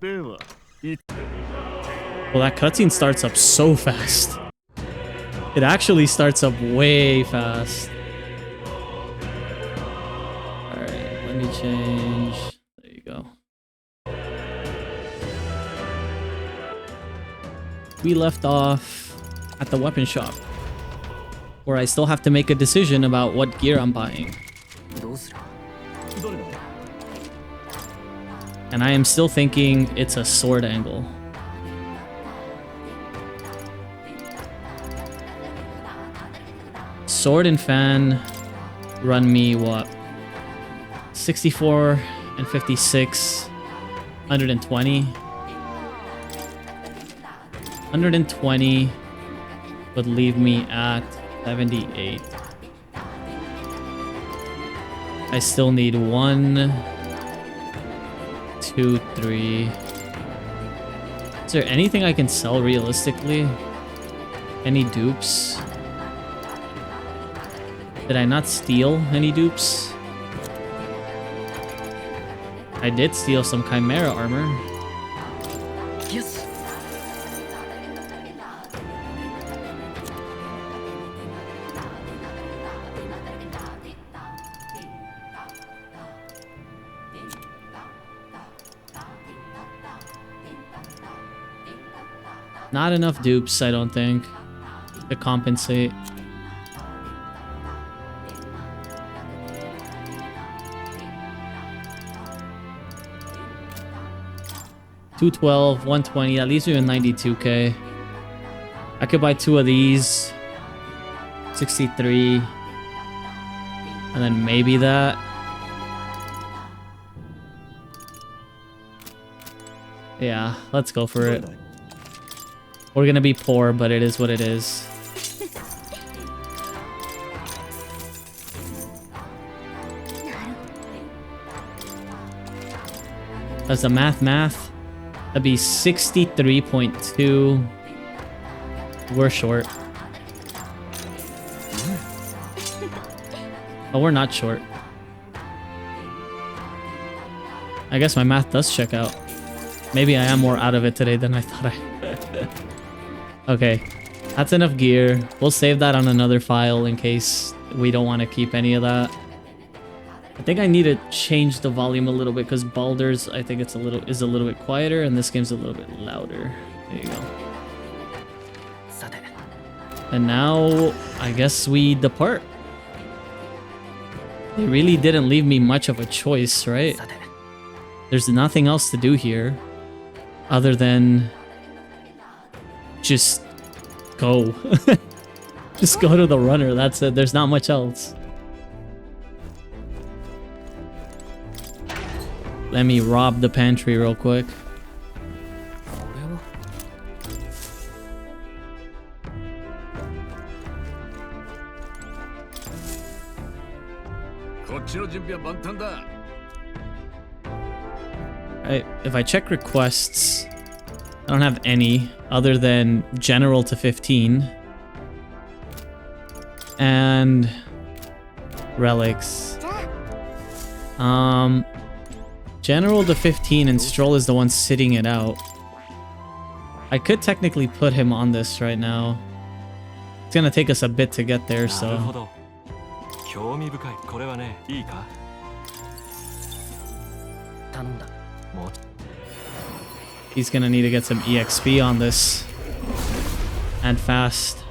Well, that cutscene starts up so fast. It actually starts up way fast. Alright, let me change. There you go. We left off at the weapon shop, where I still have to make a decision about what gear I'm buying. And I am still thinking it's a sword angle. Sword and fan run me what? 64 and 56, 120. 120 would leave me at 78. I still need 1, 2, 3. Is there anything I can sell realistically? Any dupes? Did I not steal any dupes? I did steal some Chimera armor. Yes. Not enough dupes, I don't think, to compensate. $212, $120, that leaves me with $92K. I could buy 2 of these. 63. And then maybe that. Yeah, let's go for it. We're gonna be poor, but it is what it is. Does the math? That'd be 63.2. We're short. Oh, we're not short. I guess my math does check out. Maybe I am more out of it today than I thought I... Okay, that's enough gear. We'll save that on another file in case we don't want to keep any of that. I think I need to change the volume a little bit because Baldur's, I think it's a little bit quieter and this game's a little bit louder. There you go. And now I guess we depart. They really didn't leave me much of a choice, right? There's nothing else to do here other than just go. Just go to the runner. That's it. There's not much else. Let me rob the pantry real quick. Alright, if I check requests, I don't have any other than general to 15 and relics. General to 15 and Stroll is the one sitting it out. I could technically put him on this right now. It's gonna take us a bit to get there, so. He's gonna need to get some EXP on this. And fast.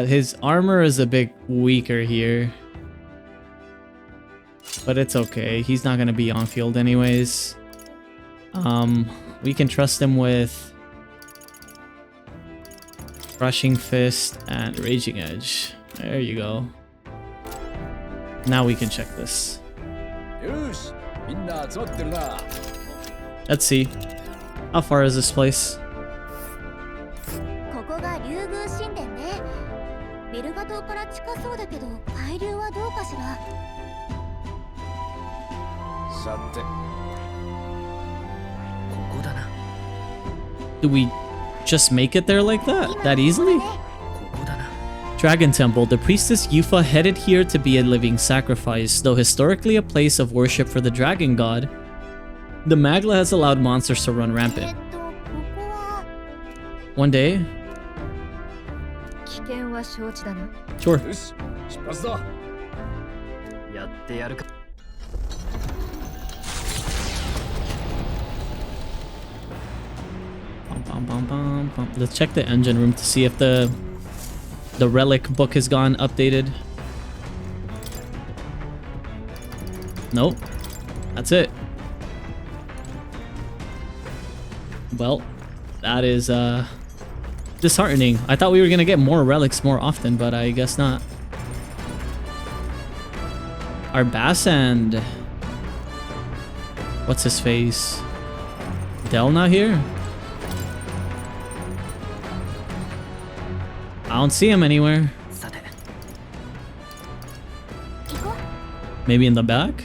His armor is a bit weaker here. But it's okay. He's not gonna be on field anyways. We can trust him with Crushing Fist and Raging Edge. There you go. Now we can check this. Let's see. How far is this place? Do we just make it there like that? That easily? Dragon Temple. The priestess Yufa headed here to be a living sacrifice. Though historically a place of worship for the dragon god, the Magla has allowed monsters to run rampant. One day... Sure. Let's check the engine room to see if the relic book has gone updated. Nope. That's it. Well, that is disheartening. I thought we were gonna get more relics more often, but I guess not. Our bass and what's his face? Del not here? I don't see him anywhere. Maybe in the back?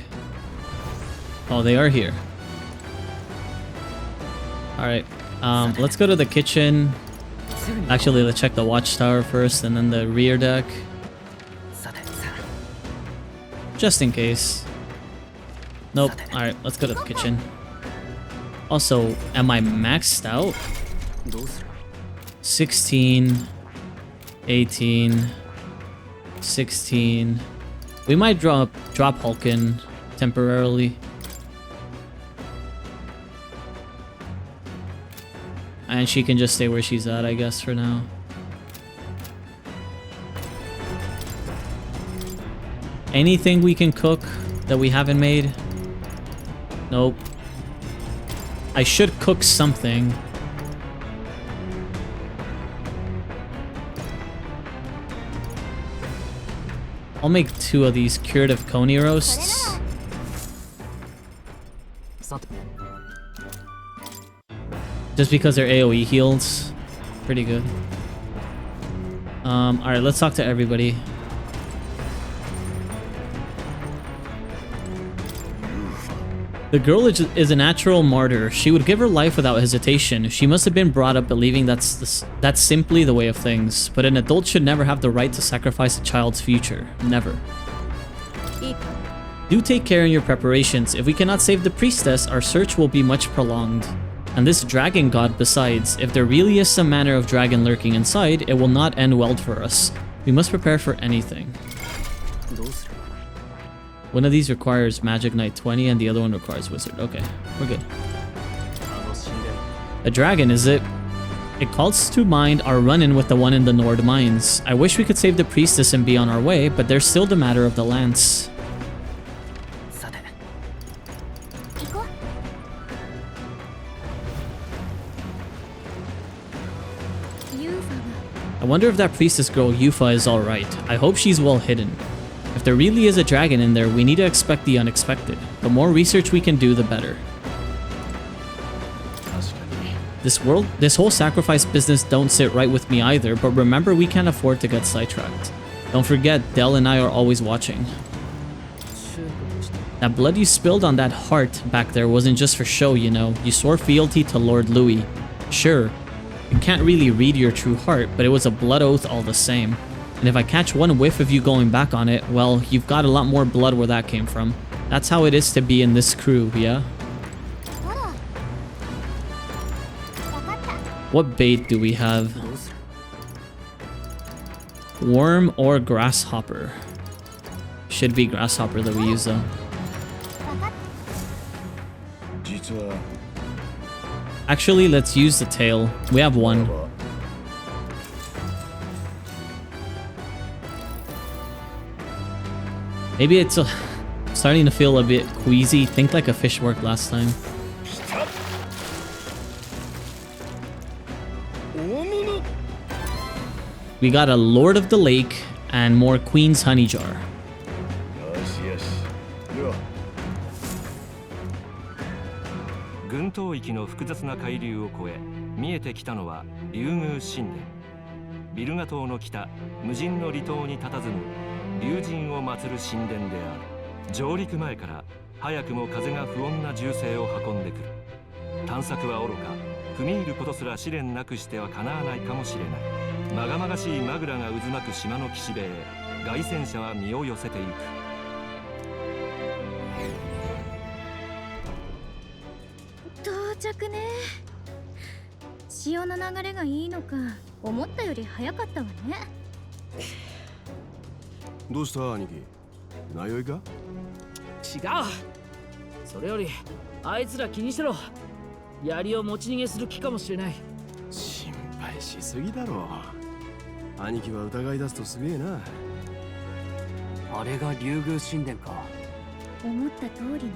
Oh, they are here. Alright, let's go to the kitchen. Actually, let's check the watchtower first and then the rear deck. Just in case. Nope. Alright, let's go to the kitchen. Also, am I maxed out? 16, 18, 16. We might drop Hulkin temporarily. And she can just stay where she's at, I guess, for now. Anything we can cook that we haven't made? Nope. I should cook something. I'll make 2 of these curative coney roasts. Just because they're AoE heals. Pretty good. Alright, let's talk to everybody. The girl is a natural martyr. She would give her life without hesitation. She must have been brought up believing that's simply the way of things. But an adult should never have the right to sacrifice a child's future. Never. Do take care in your preparations. If we cannot save the priestess, our search will be much prolonged. And this dragon god besides, if there really is some manner of dragon lurking inside, it will not end well for us. We must prepare for anything. One of these requires Magic Knight 20 and the other one requires Wizard. Okay, we're good. A dragon, is it? It calls to mind our run-in with the one in the Nord mines. I wish we could save the priestess and be on our way, but there's still the matter of the lance. I wonder if that priestess girl Yufa is alright. I hope she's well hidden. If there really is a dragon in there, we need to expect the unexpected. The more research we can do, the better. This whole sacrifice business don't sit right with me either, but remember we can't afford to get sidetracked. Don't forget, Del and I are always watching. That blood you spilled on that heart back there wasn't just for show, you know. You swore fealty to Lord Louis. Sure, you can't really read your true heart, but it was a blood oath all the same. And if I catch one whiff of you going back on it, well, you've got a lot more blood where that came from. That's how it is to be in this crew, yeah? What bait do we have? Worm or grasshopper? Should be grasshopper that we use though. Actually, let's use the tail. We have one. Maybe it's starting to feel a bit queasy. Think like a fish worked last time. We got a Lord of the Lake and more Queen's Honey Jar. 組み入ることすら試練なくしてはかなわないかもしれない。まがまがしいマグラが渦巻く島の岸辺へ凱旋者は身を寄せていく。到着ね。潮の流れがいいのか、思ったより早かったわね。どうした兄貴、迷いか？違う。それよりあいつら気にしろ。槍を持ち逃げする気かもしれない。心配しすぎだろ。兄貴は疑い出すとすげえな。あれが竜宮神殿か。思った通りね。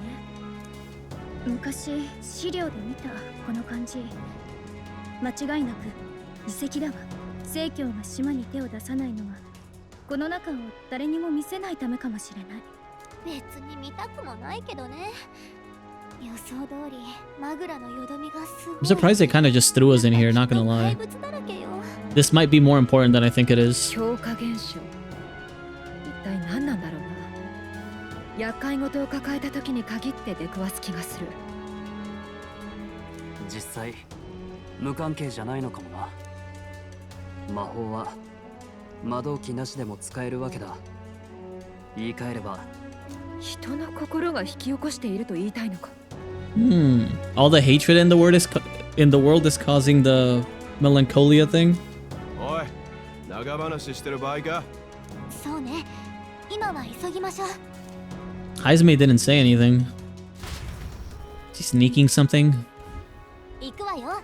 昔資料で見たこの感じ。間違いなく遺跡だわ。正教が島に手を出さないのはこの中を誰にも見せないためかもしれない。別に見たくもないけどね。予想通りマグラのよどみがすごい。I'm surprised they kind of just threw us in here, not gonna lie. This might be more important than I think it is. 強化現象。一体何なんだろうな。厄介事を抱えた時に限って出くわす気がする。実際無関係じゃないのかもな。魔法は魔導機なしでも使えるわけだ。言い換えれば人の心が引き起こしていると言いたいのか。All the hatred in the world is causing the melancholia thing. おい、長話してる場合か？そうね。今は急ぎましょう。Heisme didn't say anything. Is he sneaking something? 行くわよ。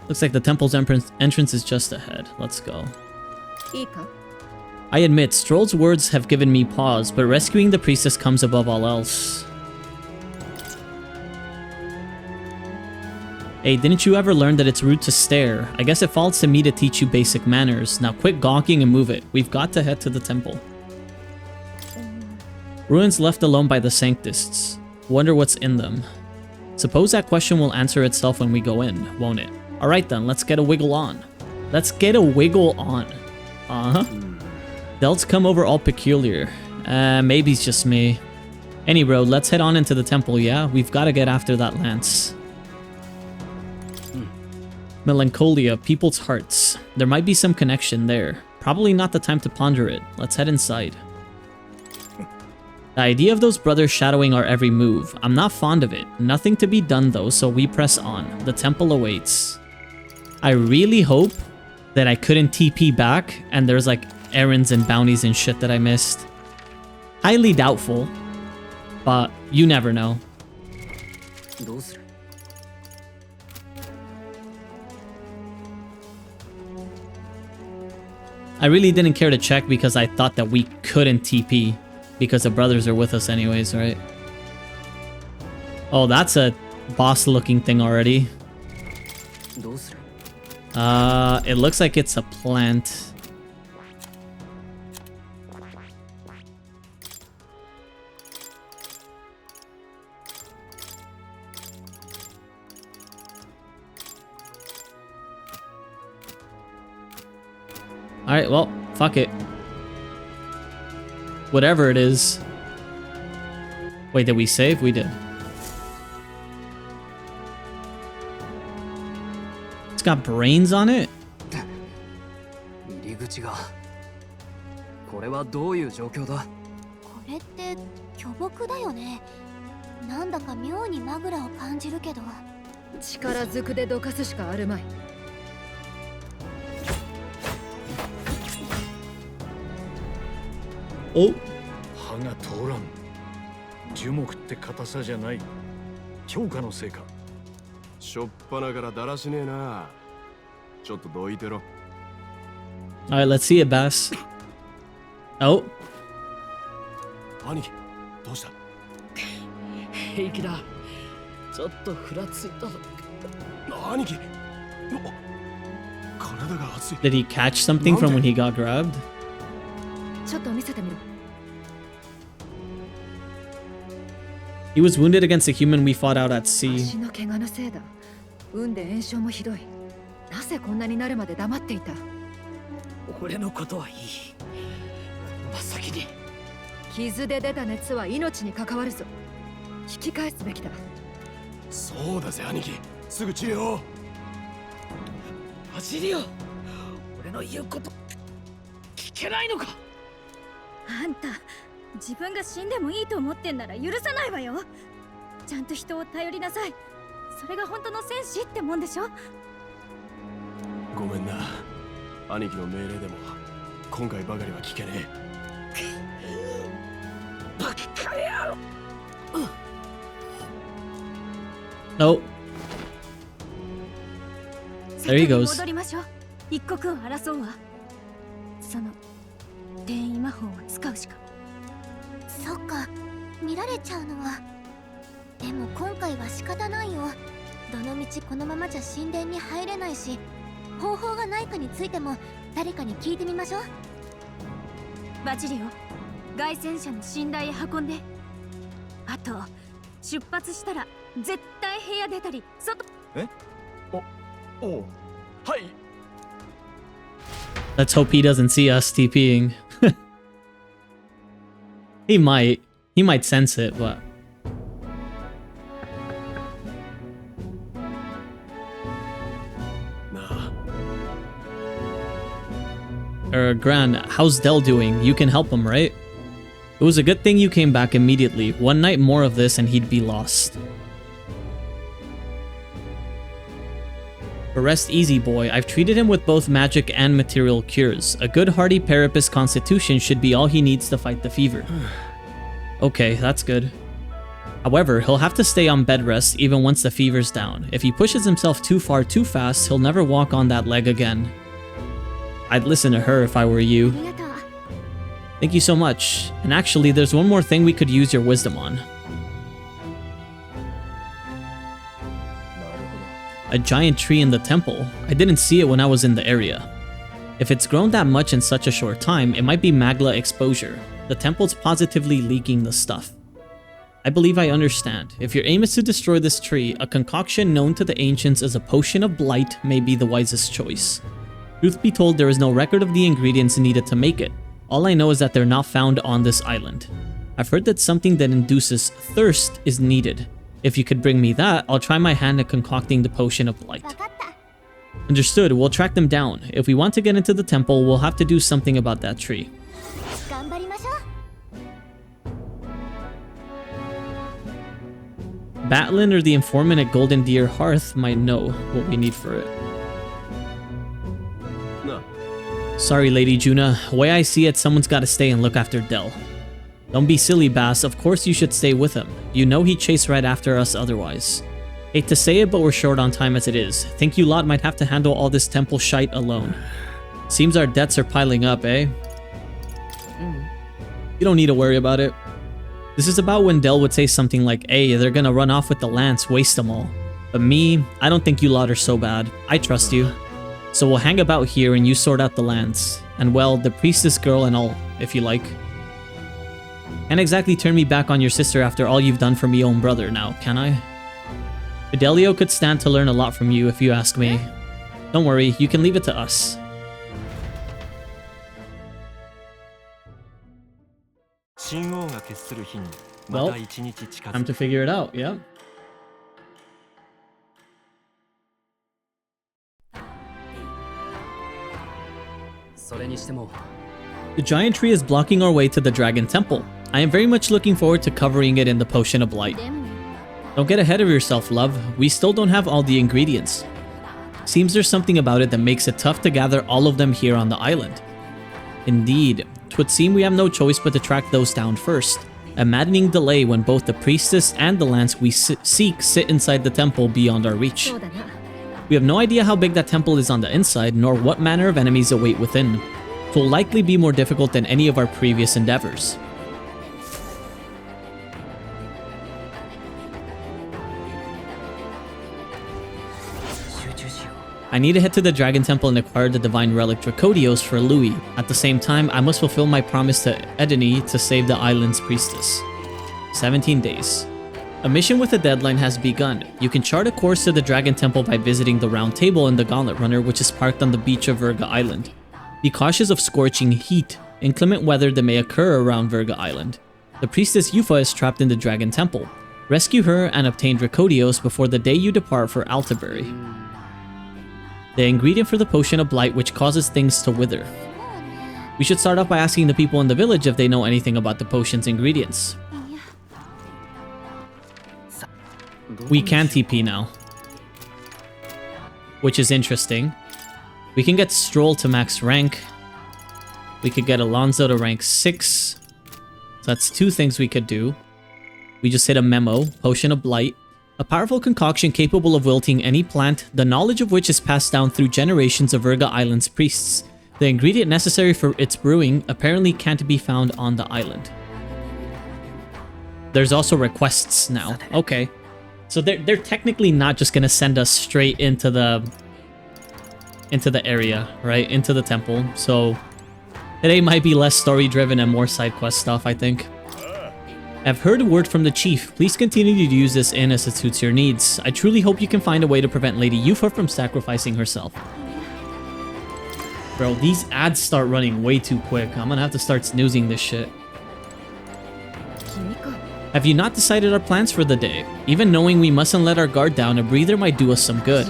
Looks like the temple's entrance is just ahead. Let's go. いいか。I admit, Stroll's words have given me pause, but rescuing the priestess comes above all else. Hey, didn't you ever learn that it's rude to stare? I guess it falls to me to teach you basic manners. Now quit gawking and move it. We've got to head to the temple. Ruins left alone by the Sanctists. Wonder what's in them. Suppose that question will answer itself when we go in, won't it? Alright then, let's get a wiggle on. Let's get a wiggle on. Uh-huh. Delts come over all peculiar. Maybe it's just me. Any road, let's head on into the temple, yeah? We've got to get after that lance. Melancholia, people's hearts. There might be some connection there. Probably not the time to ponder it. Let's head inside. The idea of those brothers shadowing our every move. I'm not fond of it. Nothing to be done though, so we press on. The temple awaits. I really hope that I couldn't TP back and there's like errands and bounties and shit that I missed. Highly doubtful, but you never know. どうする？ I really didn't care to check because I thought that we couldn't TP because the brothers are with us anyways, right? Oh, that's a boss looking thing already. どうする？ It looks like it's a plant. Alright, well, fuck it. Whatever it is. Wait, did we save? We did. It's got brains on it? 入り口が。これはどういう状況だ？これって巨木だよね。なんだか妙にマグラを感じるけど。力ずくでどかすしかあるまい。お、歯が通らん。樹木って硬さじゃない。強化のせいか。しょっぱなからだらしねえな。ちょっとどいてろ。Alright, let's see it, Bass. Oh. 兄貴、どうした？平気だ。ちょっとふらついたぞ。兄貴、体が熱い。 Did he catch something from when he got grabbed? ちょっと見せてみろ。 He was wounded against a human we fought out at sea. 足の怪我のせいだ。運で炎症もひどい。なぜこんなになるまで黙っていた？俺のことはいい。真っ先に。傷で出た熱は命に関わるぞ。引き返すべきだ。そうだぜ兄貴、すぐ治療を。バジリオ、俺の言うこと聞けないのか。あんた自分が死んでもいいと思ってんなら許さないわよ。ちゃんと人を頼りなさい。それが本当の戦士ってもんでしょ。ごめんな。兄貴の命令でも今回ばかりは聞けねバカ野郎。No. There he 先に goes. 戻りましょう。一刻を争うわ。その転移魔法を使うしか。そっか、見られちゃうのは。でも今回は仕方ないよ。どのみちこのままじゃ神殿に入れないし、方法がないかについても誰かに聞いてみましょう。バジリオ、凱旋者の寝台へ運んで。あと出発したら絶対部屋出たり外。え？おう。はい。 Let's hope he doesn't see us TPing. He might. He might sense it, but... Gran, how's Dell doing? You can help him, right? It was a good thing you came back immediately. One night more of this and he'd be lost. But rest easy, boy. I've treated him with both magic and material cures. A good hardy Parapus constitution should be all he needs to fight the fever. Okay, that's good. However, he'll have to stay on bed rest even once the fever's down. If he pushes himself too far too fast, he'll never walk on that leg again. I'd listen to her if I were you. Thank you so much. And actually, there's one more thing we could use your wisdom on. A giant tree in the temple. I didn't see it when I was in the area. If it's grown that much in such a short time, it might be magla exposure. The temple's positively leaking the stuff. I believe I understand. If your aim is to destroy this tree, a concoction known to the ancients as a potion of blight may be the wisest choice. Truth be told, there is no record of the ingredients needed to make it. All I know is that they're not found on this island. I've heard that something that induces thirst is needed. If you could bring me that, I'll try my hand at concocting the potion of blight. Understood, we'll track them down. If we want to get into the temple, we'll have to do something about that tree. Batlin or the informant at Golden Deer Hearth might know what we need for it. No. Sorry, Lady Juna. Way I see it, someone's gotta stay and look after Dell. Don't be silly, Bass. Of course you should stay with him. You know he'd chase right after us otherwise. Hate to say it, but we're short on time as it is. Think you lot might have to handle all this temple shite alone. Seems our debts are piling up, eh? You don't need to worry about it. This is about when Dell would say something like, hey, they're gonna run off with the lance, waste them all. But me, I don't think you lot are so bad. I trust you. So we'll hang about here and you sort out the lance. And well, the priestess girl and all, if you like. Can't exactly turn me back on your sister after all you've done for me own brother now, can I? Fidelio could stand to learn a lot from you if you ask me. Don't worry, you can leave it to us. Well, time to figure it out, yeah? The giant tree is blocking our way to the Dragon Temple. I am very much looking forward to covering it in the Potion of Light. Don't get ahead of yourself, love. We still don't have all the ingredients. Seems there's something about it that makes it tough to gather all of them here on the island. Indeed, 'twould seem we have no choice but to track those down first. A maddening delay when both the priestess and the lance we seek sit inside the temple beyond our reach. We have no idea how big that temple is on the inside, nor what manner of enemies await within. It will likely be more difficult than any of our previous endeavors. I need to head to the Dragon Temple and acquire the Divine Relic Dracodios for Louis. At the same time, I must fulfill my promise to Edeni to save the island's priestess. 17 days. A mission with a deadline has begun. You can chart a course to the Dragon Temple by visiting the Round Table and the Gauntlet Runner, which is parked on the beach of Virga Island. Be cautious of scorching heat, inclement weather that may occur around Virga Island. The priestess Yufa is trapped in the Dragon Temple. Rescue her and obtain Dracodios before the day you depart for Altabury. The ingredient for the potion of blight which causes things to wither. We should start off by asking the people in the village if they know anything about the potion's ingredients. We can TP now, which is interesting. We can get Stroll to max rank. We could get Alonso to rank 6. So that's 2 things we could do. We just hit a memo, Potion of Blight. A powerful concoction capable of wilting any plant, the knowledge of which is passed down through generations of Virga Island's priests. The ingredient necessary for its brewing apparently can't be found on the island. There's also requests now. Okay. So they're technically not just gonna send us straight into the area, right? Into the temple. So today might be less story driven and more side quest stuff, I think. I've heard a word from the chief. Please continue to use this inn as it suits your needs. I truly hope you can find a way to prevent Lady Yufa from sacrificing herself. Bro, these ads start running way too quick. I'm gonna have to start snoozing this shit. Have you not decided our plans for the day? Even knowing we mustn't let our guard down, a breather might do us some good.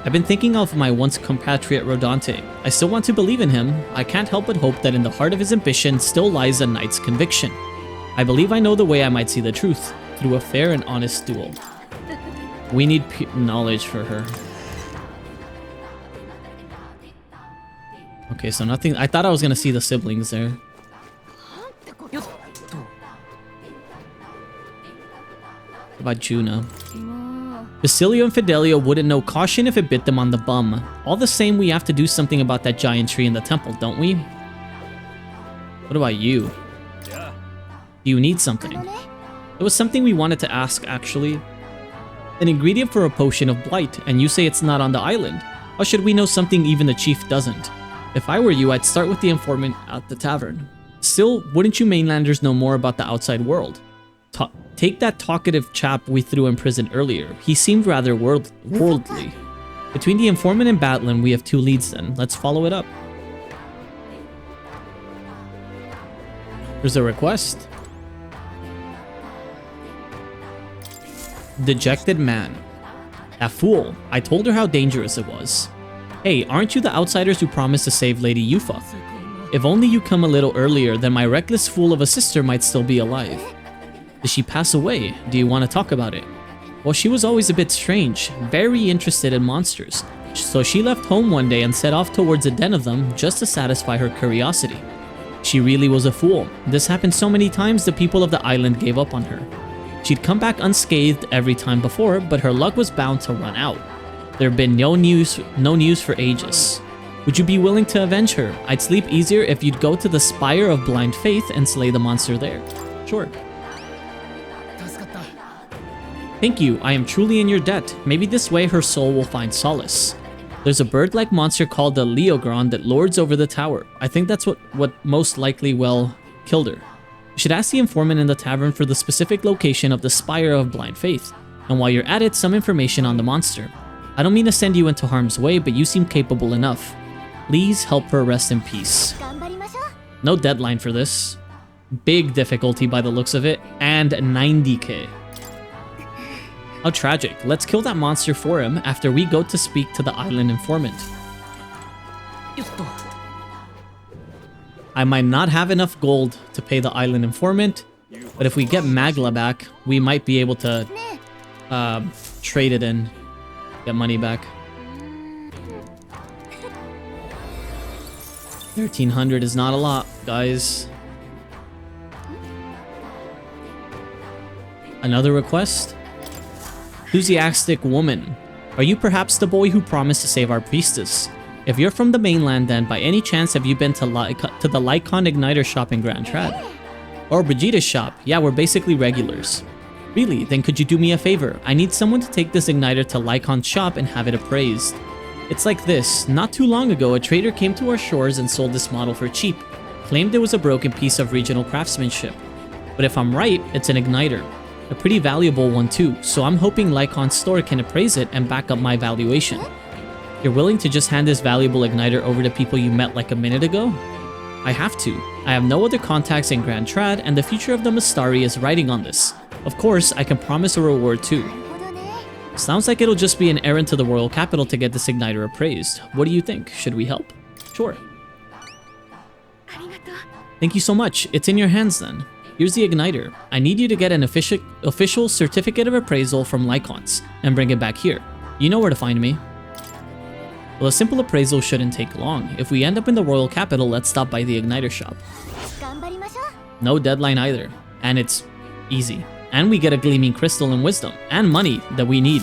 I've been thinking of my once compatriot Rodante. I still want to believe in him. I can't help but hope that in the heart of his ambition still lies a knight's conviction. I believe I know the way I might see the truth, through a fair and honest duel. We need knowledge for her. Okay, so nothing. I thought I was gonna see the siblings there. What about Juna? Basilio and Fidelio wouldn't know caution if it bit them on the bum. All the same, we have to do something about that giant tree in the temple, don't we? What about you? Do you need something? It was something we wanted to ask, actually. An ingredient for a potion of blight, and you say it's not on the island. How should we know something even the chief doesn't? If I were you, I'd start with the informant at the tavern. Still, wouldn't you mainlanders know more about the outside world? Take that talkative chap we threw in prison earlier. He seemed rather worldly. Between the informant and Batlin, we have 2 leads then. Let's follow it up. There's a request. Dejected man. That fool. I told her how dangerous it was. Hey, aren't you the outsiders who promised to save Lady Yufa? If only you come a little earlier, then my reckless fool of a sister might still be alive. Did she pass away? Do you want to talk about it? Well, she was always a bit strange, very interested in monsters. So she left home one day and set off towards a den of them just to satisfy her curiosity. She really was a fool. This happened so many times the people of the island gave up on her. She'd come back unscathed every time before, but her luck was bound to run out. There'd been no news for ages. Would you be willing to avenge her? I'd sleep easier if you'd go to the Spire of Blind Faith and slay the monster there. Sure. Thank you, I am truly in your debt. Maybe this way her soul will find solace. There's a bird-like monster called the Leogron that lords over the tower. I think that's what most likely, well, killed her. You should ask the informant in the tavern for the specific location of the Spire of Blind Faith, and while you're at it, some information on the monster. I don't mean to send you into harm's way, but you seem capable enough. Please help her rest in peace. No deadline for this. Big difficulty by the looks of it, and 90k. How tragic. Let's kill that monster for him after we go to speak to the island informant. I might not have enough gold to pay the island informant, but if we get Magla back, we might be able to trade it in, get money back. 1300 is not a lot, guys. Another request? Enthusiastic woman. Are you perhaps the boy who promised to save our priestess? If you're from the mainland, then by any chance have you been to the Lycon Igniter shop in Grand Trad? Or Brigida's shop? Yeah, we're basically regulars. Really? Then could you do me a favor? I need someone to take this igniter to Lycon's shop and have it appraised. It's like this. Not too long ago, a trader came to our shores and sold this model for cheap. Claimed it was a broken piece of regional craftsmanship. But if I'm right, it's an igniter. A pretty valuable one too, so I'm hoping Lycon's store can appraise it and back up my valuation. You're willing to just hand this valuable igniter over to people you met like a minute ago? I have to. I have no other contacts in Grand Trad, and the future of the Mistari is riding on this. Of course, I can promise a reward too. なるほどね。 Sounds like it'll just be an errand to the royal capital to get this igniter appraised. What do you think? Should we help? Sure. ありがとう。 Thank you so much. It's in your hands then. Here's the igniter. I need you to get an official certificate of appraisal from Lycons and bring it back here. You know where to find me. Well, a simple appraisal shouldn't take long. If we end up in the royal capital, let's stop by the igniter shop. 頑張りましょう。 No deadline either. And it's easy. And we get a gleaming crystal and wisdom. And money that we need.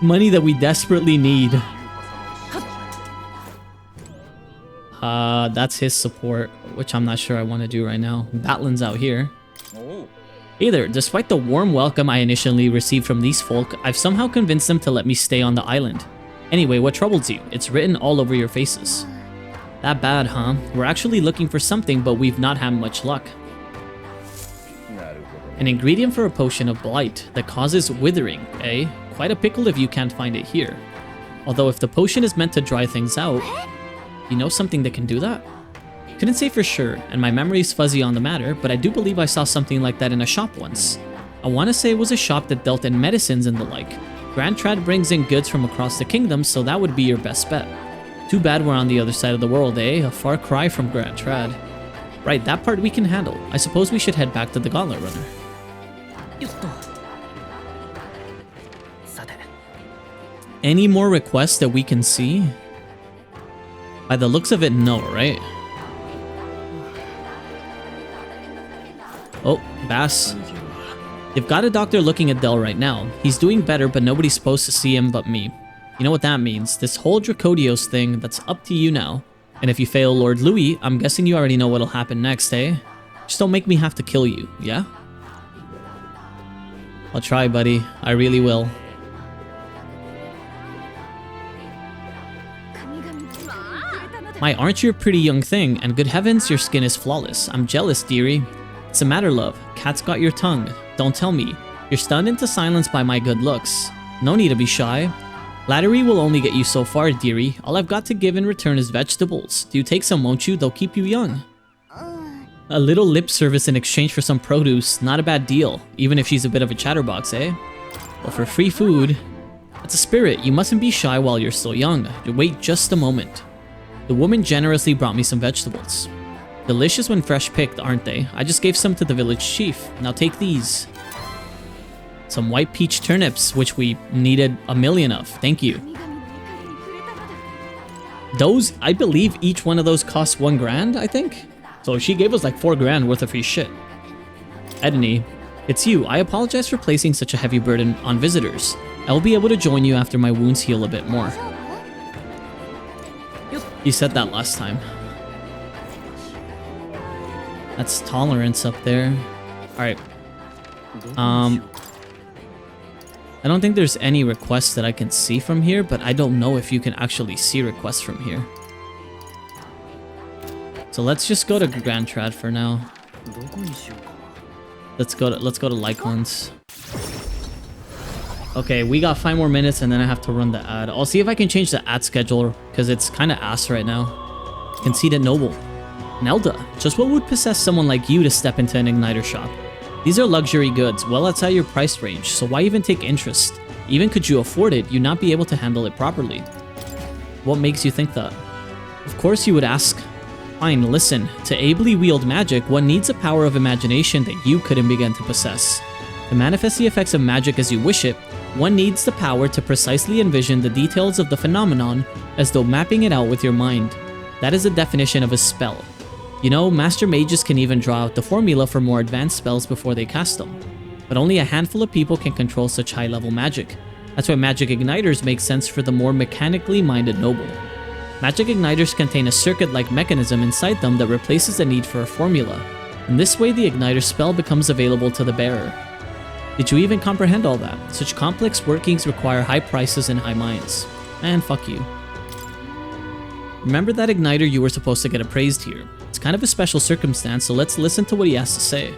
Money that we desperately need. That's his support, which I'm not sure I want to do right now. Batlin's out here. Hey there, despite the warm welcome I initially received from these folk, I've somehow convinced them to let me stay on the island. Anyway, what troubles you? It's written all over your faces. That bad, huh? We're actually looking for something, but we've not had much luck. An ingredient for a potion of blight that causes withering, eh? Quite a pickle if you can't find it here. Although if the potion is meant to dry things out, you know something that can do that? Couldn't say for sure, and my memory's fuzzy on the matter, but I do believe I saw something like that in a shop once. I want to say it was a shop that dealt in medicines and the like. Grand Trad brings in goods from across the kingdom, so that would be your best bet. Too bad we're on the other side of the world, eh? A far cry from Grand Trad. Right, that part we can handle. I suppose we should head back to the Gauntlet Runner. よっと。さて。 Any more requests that we can see? By the looks of it, no, right? Oh, Bass. They've got a doctor looking at Del right now. He's doing better, but nobody's supposed to see him but me. You know what that means. This whole Dracodios thing, that's up to you now. And if you fail Lord Louis, I'm guessing you already know what'll happen next, eh? Just don't make me have to kill you, yeah? I'll try, buddy. I really will. My, aren't you a pretty young thing? And good heavens, your skin is flawless. I'm jealous, dearie. It's a matter, love. Cat's got your tongue. Don't tell me. You're stunned into silence by my good looks. No need to be shy. Flattery will only get you so far, dearie. All I've got to give in return is vegetables. Do you take some, won't you? They'll keep you young. A little lip service in exchange for some produce. Not a bad deal. Even if she's a bit of a chatterbox, eh? Well, for free food... That's a spirit. You mustn't be shy while you're still young. Wait just a moment. The woman generously brought me some vegetables. Delicious when fresh picked, aren't they? I just gave some to the village chief. Now take these. Some white peach turnips, which we needed a million of. Thank you. Those, I believe each one of those costs 1 grand, I think? So she gave us like 4 grand worth of free shit. Edney, it's you. I apologize for placing such a heavy burden on visitors. I will be able to join you after my wounds heal a bit more. You said that last time. That's tolerance up there. Alright. I don't think there's any requests that I can see from here, but I don't know if you can actually see requests from here. So let's just go to Grand Trad for now. Let's go to Lycons. Okay, we got 5 more minutes and then I have to run the ad. I'll see if I can change the ad schedule because it's kind of ass right now. Conceited Noble. Nelda, just what would possess someone like you to step into an igniter shop? These are luxury goods, well outside your price range, so why even take interest? Even could you afford it, you'd not be able to handle it properly. What makes you think that? Of course you would ask. Fine, listen. To ably wield magic, one needs a power of imagination that you couldn't begin to possess. To manifest the effects of magic as you wish it, one needs the power to precisely envision the details of the phenomenon as though mapping it out with your mind. That is the definition of a spell. You know, master mages can even draw out the formula for more advanced spells before they cast them. But only a handful of people can control such high-level magic. That's why magic igniters make sense for the more mechanically minded noble. Magic igniters contain a circuit-like mechanism inside them that replaces the need for a formula. In this way, the igniter spell becomes available to the bearer. Did you even comprehend all that? Such complex workings require high prices and high minds. Man, fuck you. Remember that igniter you were supposed to get appraised here. It's kind of a special circumstance, so let's listen to what he has to say.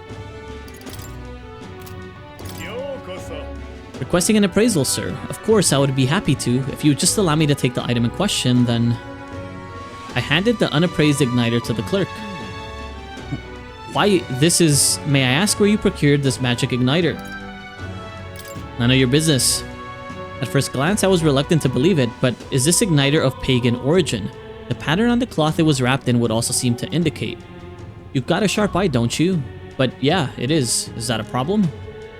Requesting an appraisal, sir. Of course, I would be happy to. If you would just allow me to take the item in question, then... I handed the unappraised igniter to the clerk. May I ask where you procured this magic igniter? None of your business. At first glance, I was reluctant to believe it, but is this igniter of pagan origin? The pattern on the cloth it was wrapped in would also seem to indicate. You've got a sharp eye, don't you? But yeah, it is. Is that a problem?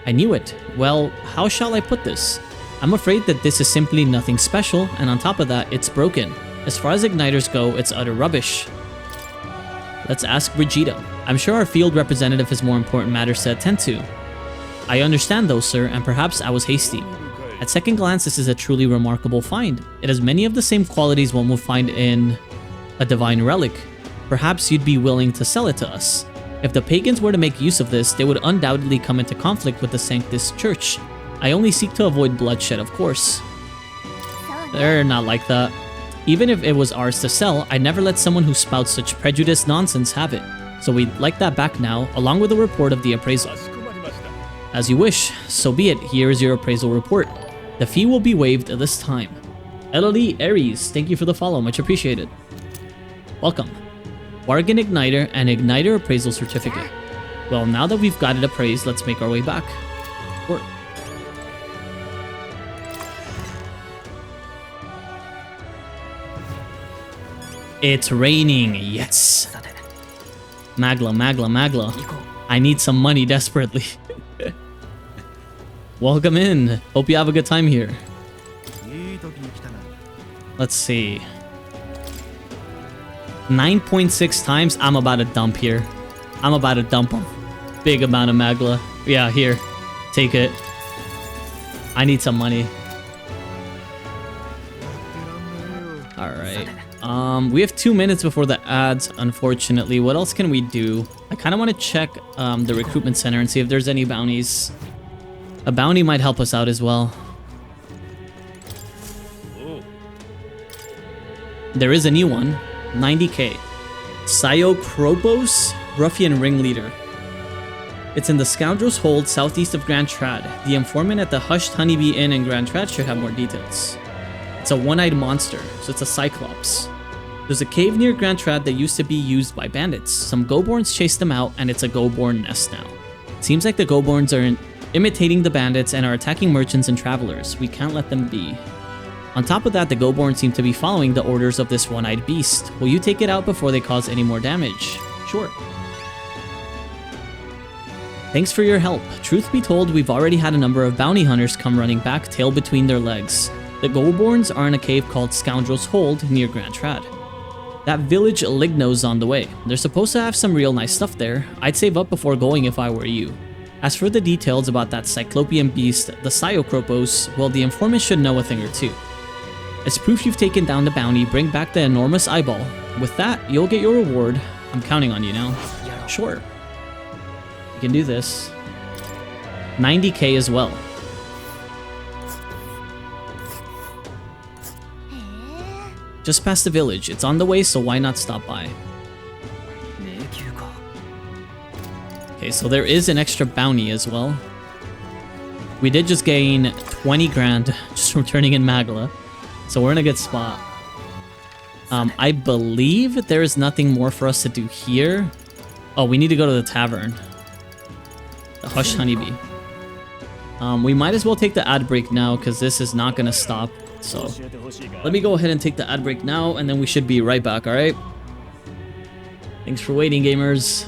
I knew it. Well, how shall I put this? I'm afraid that this is simply nothing special, and on top of that, it's broken. As far as igniters go, it's utter rubbish. Let's ask Regicide. I'm sure our field representative has more important matters to attend to. I understand though, sir, and perhaps I was hasty. At second glance, this is a truly remarkable find. It has many of the same qualities one will find in a divine relic. Perhaps you'd be willing to sell it to us. If the pagans were to make use of this, they would undoubtedly come into conflict with the Sanctus Church. I only seek to avoid bloodshed, of course. They're not like that. Even if it was ours to sell, I'd never let someone who spouts such prejudiced nonsense have it. So we'd like that back now, along with a report of the appraisal. As you wish, so be it. Here is your appraisal report. The fee will be waived this time. LLE Aries, thank you for the follow, much appreciated. Welcome. Bargain Igniter and Igniter Appraisal Certificate. Well, now that we've got it appraised, let's make our way back. Report. It's raining, yes. Magla. I need some money desperately. Welcome in. Hope you have a good time here. Let's see. 9.6 times. I'm about to dump here. I'm about to dump a big amount of Magla. Yeah, here. Take it. I need some money. Alright. We have 2 minutes before the ads, unfortunately. What else can we do? I kind of want to check the recruitment center and see if there's any bounties. A bounty might help us out as well. There is a new one. 90k. Psyocropos, Ruffian Ringleader. It's in the Scoundrel's Hold, southeast of Grand Trad. The informant at the Hushed Honeybee Inn in Grand Trad should have more details. It's a one-eyed monster, so it's a Cyclops. There's a cave near Grand Trad that used to be used by bandits. Some Goborns chased them out, and it's a Goborn nest now. It seems like the Goborns are imitating the bandits and are attacking merchants and travelers. We can't let them be. On top of that, the Goborn seem to be following the orders of this one-eyed beast. Will you take it out before they cause any more damage? Sure. Thanks for your help. Truth be told, we've already had a number of bounty hunters come running back, tail between their legs. The Goborns are in a cave called Scoundrel's Hold near Grand Trad. That village Ligno's on the way. They're supposed to have some real nice stuff there. I'd save up before going if I were you. As for the details about that Cyclopean beast, the Psyocropos, well, the informant should know a thing or two. As proof you've taken down the bounty, bring back the enormous eyeball. With that, you'll get your reward. I'm counting on you now. Sure. You can do this. 90k as well. Just past the village. It's on the way, so why not stop by? Okay, so there is an extra bounty as well. We did just gain 20 grand just from turning in Magla. So we're in a good spot. I believe there is nothing more for us to do here. Oh, we need to go to the tavern. The Hushed Honeybee. We might as well take the ad break now because this is not going to stop. So let me go ahead and take the ad break now and then we should be right back, alright? Thanks for waiting, gamers.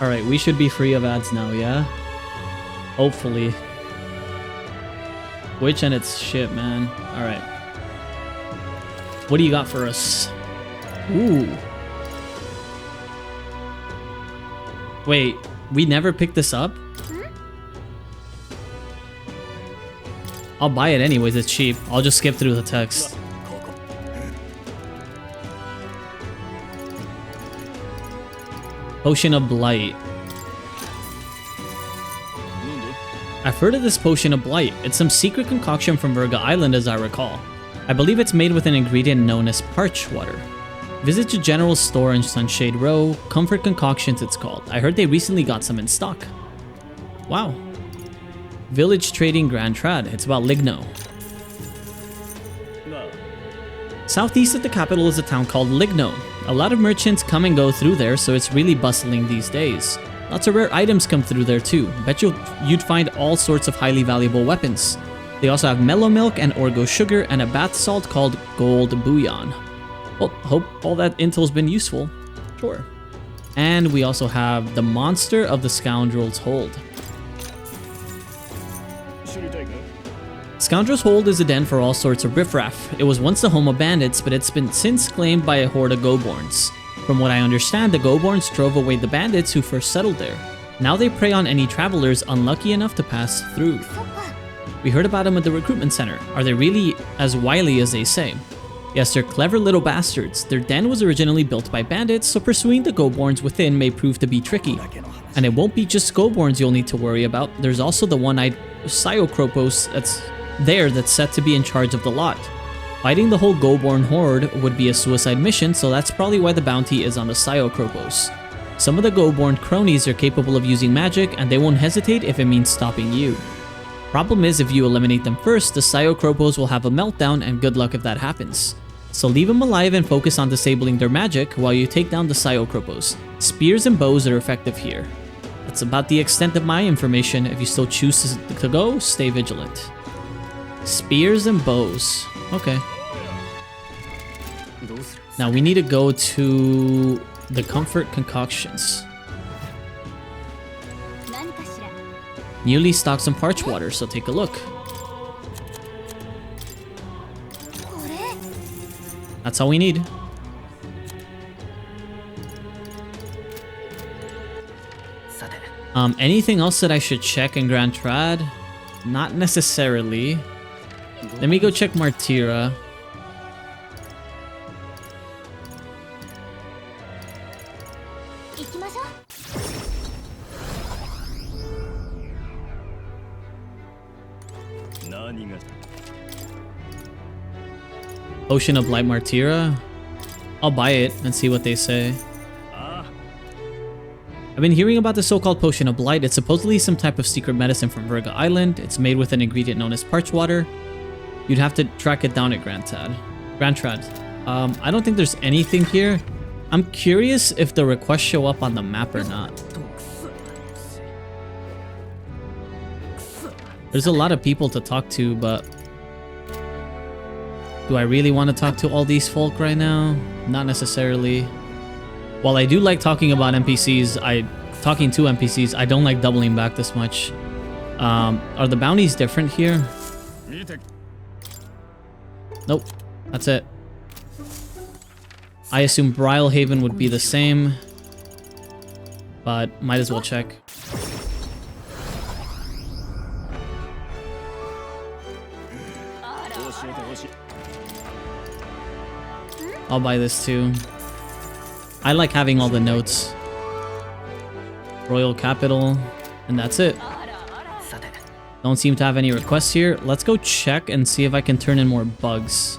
Alright, we should be free of ads now, yeah? Hopefully. Twitch and its shit, man. Alright. What do you got for us? Ooh. Wait, we never picked this up? I'll buy it anyways, it's cheap. I'll just skip through the text. Potion of Blight. I've heard of this Potion of Blight. It's some secret concoction from Virga Island as I recall. I believe it's made with an ingredient known as parch water. Visit your general store in Sunshade Row. Comfort Concoctions it's called. I heard they recently got some in stock. Wow. Village Trading Grand Trad. It's about Ligno. Southeast of the capital is a town called Ligno. A lot of merchants come and go through there, so it's really bustling these days. Lots of rare items come through there too. Bet you'd find all sorts of highly valuable weapons. They also have mellow milk and orgo sugar and a bath salt called gold bouillon. Well, hope all that intel's been useful. Sure. And we also have the monster of the Scoundrel's Hold. Scoundrel's Hold is a den for all sorts of riffraff. It was once the home of bandits, but it's been since claimed by a horde of Goborns. From what I understand, the Goborns drove away the bandits who first settled there. Now they prey on any travelers unlucky enough to pass through. We heard about them at the recruitment center. Are they really as wily as they say? Yes, they're clever little bastards. Their den was originally built by bandits, so pursuing the Goborns within may prove to be tricky. And it won't be just Goborns you'll need to worry about. There's also the one-eyed Psyocropos that's set to be in charge of the lot. Fighting the whole Goborn horde would be a suicide mission, so that's probably why the bounty is on the Psyocropos. Some of the Goborn cronies are capable of using magic, and they won't hesitate if it means stopping you. Problem is, if you eliminate them first, the Psyocropos will have a meltdown, and good luck if that happens. So leave them alive and focus on disabling their magic while you take down the Psyocropos. Spears and bows are effective here. That's about the extent of my information. If you still choose to go, stay vigilant. Spears and bows. Okay. Now we need to go to the Comfort Concoctions. Newly stocked some parch water, so take a look. That's all we need. Anything else that I should check in Grand Trad? Not necessarily. Let me go check Martira. Potion of Light Martira. I'll buy it and see what they say. I've been hearing about the so-called Potion of Blight. It's supposedly some type of secret medicine from Virga Island. It's made with an ingredient known as parch water. You'd have to track it down at Grand Trad. I don't think there's anything here. I'm curious if the requests show up on the map or not. There's a lot of people to talk to, but do I really want to talk to all these folk right now? Not necessarily. While I do like talking about NPCs, talking to NPCs, I don't like doubling back this much. Are the bounties different here? Nope, that's it. I assume Brylehaven would be the same, but might as well check. I'll buy this too. I like having all the notes. Royal Capital, and that's it. Don't seem to have any requests here. Let's go check and see if I can turn in more bugs.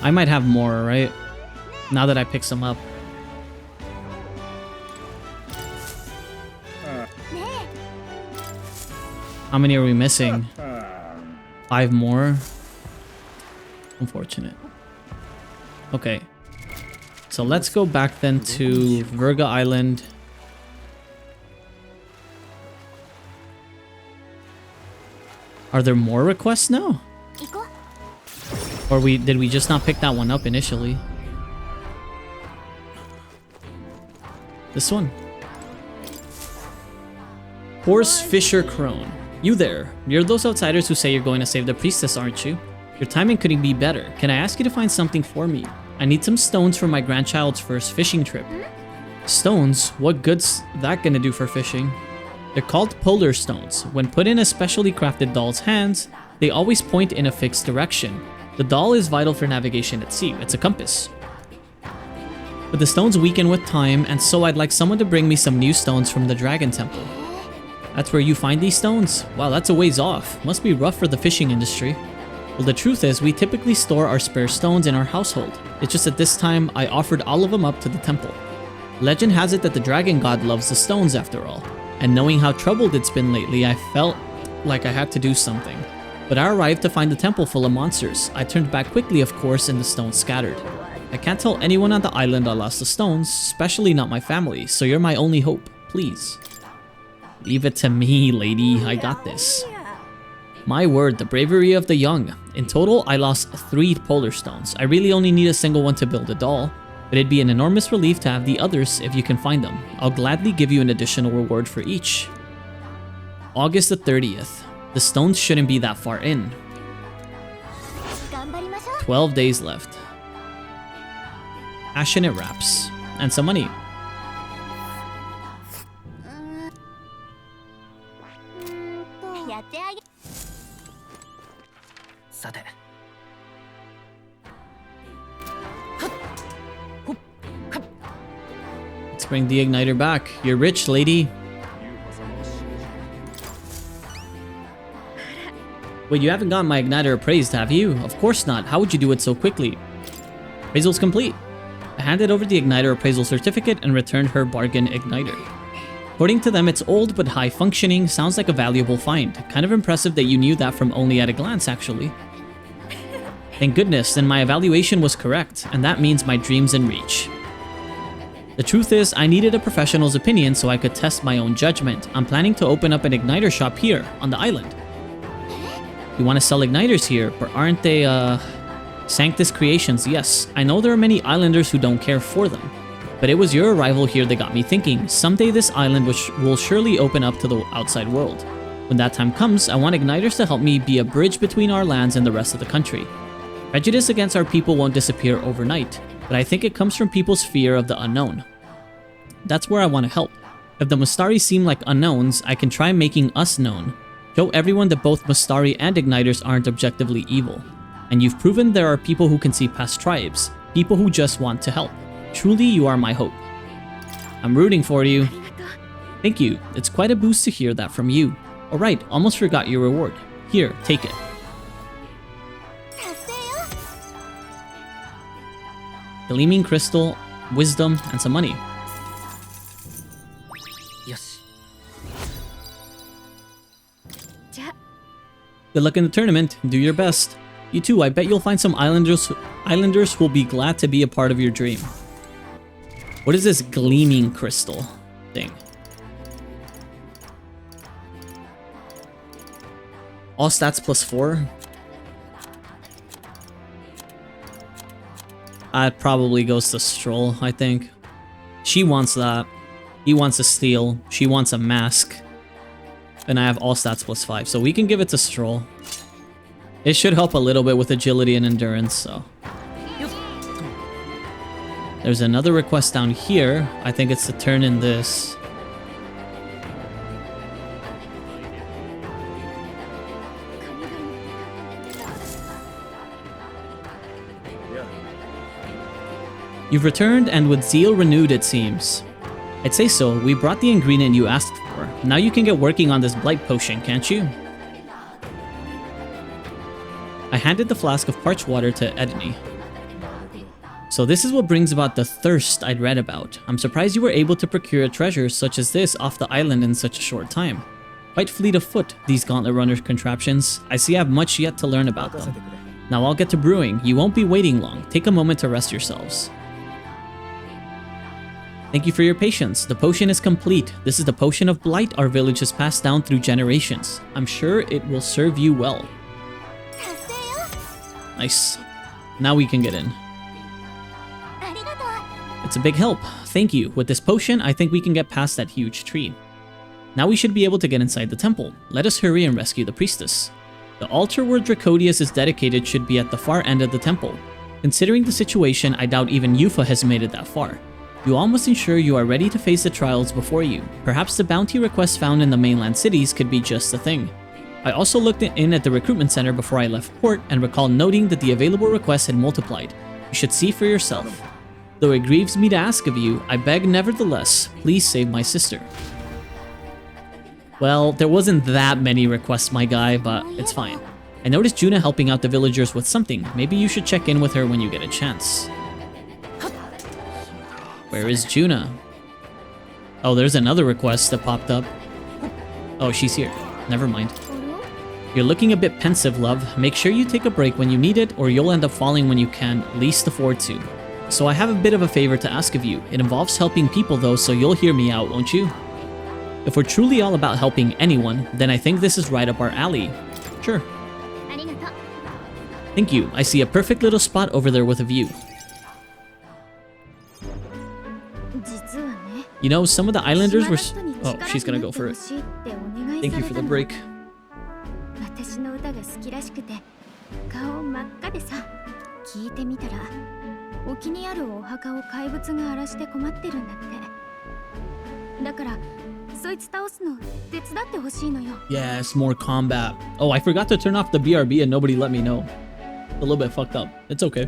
I might have more, right? Now that I pick some up. How many are we missing? 5 more? Unfortunate. Okay. So let's go back then to Virga Island. Are there more requests now? Or did we just not pick that one up initially? This one? Horse Fisher Crone. You there. You're those outsiders who say you're going to save the priestess, aren't you? Your timing couldn't be better. Can I ask you to find something for me? I need some stones for my grandchild's first fishing trip. Stones? What good's that gonna do for fishing? They're called polar stones. When put in a specially crafted doll's hands, they always point in a fixed direction. The doll is vital for navigation at sea. It's a compass. But the stones weaken with time, and so I'd like someone to bring me some new stones from the Dragon Temple. That's where you find these stones? Wow, that's a ways off. Must be rough for the fishing industry. Well, the truth is, we typically store our spare stones in our household. It's just that this time, I offered all of them up to the temple. Legend has it that the dragon god loves the stones after all. And knowing how troubled it's been lately, I felt like I had to do something. But I arrived to find the temple full of monsters. I turned back quickly, of course, and the stones scattered. I can't tell anyone on the island I lost the stones, especially not my family, so you're my only hope. Please. Leave it to me, lady. I got this. My word, the bravery of the young. In total, I lost 3 polar stones. I really only need a single one to build a doll, but it'd be an enormous relief to have the others if you can find them. I'll gladly give you an additional reward for each. August the 30th. The stones shouldn't be that far in. 12 days left. Passionate wraps. And some money. Let's bring the igniter back. You're rich, lady. Wait, you haven't gotten my igniter appraised, have you? Of course not. How would you do it so quickly? Appraisal's complete. I handed over the igniter appraisal certificate and returned her bargain igniter. According to them, it's old but high functioning. Sounds like a valuable find. Kind of impressive that you knew that from only at a glance, actually. Thank goodness, then my evaluation was correct, and that means my dream's in reach. The truth is, I needed a professional's opinion so I could test my own judgment. I'm planning to open up an igniter shop here, on the island. You want to sell igniters here, but aren't they, Sanctus creations? Yes, I know there are many islanders who don't care for them. But it was your arrival here that got me thinking, someday this island will surely open up to the outside world. When that time comes, I want igniters to help me be a bridge between our lands and the rest of the country. Prejudice against our people won't disappear overnight, but I think it comes from people's fear of the unknown. That's where I want to help. If the Mustari seem like unknowns, I can try making us known. Show everyone that both Mustari and igniters aren't objectively evil. And you've proven there are people who can see past tribes, people who just want to help. Truly, you are my hope. I'm rooting for you. Thank you. It's quite a boost to hear that from you. Alright, almost forgot your reward. Here, take it. Gleaming crystal, wisdom, and some money. Yes. Good luck in the tournament. Do your best. You too, I bet you'll find some islanders who'll be glad to be a part of your dream. What is this gleaming crystal thing? All stats +4? That probably goes to Stroll, I think. She wants that. He wants a steal. She wants a mask. And I have all stats +5, so we can give it to Stroll. It should help a little bit with agility and endurance, so. There's another request down here. I think it's to turn in this. You've returned and with zeal renewed, it seems. I'd say so. We brought the ingredient you asked for. Now you can get working on this blight potion, can't you? I handed the flask of parched water to Edney. So this is what brings about the thirst I'd read about. I'm surprised you were able to procure a treasure such as this off the island in such a short time. Quite fleet of foot, these gauntlet runner contraptions. I see I have much yet to learn about them. Now I'll get to brewing. You won't be waiting long. Take a moment to rest yourselves. Thank you for your patience. The potion is complete. This is the potion of blight our village has passed down through generations. I'm sure it will serve you well. Nice. Now we can get in. It's a big help. Thank you. With this potion, I think we can get past that huge tree. Now we should be able to get inside the temple. Let us hurry and rescue the priestess. The altar where Dracodius is dedicated should be at the far end of the temple. Considering the situation, I doubt even Yufa has made it that far. You all must ensure you are ready to face the trials before you. Perhaps the bounty requests found in the mainland cities could be just the thing. I also looked in at the recruitment center before I left port and recall noting that the available requests had multiplied. You should see for yourself. Though it grieves me to ask of you, I beg nevertheless, please save my sister. Well, there wasn't that many requests, my guy, but it's fine. I noticed Juna helping out the villagers with something. Maybe you should check in with her when you get a chance. Where is Juna? Oh, there's another request that popped up. Oh, she's here. Never mind. You're looking a bit pensive, love. Make sure you take a break when you need it, or you'll end up falling when you can't least afford to. So I have a bit of a favor to ask of you. It involves helping people though, so you'll hear me out, won't you? If we're truly all about helping anyone, then I think this is right up our alley. Sure. Thank you. I see a perfect little spot over there with a view. You know, some of the islanders were... Oh, she's gonna go for it. Thank you for the break. Yes, more combat. Oh, I forgot to turn off the BRB and nobody let me know. A little bit fucked up. It's okay.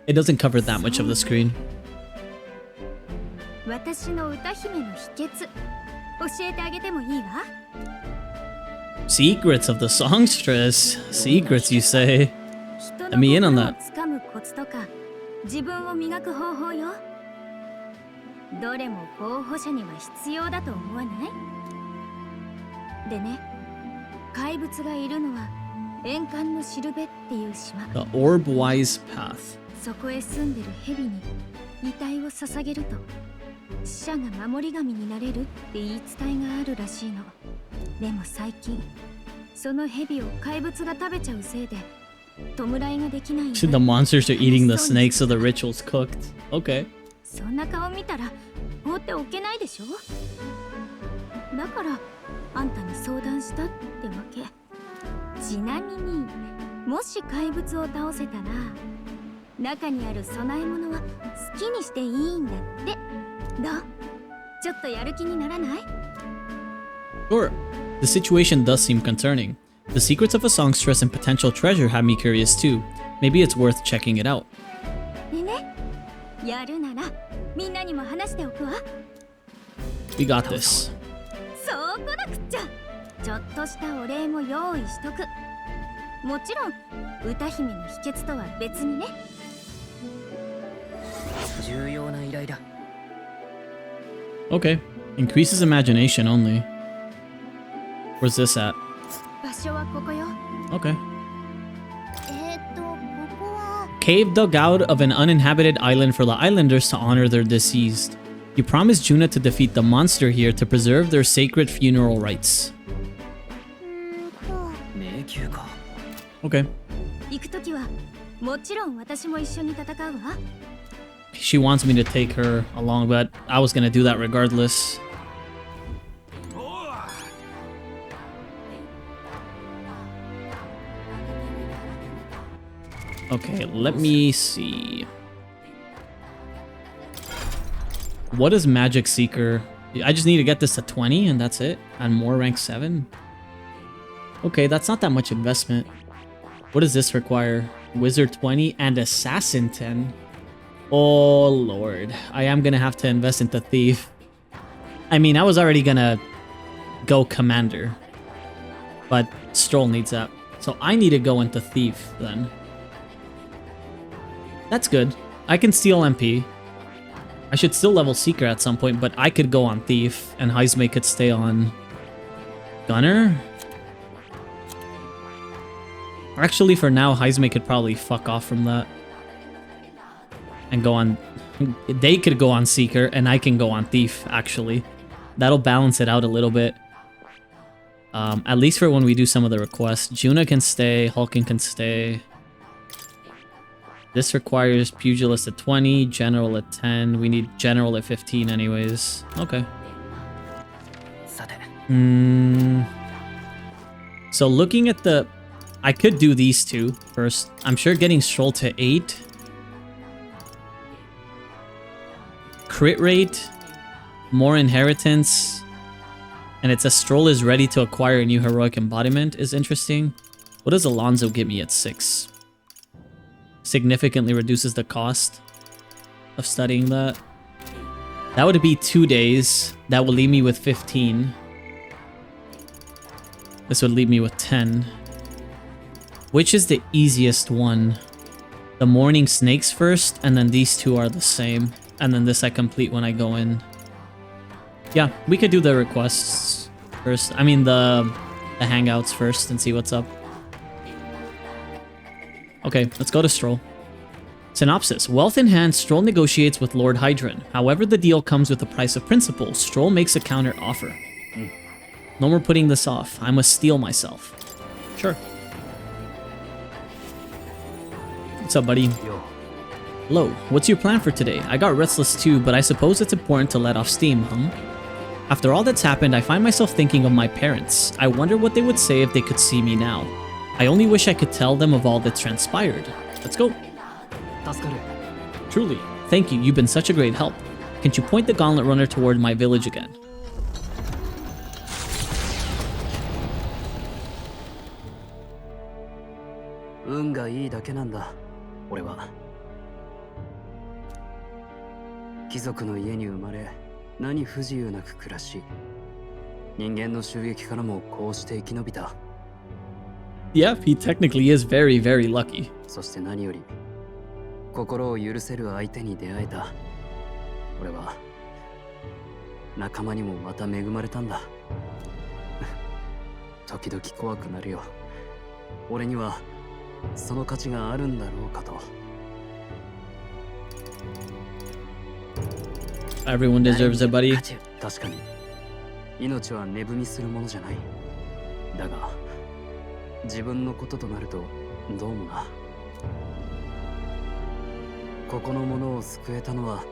It doesn't cover that much of the screen. Secrets of the songstress. Secrets, you say? Let me in on that. どれも候補者には必要だと思わない？でね、怪物がいるのは円環のしるべっていう島。The Orb-wise Path. そこへ住んでる蛇に遺体を捧げると死者が守り神になれるって言い伝えがあるらしいの。でも最近その蛇を怪物が食べちゃうせいで弔いができないんだ。The monsters are eating the snakes, so the ritual's cooked. Okay. そんな顔見たら放っておけないでしょ。だからあんたに相談したってわけ。ちなみにもし怪物を倒せたら中にある供え物は好きにしていいんだって。どう？ちょっとやる気にならない？ Sure. The situation does seem concerning. The secrets of a songstress and potential treasure have me curious too. Maybe it's worth checking it out. やるならみんなにも話しておくわ。We got this. そうこなくっちゃ。ちょっとしたお礼も用意しとく。もちろん歌姫の秘訣とは別にね。重要な依頼だ。Okay. Increases imagination only. Where's this at? 場所はここよ。Okay. Cave dug out of an uninhabited island for the islanders to honor their deceased. You promised Juna to defeat the monster here to preserve their sacred funeral rites. Okay. She wants me to take her along, but I was gonna do that regardless. Okay, let me see. What is Magic Seeker? I just need to get this to 20 and that's it? And more rank 7? Okay, that's not that much investment. What does this require? Wizard 20 and Assassin 10? Oh lord, I am gonna have to invest into Thief. I mean, I was already gonna go Commander, but Stroll needs that. So I need to go into Thief then. That's good. I can steal MP. I should still level Seeker at some point, but I could go on Thief, and Heisme could stay on Gunner. Actually, for now, Heisme could probably fuck off from that. And go on... They could go on Seeker, and I can go on Thief, actually. That'll balance it out a little bit. At least for when we do some of the requests. Juna can stay, Hulkin can stay. This requires Pugilist at 20, General at 10. We need General at 15 anyways. Okay. So looking at the... I could do these two first. I'm sure getting Stroll to 8. Crit rate. More inheritance. And it says Stroll is ready to acquire a new heroic embodiment is interesting. What does Alonso give me at 6? Significantly reduces the cost of studying that. That would be 2 days. That will leave me with 15. This would leave me with 10. Which is the easiest one? The morning snakes first, and then these two are the same. And then this I complete when I go in. Yeah, we could do the requests first. I mean the hangouts first and see what's up. Okay, let's go to Stroll. Synopsis. Wealth in hand, Stroll negotiates with Lord Hydron. However, the deal comes with the price of principal. Stroll makes a counter offer. No more putting this off. I must steel myself. Sure. What's up, buddy? Hello. What's your plan for today? I got restless too, but I suppose it's important to let off steam, huh? After all that's happened, I find myself thinking of my parents. I wonder what they would say if they could see me now. I only wish I could tell them of all that's transpired. Let's go. Truly. Thank you. You've been such a great help. Can't you point the gauntlet runner toward my village again? Yeah, he technically is very, very lucky. 心を許せる相手に出会えた。俺は仲間にもまた恵まれたんだ。時々怖くなるよ。俺にはその価値があるんだろうかと。Everyone deserves it, buddy. 確かに命は値踏みするものじゃない。だが自分のこととなるとどうもな。ここのものを救えたのは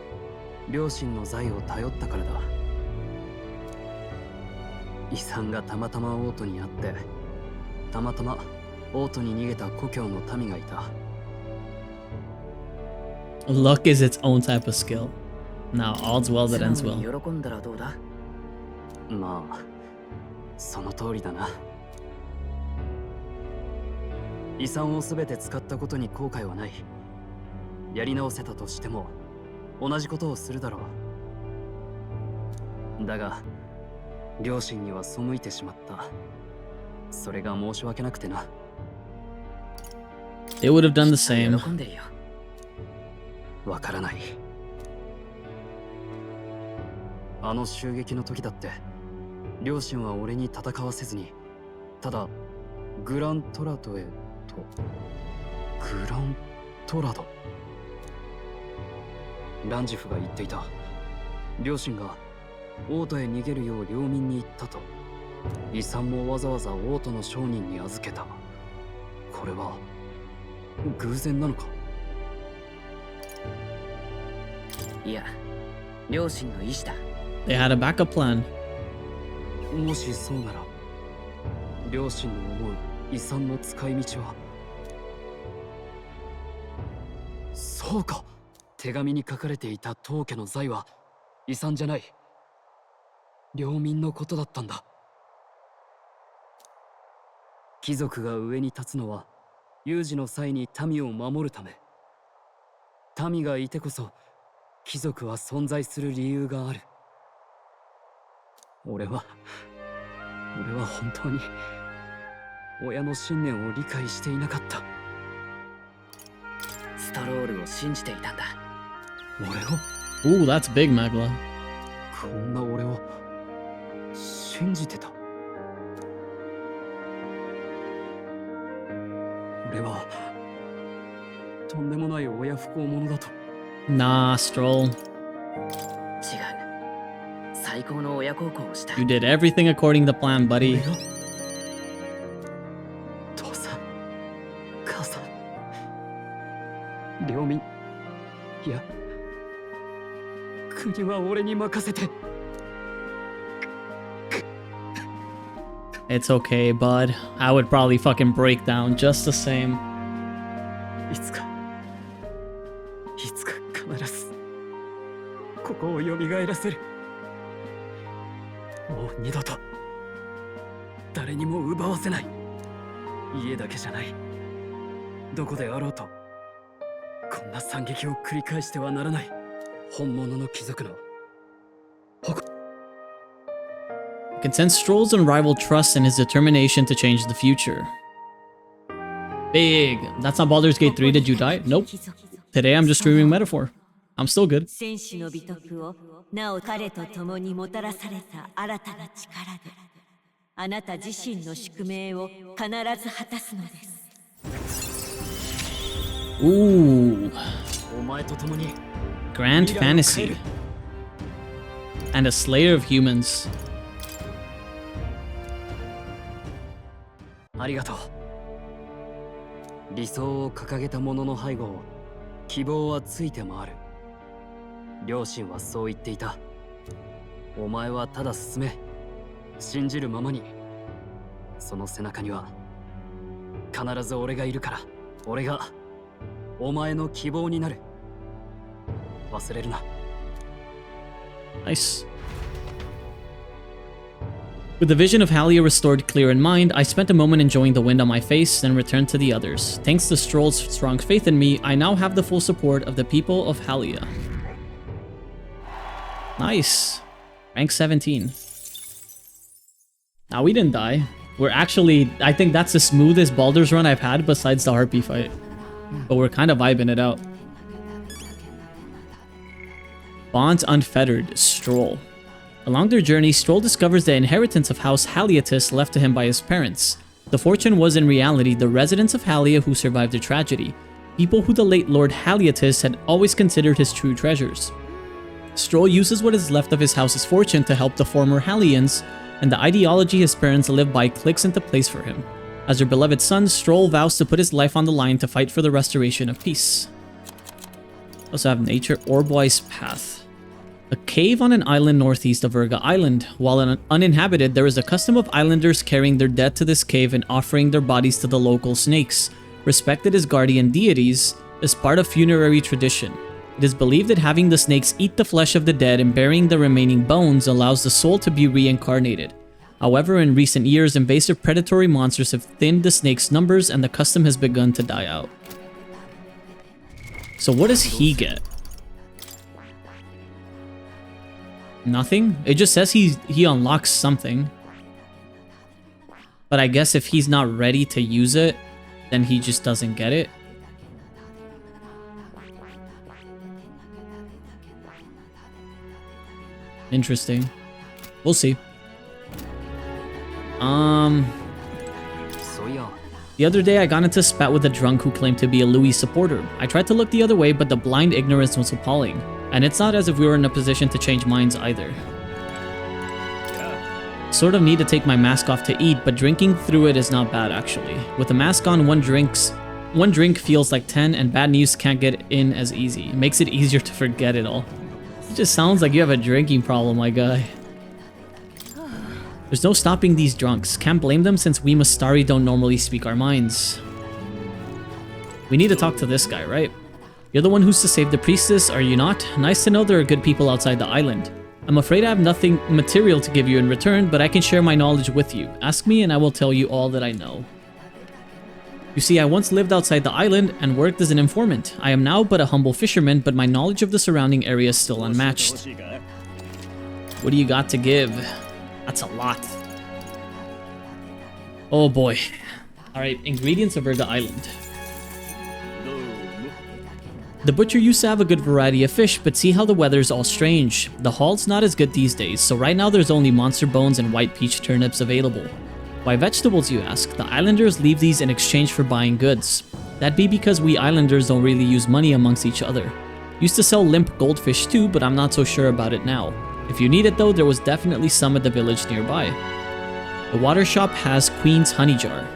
両親の財を頼ったからだ。遺産がたまたま王都にあって、たまたま王都に逃げた故郷の民がいた。Luck is its own type of skill. Now, all's well that ends well. 喜んだらどうだ？まあ、その通りだな。遺産をすべて使ったことに後悔はない。やり直せたとしても同じことをするだろう。だが両親には背いてしまった。それが申し訳なくてな。They would have done the same. 喜んでるよ。わからない。あの襲撃の時だって両親は俺に戦わせずに、ただグラントラドへと。グラントラド。ランジフが言っていた。両親が王都へ逃げるよう領民に言ったと。遺産もわざわざ王都の商人に預けた。これは偶然なのか？いや、両親の意思だ。They had a backup plan. もしそうなら、両親の思う遺産の使い道は。そうか。手紙に書かれていた当家の財は遺産じゃない。領民のことだったんだ。貴族が上に立つのは有事の際に民を守るため。民がいてこそ貴族は存在する理由がある。俺は本当に親の信念を理解していなかった。ストロールを信じていたんだ。俺を Ooh, that's big, Magla. こんな俺を信じてた。俺はとんでもない親不孝者だと。Nah, Stroll. 違う。最高の親孝行をした。 You did everything according to plan, buddy. 父さん、母さん、領民、いや、国は俺に任せて。It's okay, bud. I would probably fucking break down just the same. いつか必ずここを蘇らせる。もう二度と誰にも奪わせない。家だけじゃない。どこであろうとこんな惨劇を繰り返してはならない。本物の貴族の I can sense Stroll's unrivaled trust and his determination to change the future. Big. That's not Baldur's Gate 3. Did you die? Nope. Today I'm just streaming Metaphor. I'm still good. 戦士の美徳をなお彼と共にもたらされた新たな力であなた自身の宿命を必ず果たすのです。 Ooh. お前と共に Grand Fantasy. And a Slayer of Humans. ありがとう。理想を掲げた者の背後を希望はついて回る。両親はそう言っていた。お前はただ進め。信じるままに。その背中には必ず俺がいるから。俺がお前の希望になる。忘れるな。Nice. With the vision of Halia restored clear in mind, I spent a moment enjoying the wind on my face, then returned to the others. Thanks to Stroll's strong faith in me, I now have the full support of the people of Halia. Nice. Rank 17. Now we didn't die. We're actually, I think that's the smoothest Baldur's run I've had besides the Harpy fight. But we're kind of vibing it out. Bonds Unfettered, Stroll. Along their journey, Stroll discovers the inheritance of House Haliatus left to him by his parents. The fortune was in reality the residents of Halia who survived the tragedy, people who the late Lord Haliatus had always considered his true treasures. Stroll uses what is left of his house's fortune to help the former Halians, and the ideology his parents lived by clicks into place for him. As their beloved son, Stroll vows to put his life on the line to fight for the restoration of peace. Also have Nature Orbwise Path. A cave on an island northeast of Urga Island. While uninhabited, there is a custom of islanders carrying their dead to this cave and offering their bodies to the local snakes, respected as guardian deities, as part of funerary tradition. It is believed that having the snakes eat the flesh of the dead and burying the remaining bones allows the soul to be reincarnated. However, in recent years, invasive predatory monsters have thinned the snakes' numbers and the custom has begun to die out. So what does he get? Nothing? It just says he unlocks something. But I guess if he's not ready to use it, then he just doesn't get it. Interesting. We'll see. The other day I got into a spat with a drunk who claimed to be a Louis supporter. I tried to look the other way, but the blind ignorance was appalling. And it's not as if we were in a position to change minds either. Sort of need to take my mask off to eat, but drinking through it is not bad actually. With the mask on, one drink feels like 10 and bad news can't get in as easy. It makes it easier to forget it all. It just sounds like you have a drinking problem, my guy. There's no stopping these drunks. Can't blame them since we Mastari don't normally speak our minds. We need to talk to this guy, right? You're the one who's to save the priestess, are you not? Nice to know there are good people outside the island. I'm afraid I have nothing material to give you in return, but I can share my knowledge with you. Ask me and I will tell you all that I know. You see, I once lived outside the island and worked as an informant. I am now but a humble fisherman, but my knowledge of the surrounding area is still unmatched. What do you got to give? That's a lot. Oh boy. Alright, ingredients of Urga Island. The butcher used to have a good variety of fish, but see how the weather's all strange. The haul's not as good these days, so right now there's only monster bones and white peach turnips available. Why vegetables, you ask? The islanders leave these in exchange for buying goods. That'd be because we islanders don't really use money amongst each other. Used to sell limp goldfish too, but I'm not so sure about it now. If you need it though, there was definitely some at the village nearby. The water shop has Queen's Honey Jar.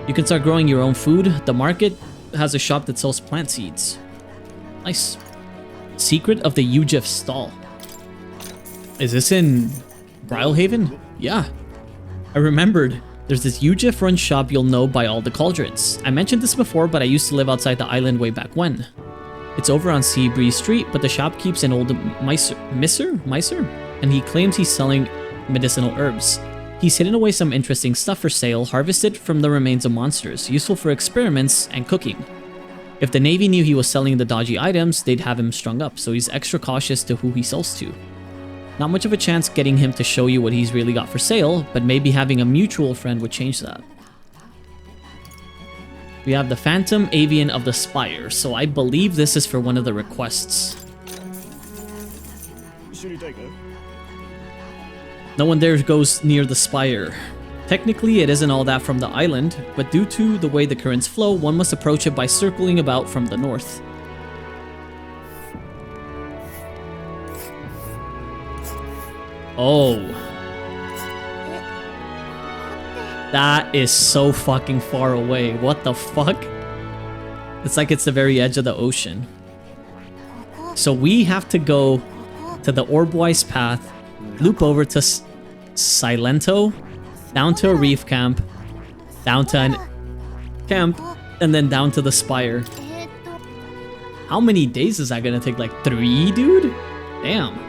You can start growing your own food. The market has a shop that sells plant seeds. Nice. Secret of the Ujif Stall. Is this in Brylehaven? Yeah. I remembered. There's this huge run shop you'll know by all the cauldrons. I mentioned this before, but I used to live outside the island way back when. It's over on Sea Breeze Street, but the shop keeps an old miser, and he claims he's selling medicinal herbs. He's hidden away some interesting stuff for sale, harvested from the remains of monsters, useful for experiments and cooking. If the Navy knew he was selling the dodgy items, they'd have him strung up, so he's extra cautious to who he sells to. Not much of a chance getting him to show you what he's really got for sale, but maybe having a mutual friend would change that. We have the Phantom Avian of the Spire, so I believe this is for one of the requests. No one there goes near the spire. Technically, it isn't all that from the island, but due to the way the currents flow, one must approach it by circling about from the north. Oh. That is so fucking far away. What the fuck? It's like it's the very edge of the ocean. So we have to go to the Orbwise Path, loop over to Silento, down to a reef camp, down to an camp, and then down to the spire. How many days is that gonna take? Like 3, dude? Damn.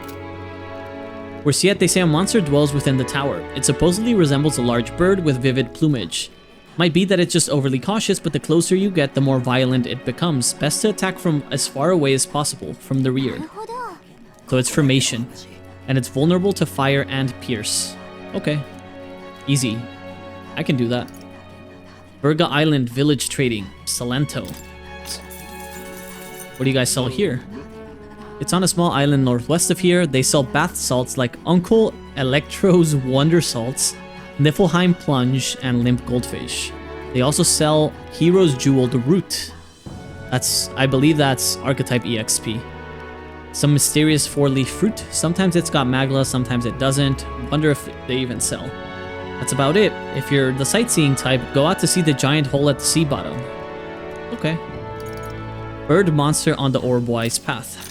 Where Siete say a monster dwells within the tower. It supposedly resembles a large bird with vivid plumage. Might be that it's just overly cautious, but the closer you get, the more violent it becomes. Best to attack from as far away as possible, from the rear. So it's formation, and it's vulnerable to fire and pierce. Okay. Easy. I can do that. Virga Island Village Trading. Salento. What do you guys sell here? It's on a small island northwest of here. They sell bath salts like Uncle Electro's Wonder Salts, Niflheim Plunge, and Limp Goldfish. They also sell Hero's Jeweled Root. I believe that's Archetype EXP. Some mysterious 4-leaf fruit. Sometimes it's got Magla, sometimes it doesn't. Wonder if they even sell. That's about it. If you're the sightseeing type, go out to see the giant hole at the sea bottom. Okay. Bird monster on the Orbwise Path.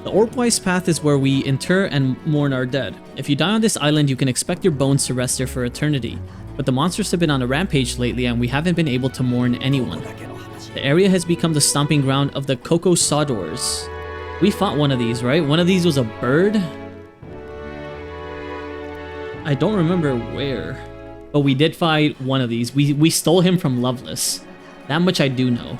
The Orbwise Path is where we inter and mourn our dead. If you die on this island, you can expect your bones to rest there for eternity. But the monsters have been on a rampage lately and we haven't been able to mourn anyone. The area has become the stomping ground of the Coco Sawdors. We fought one of these, right? One of these was a bird? I don't remember where. But we did fight one of these. We stole him from Loveless. That much I do know.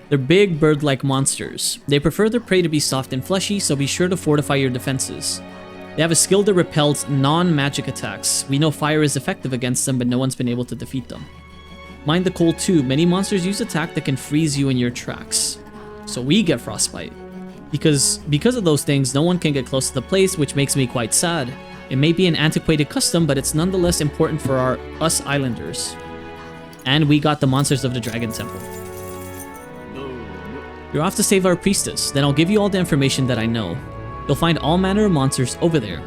They're big bird-like monsters. They prefer their prey to be soft and fleshy, so be sure to fortify your defenses. They have a skill that repels non-magic attacks. We know fire is effective against them, but no one's been able to defeat them. Mind the cold too. Many monsters use attack that can freeze you in your tracks. So we get frostbite. Because of those things, no one can get close to the place, which makes me quite sad. It may be an antiquated custom, but it's nonetheless important for us islanders. And we got the monsters of the Dragon Temple. You're off to save our priestess, then I'll give you all the information that I know. You'll find all manner of monsters over there.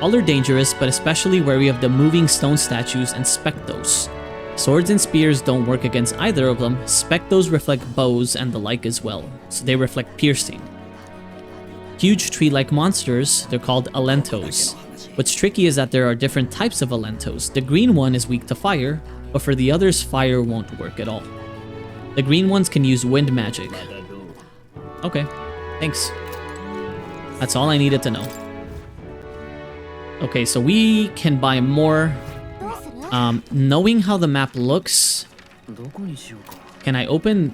All are dangerous, but especially wary of the moving stone statues and spectos. Swords and spears don't work against either of them. Spectos reflect bows and the like as well, so they reflect piercing. Huge tree-like monsters, they're called Alentos. What's tricky is that there are different types of Alentos. The green one is weak to fire, but for the others, fire won't work at all. The green ones can use wind magic. Okay, thanks. That's all I needed to know. Okay, so we can buy more. Knowing how the map looks, can I open?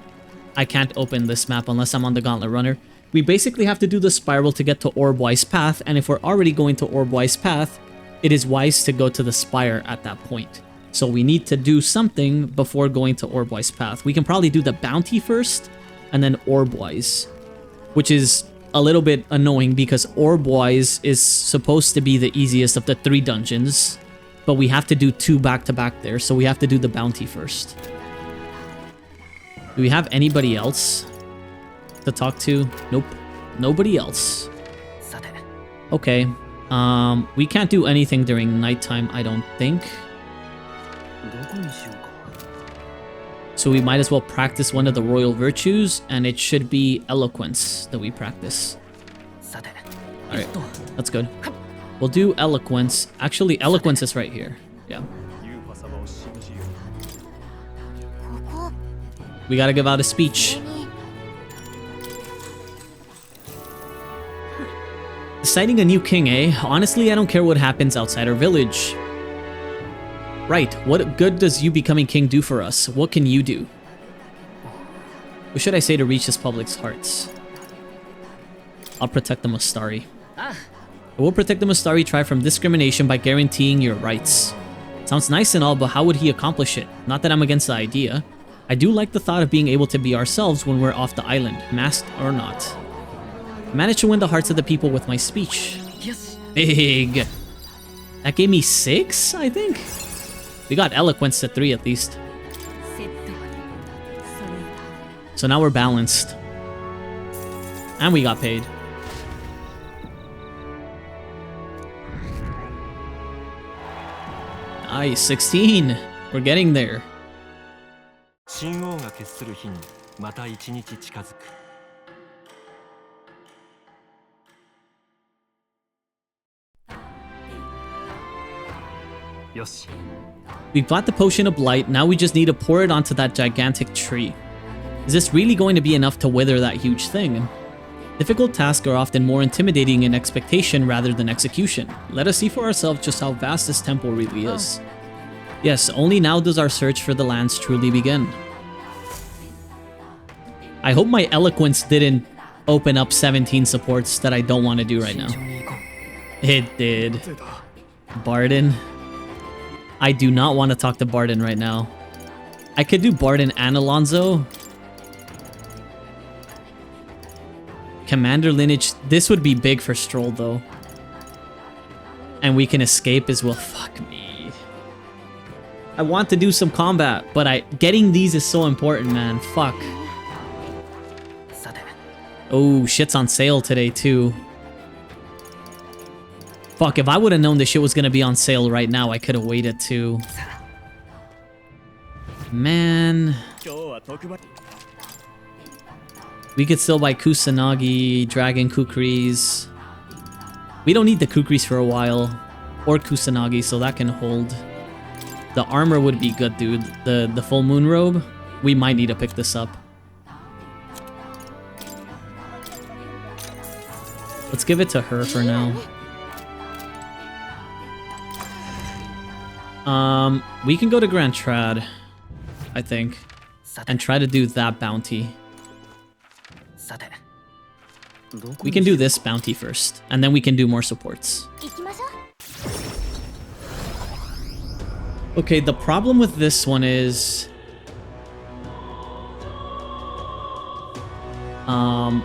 I can't open this map unless I'm on the Gauntlet Runner. We basically have to do the spiral to get to Orbwise Path, and if we're already going to Orbwise Path, it is wise to go to the Spire at that point. So we need to do something before going to Orbwise Path. We can probably do the bounty first, and then Orbwise, which is a little bit annoying because Orbwise is supposed to be the easiest of the 3 dungeons, but we have to do 2 back-to-back there, so we have to do the bounty first. Do we have anybody else to talk to? Nope. Nobody else. Okay. We can't do anything during nighttime, I don't think. So we might as well practice one of the royal virtues, and it should be eloquence that we practice. Alright, that's good. We'll do Eloquence. Actually, Eloquence is right here. Yeah. We gotta give out a speech. Deciding a new king, eh? Honestly, I don't care what happens outside our village. Right, what good does you becoming king do for us? What can you do? What should I say to reach this public's hearts? I'll protect the Mustari. I will protect the Mustari tribe from discrimination by guaranteeing your rights. Sounds nice and all, but how would he accomplish it? Not that I'm against the idea. I do like the thought of being able to be ourselves when we're off the island, masked or not. I managed to win the hearts of the people with my speech. Yes. Big. That gave me 6, I think. We got Eloquence to 3 at least. So now we're balanced. And we got paid. Nice, 16. We're getting there. 神王が決する日にまた一日近づく。よし。 We've got the potion of blight, now we just need to pour it onto that gigantic tree. Is this really going to be enough to wither that huge thing? Difficult tasks are often more intimidating in expectation rather than execution. Let us see for ourselves just how vast this temple really is. Yes, only now does our search for the lands truly begin. I hope my eloquence didn't open up 17 supports that I don't want to do right now. It did. Barden. I do not want to talk to Barden right now. I could do Barden and Alonzo. Commander lineage. This would be big for Stroll though. And we can escape as well. Fuck me. I want to do some combat, but getting these is so important, man. Fuck. Oh, shit's on sale today too. Fuck, if I would have known this shit was gonna be on sale right now, I could have waited too. Man. We could still buy Kusanagi, Dragon Kukris. We don't need the Kukris for a while. Or Kusanagi, so that can hold. The armor would be good, dude. The full moon robe. We might need to pick this up. Let's give it to her for now. We can go to Grand Trad, I think, and try to do that bounty. We can do this bounty first, and then we can do more supports. Okay, the problem with this one is...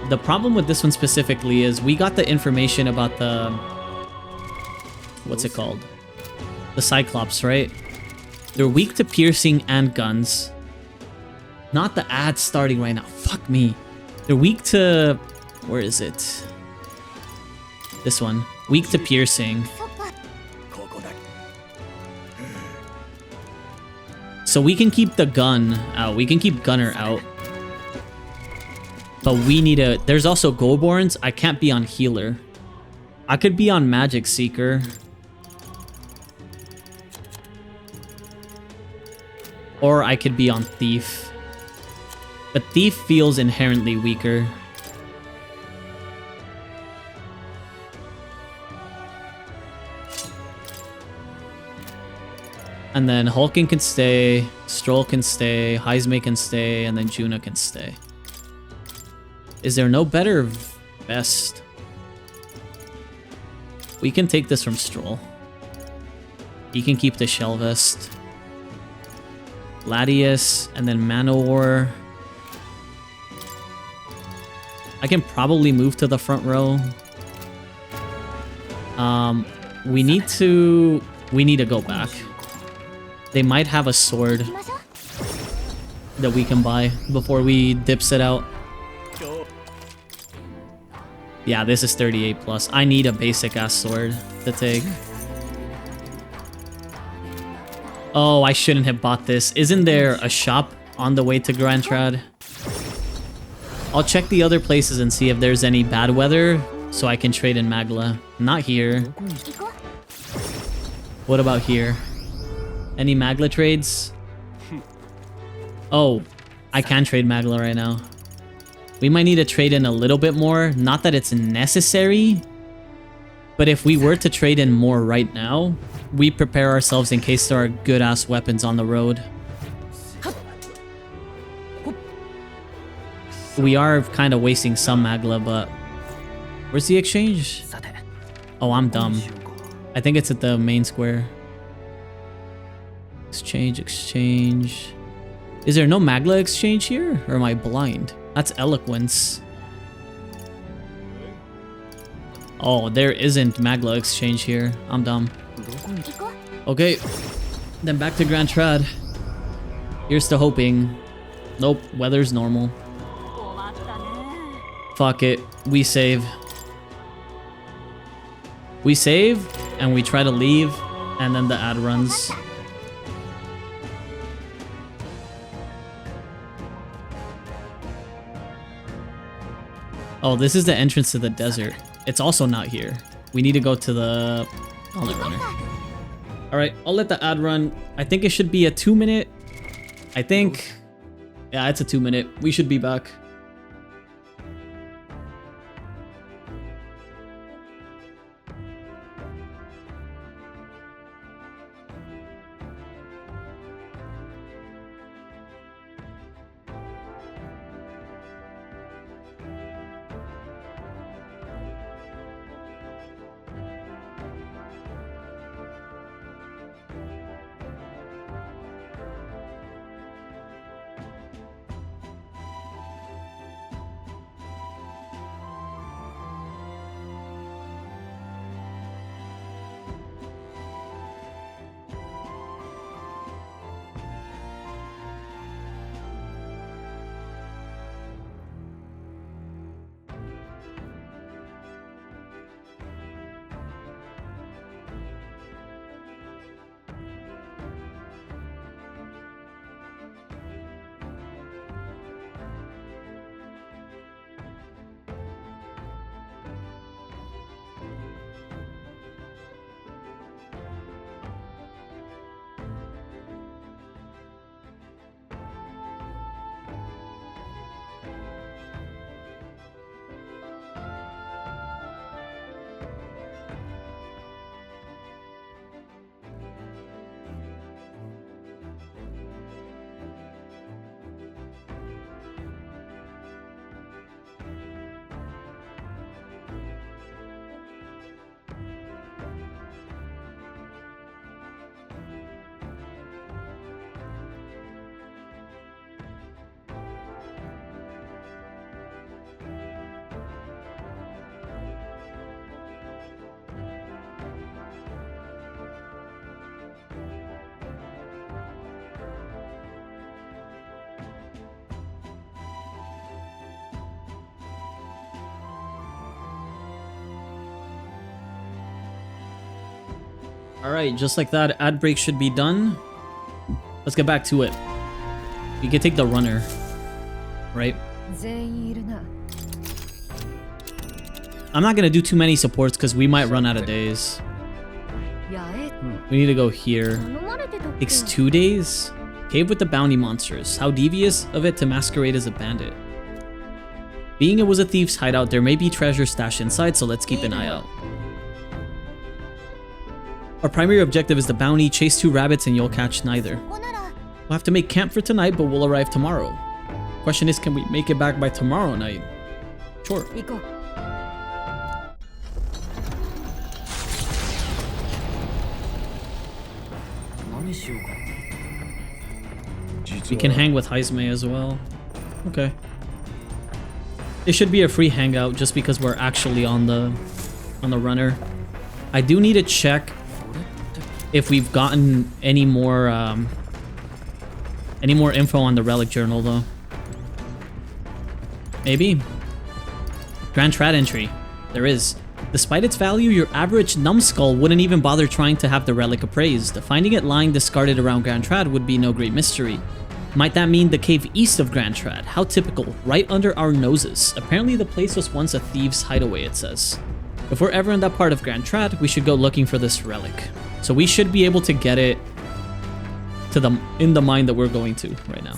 the problem with this one specifically is we got the information about the... What's it called? The Cyclops, right? They're weak to piercing and guns. Not the ad starting right now. Fuck me. They're weak to... Where is it? This one. Weak to piercing. So we can keep the gun out. We can keep Gunner out. But we need a... There's also Goborns. I can't be on Healer. I could be on Magic Seeker. Or I could be on Thief. But Thief feels inherently weaker. And then Hulking can stay, Stroll can stay, Heisme can stay, and then Juna can stay. Is there no better vest? We can take this from Stroll. He can keep the shell vest. Latius, and then Manowar. I can probably move to the front row. We need to go back. They might have a sword that we can buy before we dips it out. Yeah, this is 38 plus. I need a basic ass sword to take. Oh, I shouldn't have bought this. Isn't there a shop on the way to Grand Trad? I'll check the other places and see if there's any bad weather so I can trade in Magla. Not here. What about here? Any Magla trades? Oh, I can trade Magla right now. We might need to trade in a little bit more. Not that it's necessary, but if we were to trade in more right now, we prepare ourselves in case there are good-ass weapons on the road. We are kind of wasting some Magla, but... Where's the exchange? Oh, I'm dumb. I think it's at the main square. Exchange, exchange... Is there no Magla exchange here? Or am I blind? That's Eloquence. Oh, there isn't Magla exchange here. I'm dumb. Okay. Then back to Grand Trad. Here's to hoping. Nope, weather's normal. Fuck it. We save. We save, and we try to leave, and then the ad runs. Oh, this is the entrance to the desert. It's also not here. We need to go to the... I'll let runner. Alright, I'll let the ad run. I think it should be a 2-minute. I think... Yeah, it's a 2-minute. We should be back. Alright, just like that, ad break should be done. Let's get back to it. You can take the runner, right? I'm not gonna do too many supports because we might run out of days. We need to go here. Takes 2 days? Cave with the bounty monsters. How devious of it to masquerade as a bandit. Being it was a thief's hideout, there may be treasure stashed inside, so let's keep an eye out. Our primary objective is the bounty. Chase 2 rabbits and you'll catch neither. We'll have to make camp for tonight, but we'll arrive tomorrow. Question is, can we make it back by tomorrow night? Sure. We can hang with Heisme as well. Okay. It should be a free hangout just because we're actually on the runner. I do need to check if we've gotten any more info on the relic journal though. Maybe. Grand Trad entry. There is. Despite its value, your average numbskull wouldn't even bother trying to have the relic appraised. Finding it lying discarded around Grand Trad would be no great mystery. Might that mean the cave east of Grand Trad? How typical, right under our noses. Apparently the place was once a thieves' hideaway, it says. If we're ever in that part of Grand Trad, we should go looking for this relic. So we should be able to get it to in the mine that we're going to right now.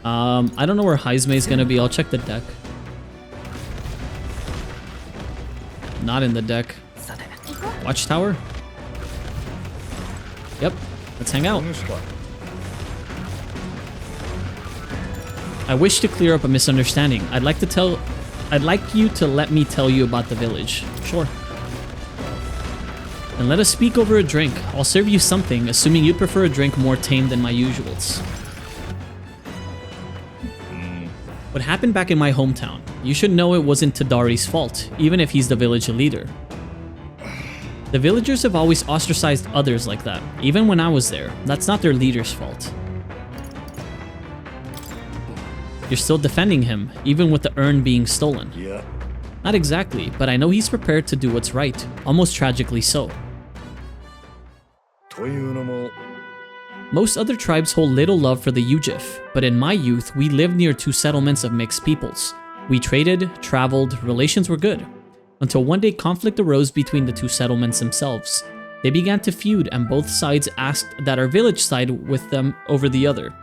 I don't know where Heisme is gonna be. I'll check the deck. Not in the deck. Watchtower? Yep. Let's hang out. I wish to clear up a misunderstanding. I'd like you to let me tell you about the village. Sure. And let us speak over a drink. I'll serve you something, assuming you prefer a drink more tame than my usuals. What happened back in my hometown? You should know it wasn't Tadari's fault, even if he's the village leader. The villagers have always ostracized others like that, even when I was there. That's not their leader's fault. You're still defending him, even with the urn being stolen. Yeah. Not exactly, but I know he's prepared to do what's right, almost tragically so. Most other tribes hold little love for the Ujif, but in my youth, we lived near two settlements of mixed peoples. We traded, traveled, relations were good. Until one day conflict arose between the two settlements themselves. They began to feud and both sides asked that our village side with them over the other.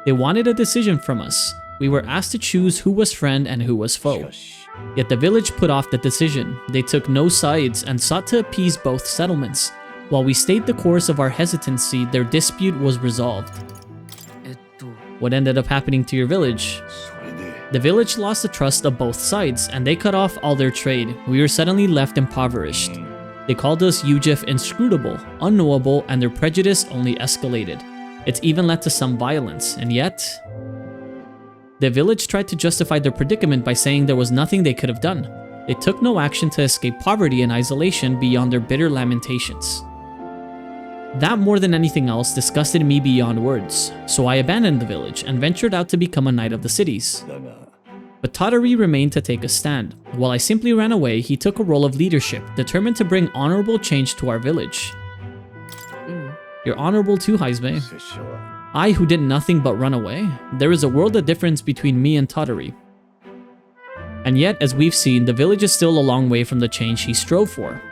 They wanted a decision from us. We were asked to choose who was friend and who was foe. Yet the village put off the decision. They took no sides and sought to appease both settlements. While we stayed the course of our hesitancy, their dispute was resolved. What ended up happening to your village? The village lost the trust of both sides, and they cut off all their trade. We were suddenly left impoverished. They called us Ujif inscrutable, unknowable, and their prejudice only escalated. It's even led to some violence, and yet... The village tried to justify their predicament by saying there was nothing they could have done. They took no action to escape poverty and isolation beyond their bitter lamentations. That more than anything else disgusted me beyond words, so I abandoned the village and ventured out to become a knight of the cities. But Tadari remained to take a stand. While I simply ran away, he took a role of leadership, determined to bring honorable change to our village. You're honorable too, Heisme. I who did nothing but run away? There is a world of difference between me and Tadari. And yet, as we've seen, the village is still a long way from the change he strove for.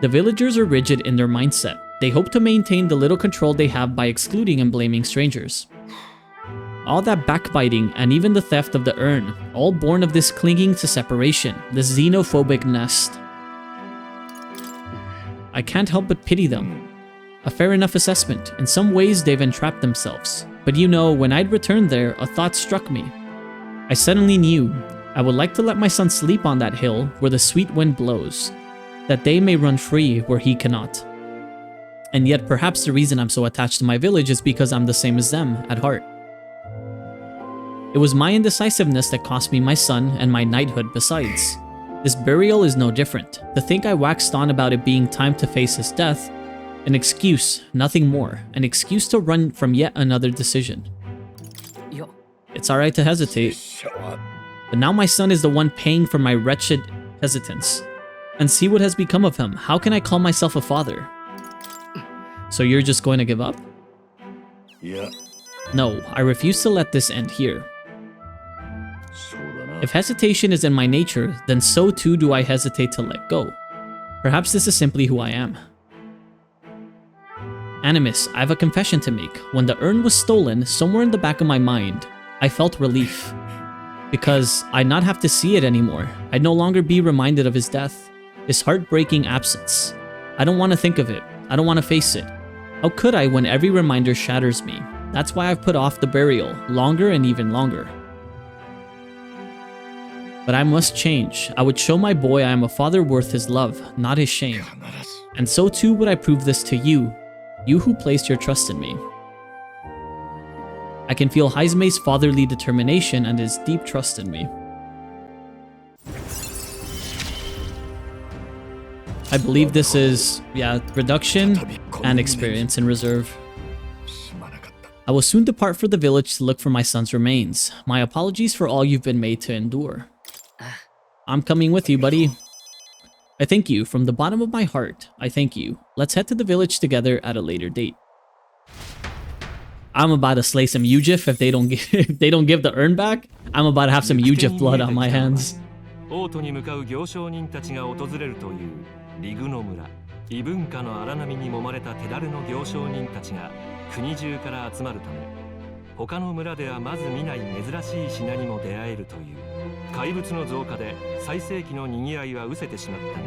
The villagers are rigid in their mindset. They hope to maintain the little control they have by excluding and blaming strangers. All that backbiting and even the theft of the urn, all born of this clinging to separation, this xenophobic nest. I can't help but pity them. A fair enough assessment. In some ways, they've entrapped themselves. But you know, when I'd returned there, a thought struck me. I suddenly knew I would like to let my son sleep on that hill where the sweet wind blows, that they may run free where he cannot. And yet perhaps the reason I'm so attached to my village is because I'm the same as them at heart. It was my indecisiveness that cost me my son and my knighthood besides. This burial is no different. To think I waxed on about it being time to face his death, an excuse, nothing more, an excuse to run from yet another decision. It's alright to hesitate, but now my son is the one paying for my wretched hesitance. And see what has become of him. How can I call myself a father? So you're just going to give up? Yeah. No, I refuse to let this end here. If hesitation is in my nature, then so too do I hesitate to let go. Perhaps this is simply who I am. Animus, I have a confession to make. When the urn was stolen, somewhere in the back of my mind, I felt relief. Because I'd not have to see it anymore. I'd no longer be reminded of his death. His heartbreaking absence. I don't want to think of it. I don't want to face it. How could I when every reminder shatters me? That's why I've put off the burial, longer and even longer. But I must change. I would show my boy I am a father worth his love, not his shame. And so too would I prove this to you, you who placed your trust in me. I can feel Heisme's fatherly determination and his deep trust in me. I believe this is, reduction and experience in reserve. I will soon depart for the village to look for my son's remains. My apologies for all you've been made to endure. I'm coming with you, buddy. I thank you. From the bottom of my heart, I thank you. Let's head to the village together at a later date. I'm about to slay some Ujif if they don't give the urn back. I'm about to have some Ujif blood on my hands. 王都に向かう行商人たちが訪れるというリグの村。異文化の荒波に揉まれた手だれの行商人たちが国中から集まるため、他の村ではまず見ない珍しい品にも出会えるという怪物の増加で最盛期の賑わいは失せてしまったが、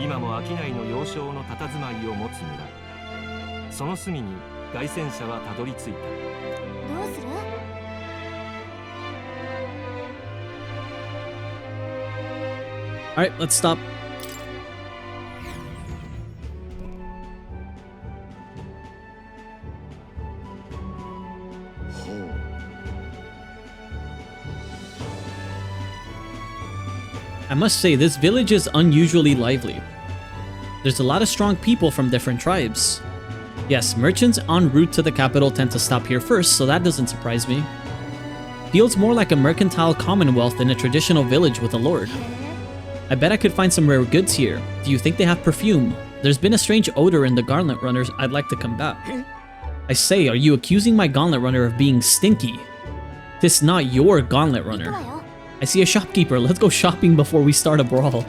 今も商いの要衝の佇まいを持つ村。その隅に凱旋者はたどり着いた。どうする？ Alright, let's stop. I must say, this village is unusually lively. There's a lot of strong people from different tribes. Yes, merchants en route to the capital tend to stop here first, so that doesn't surprise me. Feels more like a mercantile commonwealth than a traditional village with a lord. I bet I could find some rare goods here. Do you think they have perfume? There's been a strange odor in the gauntlet runners I'd like to combat. I say, are you accusing my gauntlet runner of being stinky? This not your gauntlet runner. I see a shopkeeper. Let's go shopping before we start a brawl.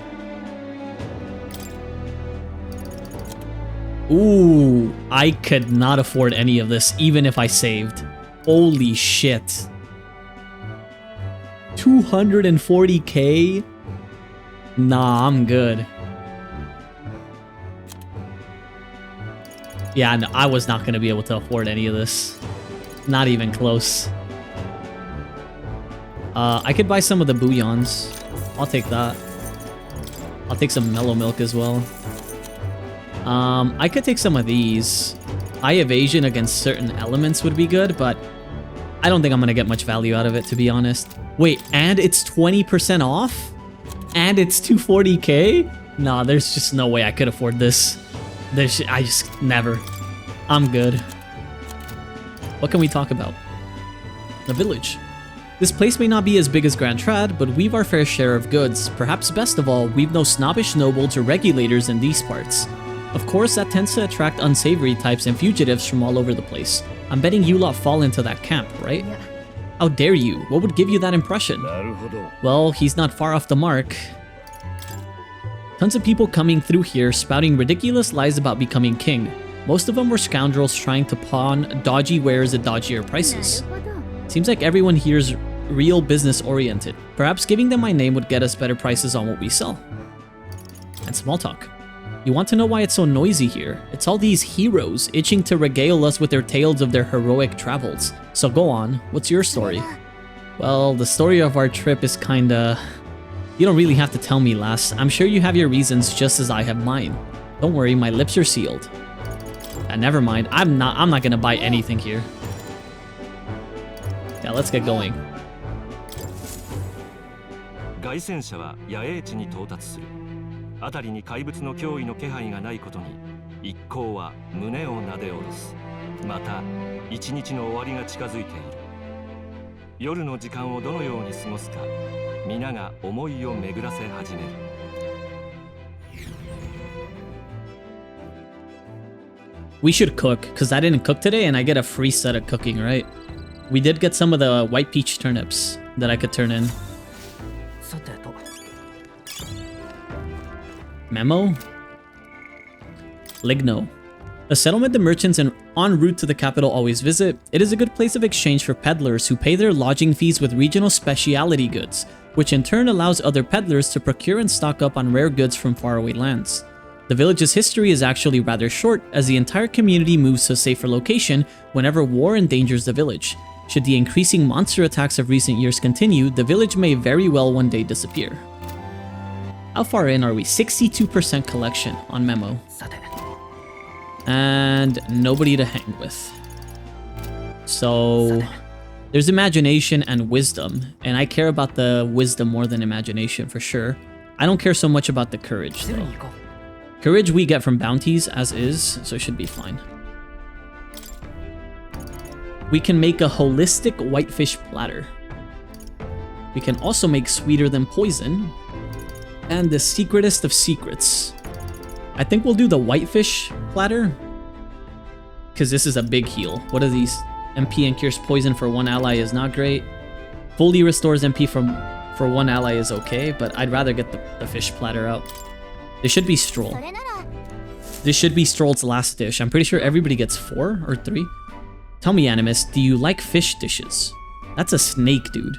Ooh, I could not afford any of this, even if I saved. Holy shit. 240k? Nah, I'm good. Yeah, no, I was not going to be able to afford any of this. Not even close. I could buy some of the bouillons. I'll take that. I'll take some mellow milk as well. I could take some of these. High evasion against certain elements would be good, but I don't think I'm going to get much value out of it, to be honest. Wait, and it's 20% off? And it's 240k? Nah, there's just no way I could afford this. I just never. I'm good. What can we talk about? The village. This place may not be as big as Grand Trad, but we've our fair share of goods. Perhaps best of all, we've no snobbish nobles or regulators in these parts. Of course, that tends to attract unsavory types and fugitives from all over the place. I'm betting you lot fall into that camp, right? Yeah. How dare you? What would give you that impression? Well, he's not far off the mark. Tons of people coming through here spouting ridiculous lies about becoming king. Most of them were scoundrels trying to pawn dodgy wares at dodgier prices. Seems like everyone here's real business oriented. Perhaps giving them my name would get us better prices on what we sell. And small talk. You want to know why it's so noisy here? It's all these heroes itching to regale us with their tales of their heroic travels. So go on, what's your story? Well, the story of our trip is kinda... You don't really have to tell me, lass. I'm sure you have your reasons just as I have mine. Don't worry, my lips are sealed. Never mind, I'm not gonna buy anything here. Yeah, let's get going. 凱旋者は野営地に到達する。辺りに怪物の脅威の気配がないことに、一行は胸をなで下ろす。また、一日の終わりが近づいている。夜の時間をどのように過ごすか、皆が思いを巡らせ始める。We should cook, because I didn't cook today and I get a free set of cooking, right? We did get some of the white peach turnips that I could turn in. Memo? Ligno. A settlement the merchants en route to the capital always visit, it is a good place of exchange for peddlers who pay their lodging fees with regional specialty goods, which in turn allows other peddlers to procure and stock up on rare goods from faraway lands. The village's history is actually rather short, as the entire community moves to a safer location whenever war endangers the village. Should the increasing monster attacks of recent years continue, the village may very well one day disappear. How far in are we? 62% collection on Memo. And nobody to hang with. So there's imagination and wisdom, and I care about the wisdom more than imagination for sure. I don't care so much about the courage though. Courage we get from bounties as is, so it should be fine. We can make a holistic whitefish platter. We can also make sweeter than poison. And the secretest of secrets. I think we'll do the whitefish platter. Because this is a big heal. What are these? MP and cures poison for one ally is not great. Fully restores MP for one ally is okay, but I'd rather get the fish platter out. This should be Stroll. This should be Stroll's last dish. I'm pretty sure everybody gets 4 or 3. Tell me, Animus, do you like fish dishes? That's a snake, dude.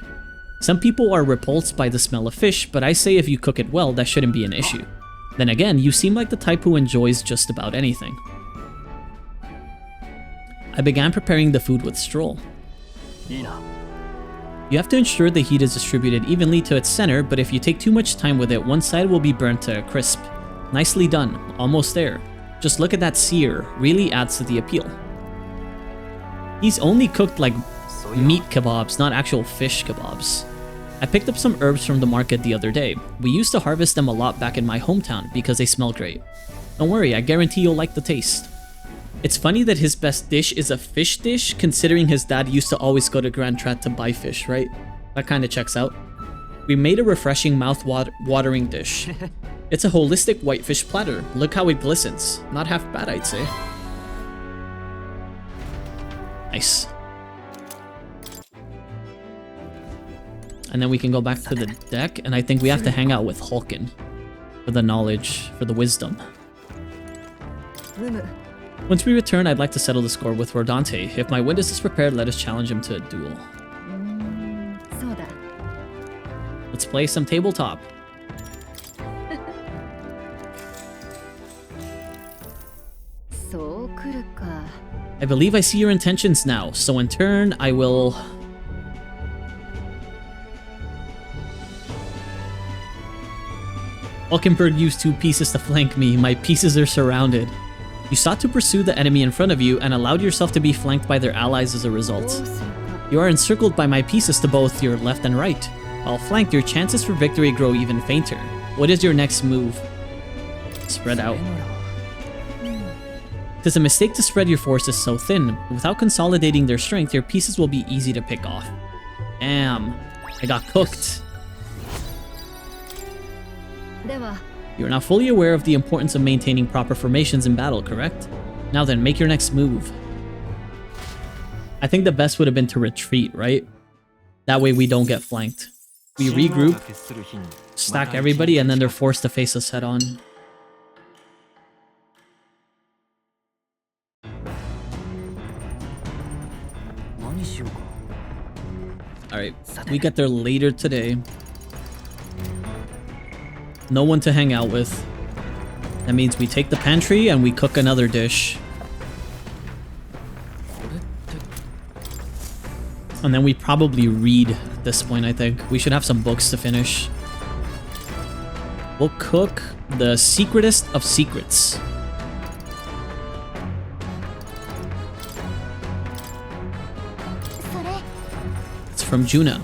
Some people are repulsed by the smell of fish, but I say if you cook it well, that shouldn't be an issue. Then again, you seem like the type who enjoys just about anything. I began preparing the food with Stroll. You have to ensure the heat is distributed evenly to its center, but if you take too much time with it, one side will be burnt to a crisp. Nicely done. Almost there. Just look at that sear. Really adds to the appeal. He's only cooked like meat kebabs, not actual fish kebabs. I picked up some herbs from the market the other day. We used to harvest them a lot back in my hometown because they smell great. Don't worry, I guarantee you'll like the taste. It's funny that his best dish is a fish dish, considering his dad used to always go to Grand Trat to buy fish, right? That kinda checks out. We made a refreshing mouth-watering dish. It's a holistic whitefish platter. Look how it glistens. Not half bad, I'd say. Nice. And then we can go back to the deck, and I think we have to hang out with Hulkin for the knowledge, for the wisdom. Once we return, I'd like to settle the score with Rodante. If my witness is prepared, let us challenge him to a duel. Let's play some tabletop. I believe I see your intentions now, so in turn, I will... Hulkenberg used 2 pieces to flank me. My pieces are surrounded. You sought to pursue the enemy in front of you and allowed yourself to be flanked by their allies as a result. You are encircled by my pieces to both your left and right. While flanked, your chances for victory grow even fainter. What is your next move? Spread out. It is a mistake to spread your forces so thin. Without consolidating their strength, your pieces will be easy to pick off. Damn. I got cooked. You are now fully aware of the importance of maintaining proper formations in battle, correct? Now then, make your next move. I think the best would have been to retreat, right? That way we don't get flanked. We regroup, stack everybody, and then they're forced to face us head on. Alright, we get there later today. No one to hang out with. That means we take the pantry and we cook another dish. And then we probably read at this point, I think. We should have some books to finish. We'll cook the secretest of secrets. It's from Juna.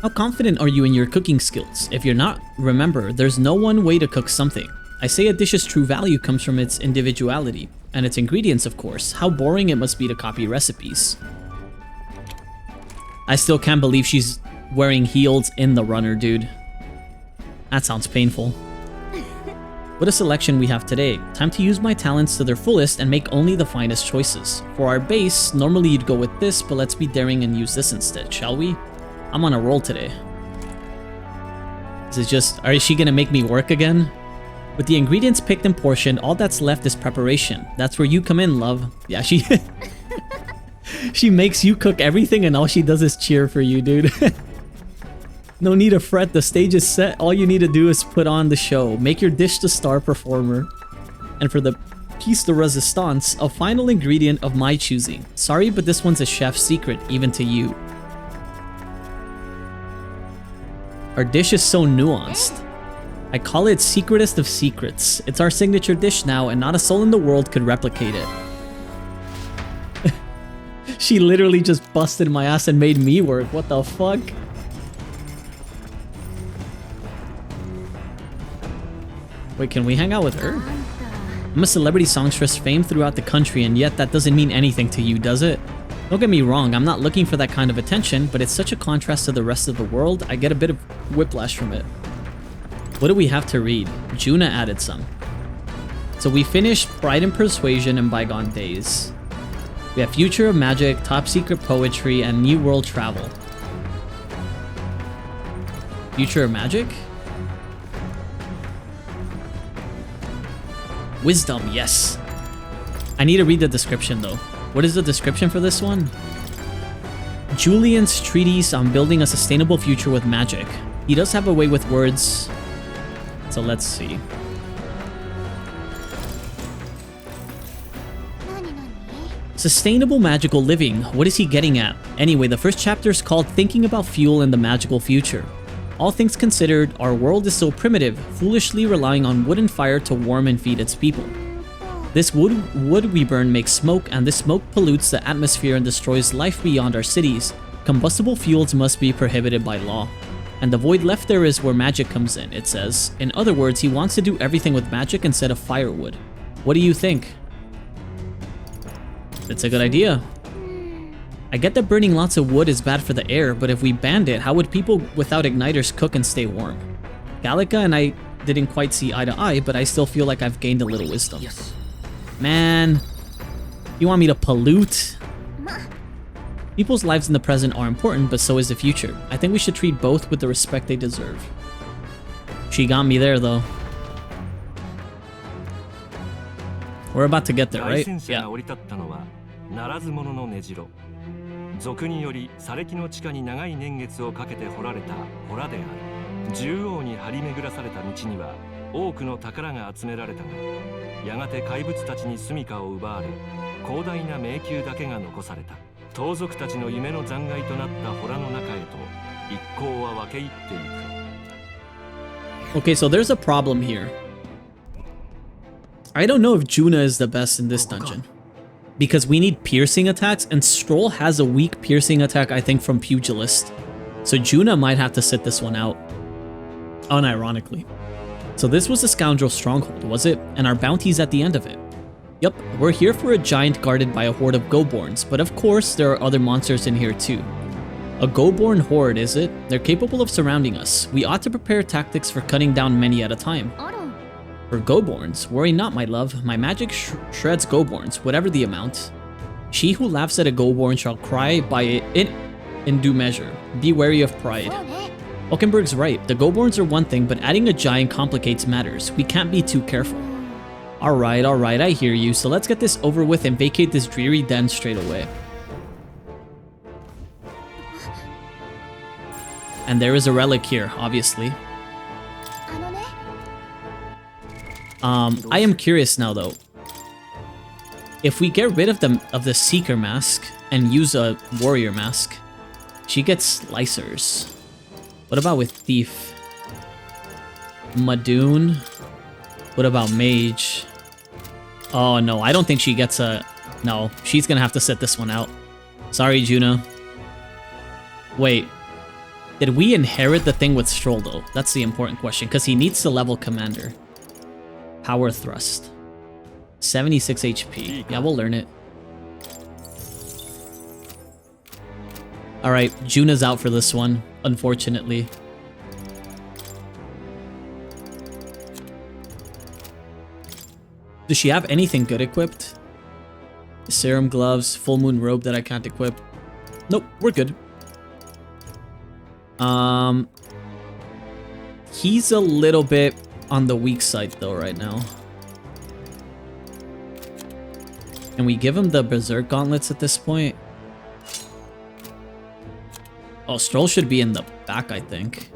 How confident are you in your cooking skills? If you're not, remember, there's no one way to cook something. I say a dish's true value comes from its individuality, and its ingredients, of course. How boring it must be to copy recipes. I still can't believe she's wearing heels in the runner, dude. That sounds painful. What a selection we have today. Time to use my talents to their fullest and make only the finest choices. For our base, normally you'd go with this, but let's be daring and use this instead, shall we? I'm on a roll today. Is it just... Is she gonna make me work again? With the ingredients picked and portioned, all that's left is preparation. That's where you come in, love. Yeah, she... she makes you cook everything and all she does is cheer for you, dude. No need to fret, the stage is set. All you need to do is put on the show. Make your dish the star performer. And for the piece de resistance, a final ingredient of my choosing. Sorry, but this one's a chef's secret, even to you. Our dish is so nuanced. I call it secretest of secrets. It's our signature dish now, and not a soul in the world could replicate it. She literally just busted my ass and made me work. What the fuck? Wait, can we hang out with her? I'm a celebrity songstress famed throughout the country, and yet that doesn't mean anything to you, does it? Don't get me wrong, I'm not looking for that kind of attention, but it's such a contrast to the rest of the world, I get a bit of whiplash from it. What do we have to read? Juna added some. So we finished Pride and Persuasion and Bygone Days. We have Future of Magic, Top Secret Poetry, and New World Travel. Future of Magic? Wisdom, yes. I need to read the description though. What is the description for this one? Julian's treatise on building a sustainable future with magic. He does have a way with words. So let's see. Sustainable magical living. What is he getting at? Anyway, the first chapter is called Thinking About Fuel in the Magical Future. All things considered, our world is so primitive, foolishly relying on wood and fire to warm and feed its people. This wood we burn makes smoke, and this smoke pollutes the atmosphere and destroys life beyond our cities. Combustible fuels must be prohibited by law. And the void left there is where magic comes in, it says. In other words, he wants to do everything with magic instead of firewood. What do you think? That's a good idea. I get that burning lots of wood is bad for the air, but if we banned it, how would people without igniters cook and stay warm? Gallica and I didn't quite see eye to eye, but I still feel like I've gained a little wisdom. Yes. Man, you want me to pollute? People's lives in the present are important, but so is the future. I think we should treat both with the respect they deserve. She got me there, though. We're about to get there, right? Yeah. 俗により砂礫の地下に長い年月をかけて掘られた洞である。縦横に張り巡らされた道には多くの宝が集められたが、やがて怪物たちに住処を奪われ、広大な迷宮だけが残された。盗賊たちの夢の残骸となった洞の中へと一行は分け入っていく。 Okay, so there's a problem here. I don't know if Juna is the best in this dungeon. Because we need piercing attacks, and Stroll has a weak piercing attack, I think, from Pugilist. So Juna might have to sit this one out. Unironically. So this was the Scoundrel Stronghold, was it? And our bounty's at the end of it. Yup, we're here for a giant guarded by a horde of Goborns, but of course there are other monsters in here too. A Goborn horde, is it? They're capable of surrounding us. We ought to prepare tactics for cutting down many at a time. For Goborns, worry not, my love. My magic shreds Goborns, whatever the amount. She who laughs at a Goborn shall cry by it in due measure. Be wary of pride. Hulkenberg's right. The Goborns are one thing, but adding a giant complicates matters. We can't be too careful. Alright, I hear you. So let's get this over with and vacate this dreary den straight away. And there is a relic here, obviously. I am curious now though. If we get rid of the Seeker mask and use a Warrior mask, she gets Slicers. What about with Thief? Madoon? What about Mage? Oh no, I don't think she gets a... No, she's gonna have to sit this one out. Sorry, Juna. Wait. Did we inherit the thing with Stroll though? That's the important question, because he needs to level Commander. Power Thrust. 76 HP. Yeah, we'll learn it. Alright, Juna's out for this one, unfortunately. Does she have anything good equipped? Serum Gloves, Full Moon Robe that I can't equip. Nope, we're good. He's a little bit on the weak side though right now. Can we give him the Berserk Gauntlets at this point? Oh, Stroll should be in the back, I think.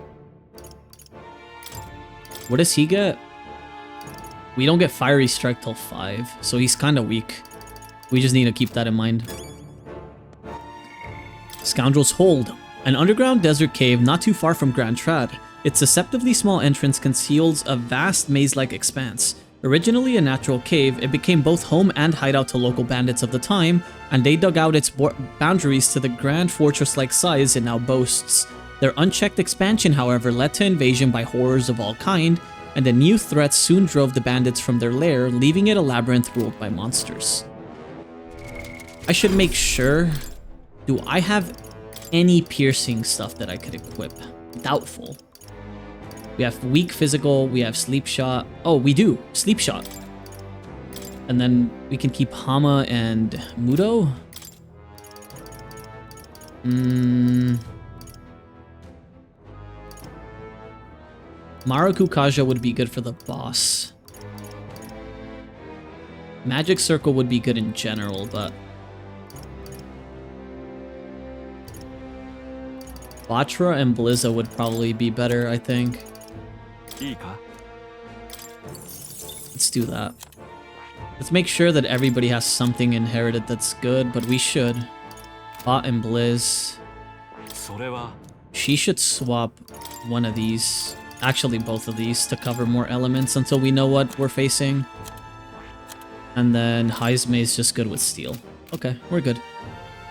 What does he get? We don't get Fiery Strike till 5, so he's kind of weak. We just need to keep that in mind. Scoundrel's Hold. An underground desert cave not too far from Grand Trad. Its deceptively small entrance conceals a vast maze-like expanse. Originally a natural cave, it became both home and hideout to local bandits of the time, and they dug out its boundaries to the grand fortress-like size it now boasts. Their unchecked expansion, however, led to invasion by horrors of all kind, and the new threats soon drove the bandits from their lair, leaving it a labyrinth ruled by monsters. I should make sure... Do I have any piercing stuff that I could equip? Doubtful. We have weak physical, we have sleep shot. Oh, we do. Sleep shot. And then we can keep Hama and Mudo. Maraku Kaja would be good for the boss. Magic Circle would be good in general, but Batra and Blizza would probably be better, I think. Let's do that. Let's make sure that everybody has something inherited that's good, but we should. Bot and Blizz. She should swap one of these. Actually, both of these to cover more elements until we know what we're facing. And then Heizme is just good with steel. Okay, we're good.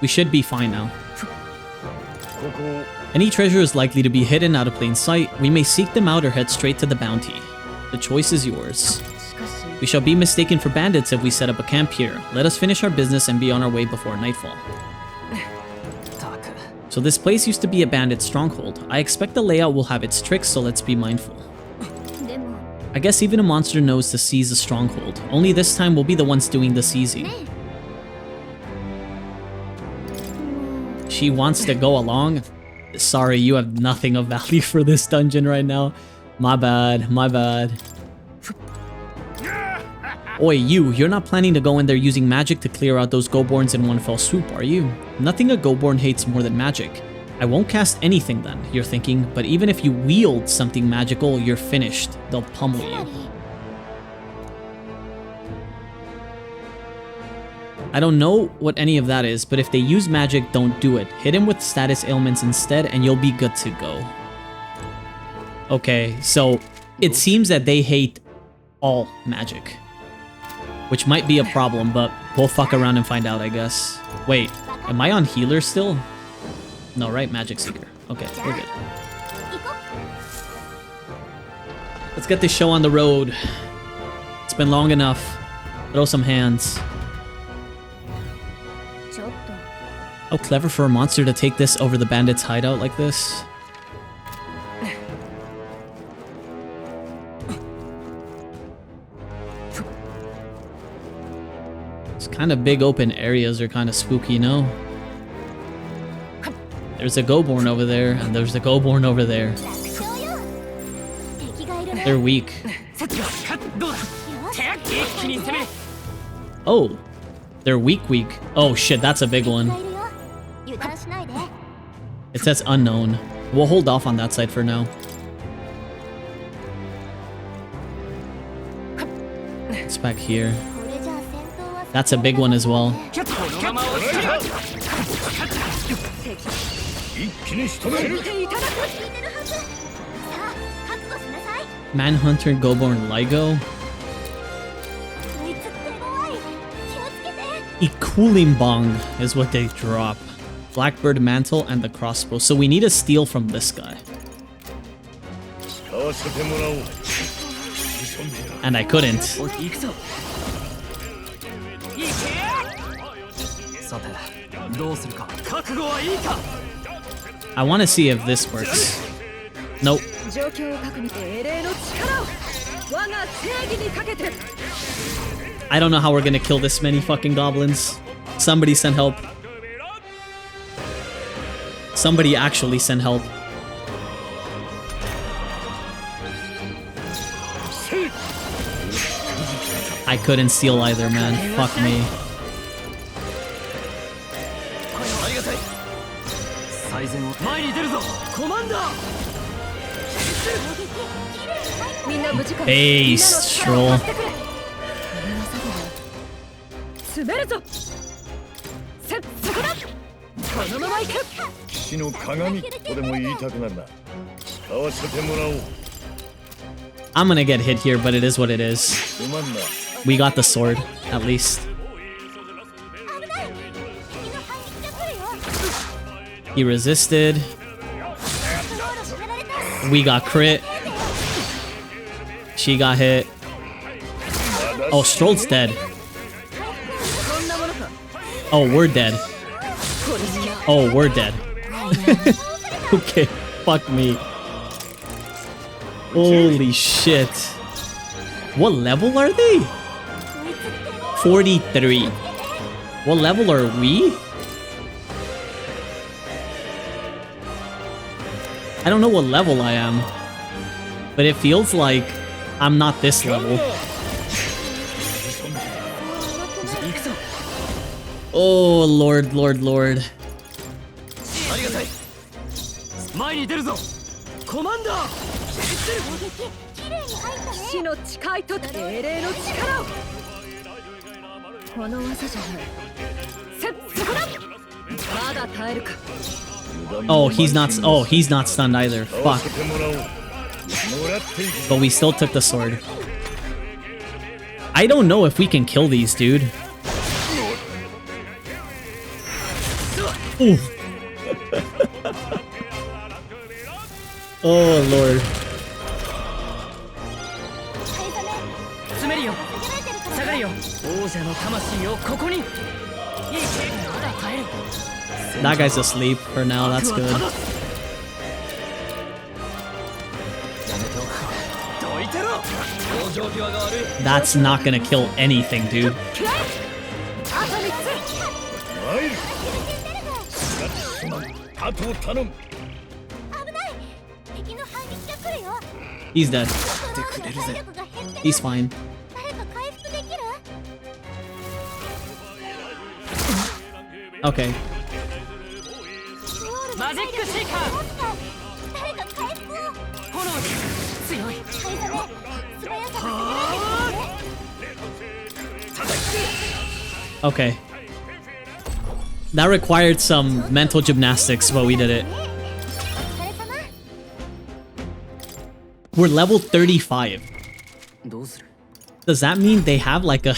We should be fine now. Any treasure is likely to be hidden out of plain sight. We may seek them out or head straight to the bounty. The choice is yours. We shall be mistaken for bandits if we set up a camp here. Let us finish our business and be on our way before nightfall. So this place used to be a bandit stronghold. I expect the layout will have its tricks, so let's be mindful. I guess even a monster knows to seize a stronghold. Only this time we'll be the ones doing the seizing. She wants to go along? Sorry, you have nothing of value for this dungeon right now. My bad, my bad. Oi, you're not planning to go in there using magic to clear out those Goborns in one fell swoop, are you? Nothing a Goborn hates more than magic. I won't cast anything then, you're thinking, but even if you wield something magical, you're finished. They'll pummel you. I don't know what any of that is, but if they use magic, don't do it. Hit him with status ailments instead, and you'll be good to go. Okay, so it seems that they hate all magic. Which might be a problem, but we'll fuck around and find out, I guess. Wait, am I on healer still? No, right? Magic Seeker. Okay, we're good. Let's get this show on the road. It's been long enough. Throw some hands. How clever for a monster to take this over the bandits' hideout like this. It's kind of big open areas are kind of spooky, no? There's a Goborn over there, and there's a Goborn over there. They're weak. Oh, they're weak. Oh shit, that's a big one. It says unknown. We'll hold off on that side for now. It's back here. That's a big one as well. Manhunter Goborn Ligo. Ikulimbong is what they drop. Blackbird Mantle and the crossbow. So we need a steal from this guy. And I couldn't. I want to see if this works. Nope. I don't know how we're gonna kill this many fucking goblins. Somebody send help. Somebody actually send help. I couldn't steal either, man. Fuck me. Based troll. I'm gonna get hit here, but it is what it is. We got the sword, at least. He resisted. We got crit. She got hit. Oh, Stroll's dead. Oh, we're dead. Oh, we're dead. Okay, fuck me. Holy shit. What level are they? 43. What level are we? I don't know what level I am, but it feels like I'm not this level. Oh, Lord, Lord, Lord. 前に出るぞコマンダー死の誓いと英霊の力をこの技じゃないそこだまだ耐えるか Oh, he's not stunned either. Fuck. But we still took the sword. I don't know if we can kill these, dude. Ooh. Oh, Lord. 詰めるよ下がるよ王者の魂をここにいいまだ耐える That guy's asleep for now. That's good. That's not gonna kill anything, dude. He's dead. He's fine. Okay. マジックシーカー炎強い Okay. That required some mental gymnastics, but we did it. We're level 35. Does that mean they have like a...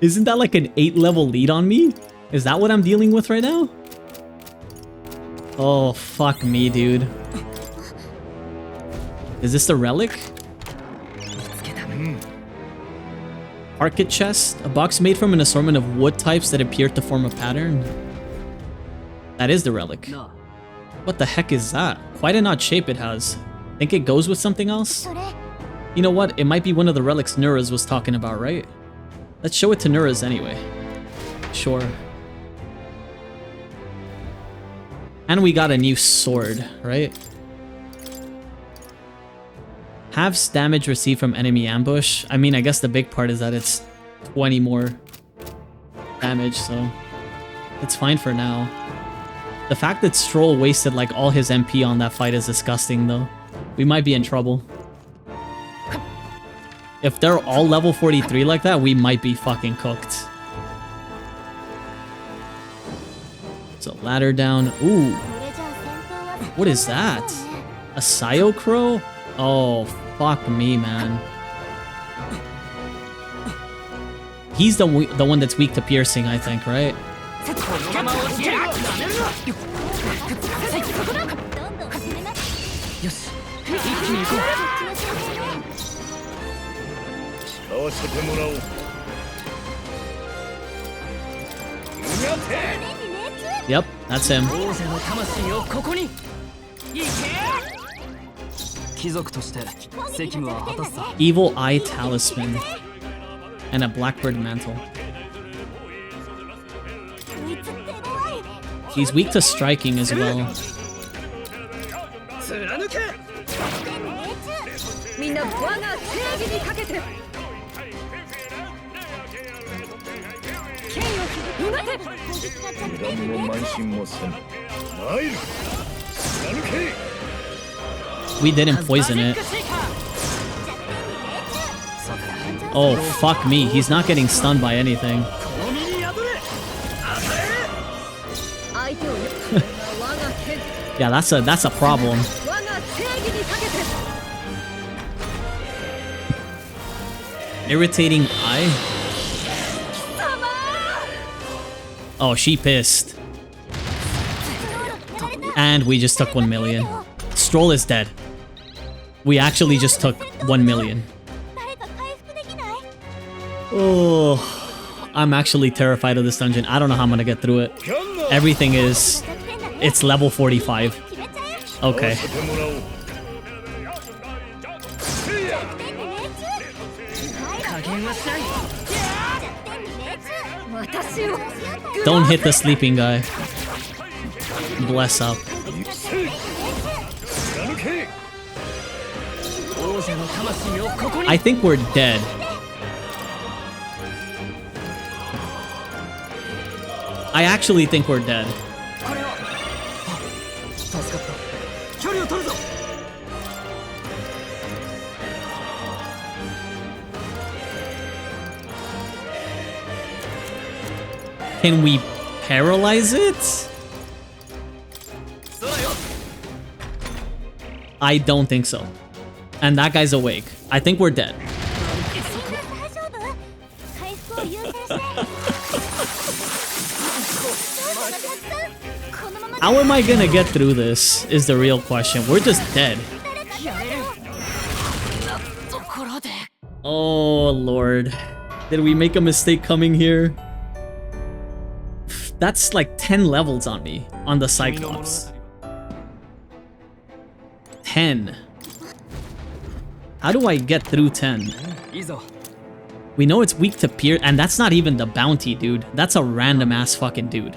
Isn't that like an 8-level lead on me? Is that what I'm dealing with right now? Oh, fuck me, dude. Is this the relic? Arcade chest, a box made from an assortment of wood types that appear to form a pattern. That is the relic. What the heck is that? Quite an odd shape it has. Think it goes with something else? You know what? It might be one of the relics Nuras was talking about, right? Let's show it to Nuras anyway. Sure. And we got a new sword, right? Halves damage received from enemy ambush. I mean, I guess the big part is that it's 20 more damage, so it's fine for now. The fact that Stroll wasted like all his MP on that fight is disgusting, though. We might be in trouble. If they're all level 43 like that, we might be fucking cooked. So ladder down. Ooh. What is that? A Sio Crow? Oh, fuck me, man. He's the one that's weak to piercing, I think, right? Yep, that's him. Evil Eye Talisman. And a Blackbird Mantle. He's weak to striking as well. We didn't poison it. Oh, fuck me. He's not getting stunned by anything. Yeah, that's a problem. Irritating eye? Oh, she pissed. And we just took 1 million. Stroll is dead. We actually just took 1 million. Oh, I'm actually terrified of this dungeon. I don't know how I'm gonna get through it. Everything is... It's level 45. Okay. Don't hit the sleeping guy. Bless up. I think we're dead. I actually think we're dead. Can we paralyze it? I don't think so. And that guy's awake. I think we're dead. How am I gonna get through this is the real question. We're just dead. Oh lord. Did we make a mistake coming here? That's like 10 levels on me, on the Cyclops. 10. How do I get through 10? We know it's weak to Pierce, and that's not even the bounty, dude. That's a random ass fucking dude.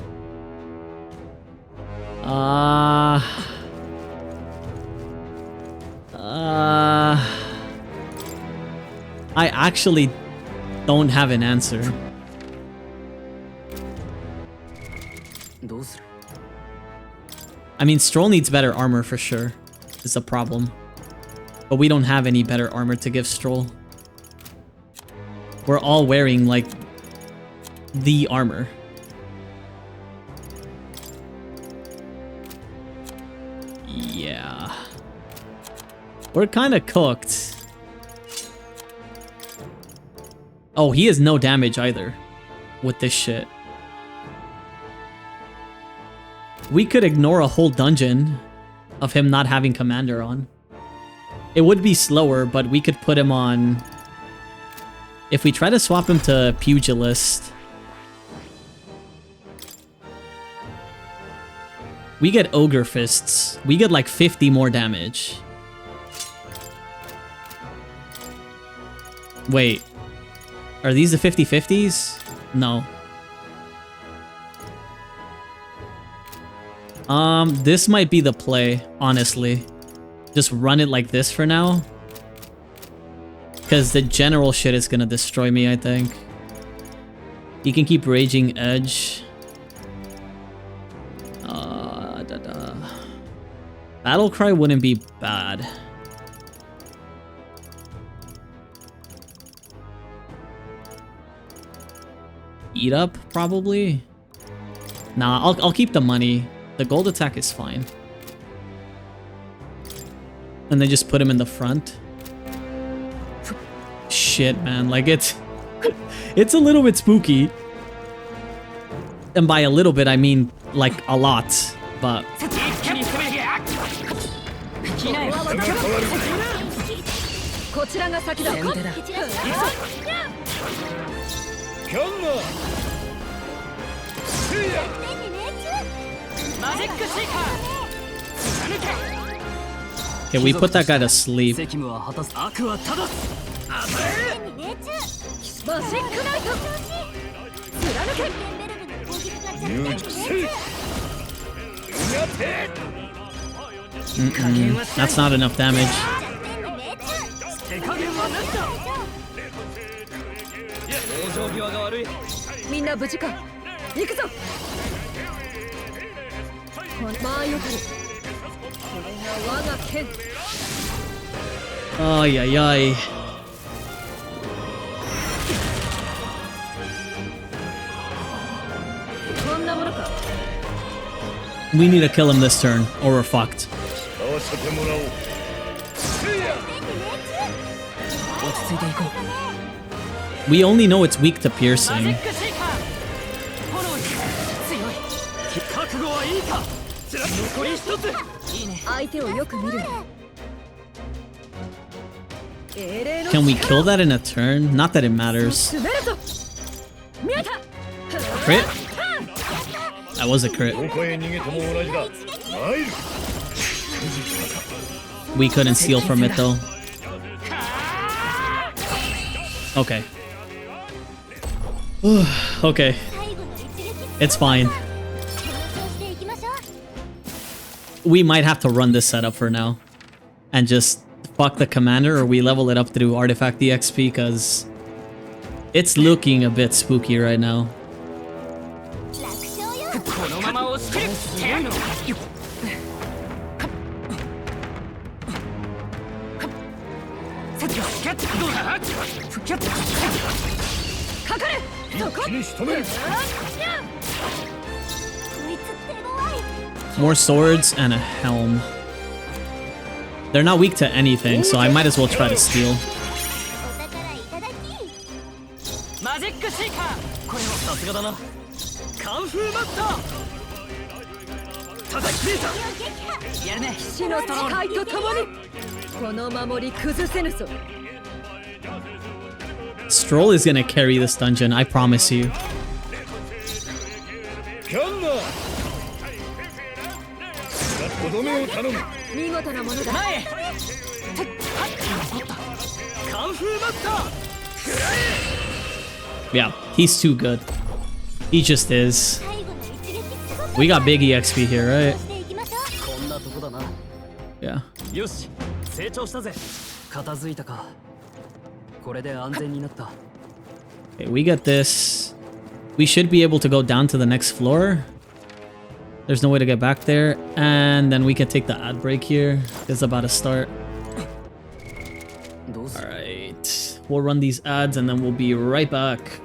I actually don't have an answer. I mean, Stroll needs better armor for sure. It's a problem. But we don't have any better armor to give Stroll. We're all wearing, like, the armor. Yeah. We're kind of cooked. Oh, he has no damage either with this shit. We could ignore a whole dungeon of him not having commander on. It would be slower, but we could put him on... If we try to swap him to Pugilist... We get Ogre Fists. We get like 50 more damage. Wait. Are these the 50-50s? No. This might be the play, honestly. Just run it like this for now. Because the general shit is gonna destroy me, I think. You can keep Raging Edge. Battle Cry wouldn't be bad. Eat Up, probably? Nah, I'll keep the money. The gold attack is fine. And then just put him in the front. Shit, man. Like, it's a little bit spooky. And by a little bit, I mean, like, a lot. But... Okay, we put that guy to sleep. That's not enough damage. Ay, ay, ay. We need to kill him this turn, or we're fucked. We only know it's weak to piercing. Can we kill that in a turn? Not that it matters. Crit? That was a crit. We couldn't steal from it though. Okay. Okay. It's fine. We might have to run this setup for now. And just fuck the commander, or we level it up through artifact EXP, because it's looking a bit spooky right now. More swords and a helm. They're not weak to anything, so I might as well try to steal. Stroll is gonna carry this dungeon, I promise you. Yeah, he's too good. He just is. We got big EXP here, right? Yeah. Okay, we get this. We should be able to go down to the next floor. There's no way to get back there. And then we can take the ad break here. It's about to start. Alright. We'll run these ads and then we'll be right back.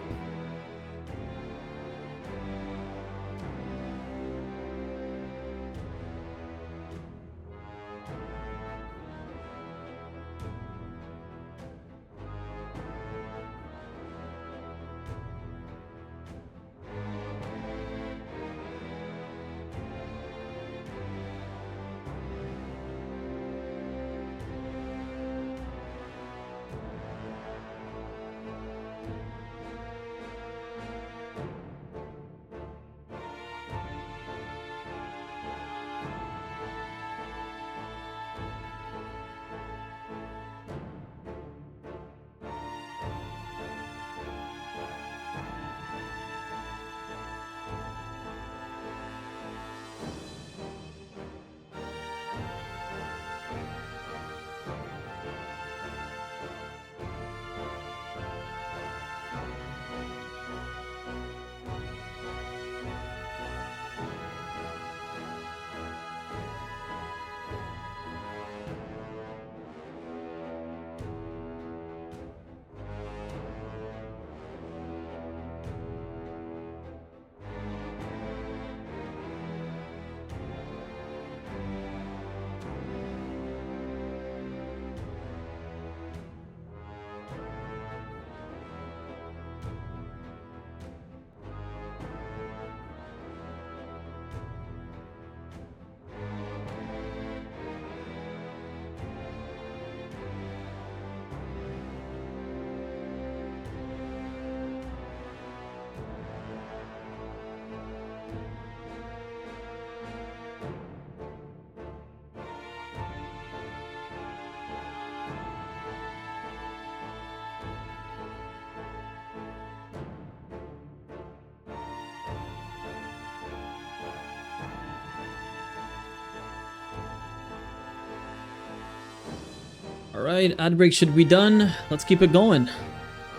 Alright, ad break should be done. Let's keep it going.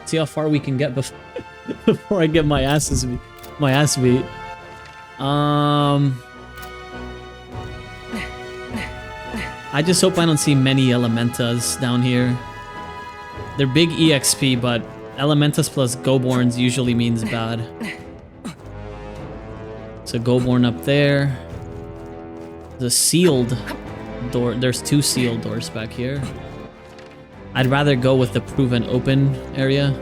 See how far we can get before I get my ass beat. I just hope I don't see many Elementas down here. They're big EXP, but Elementas plus Goborns usually means bad. So Goborn up there. The sealed door. There's 2 sealed doors back here. I'd rather go with the proven open area.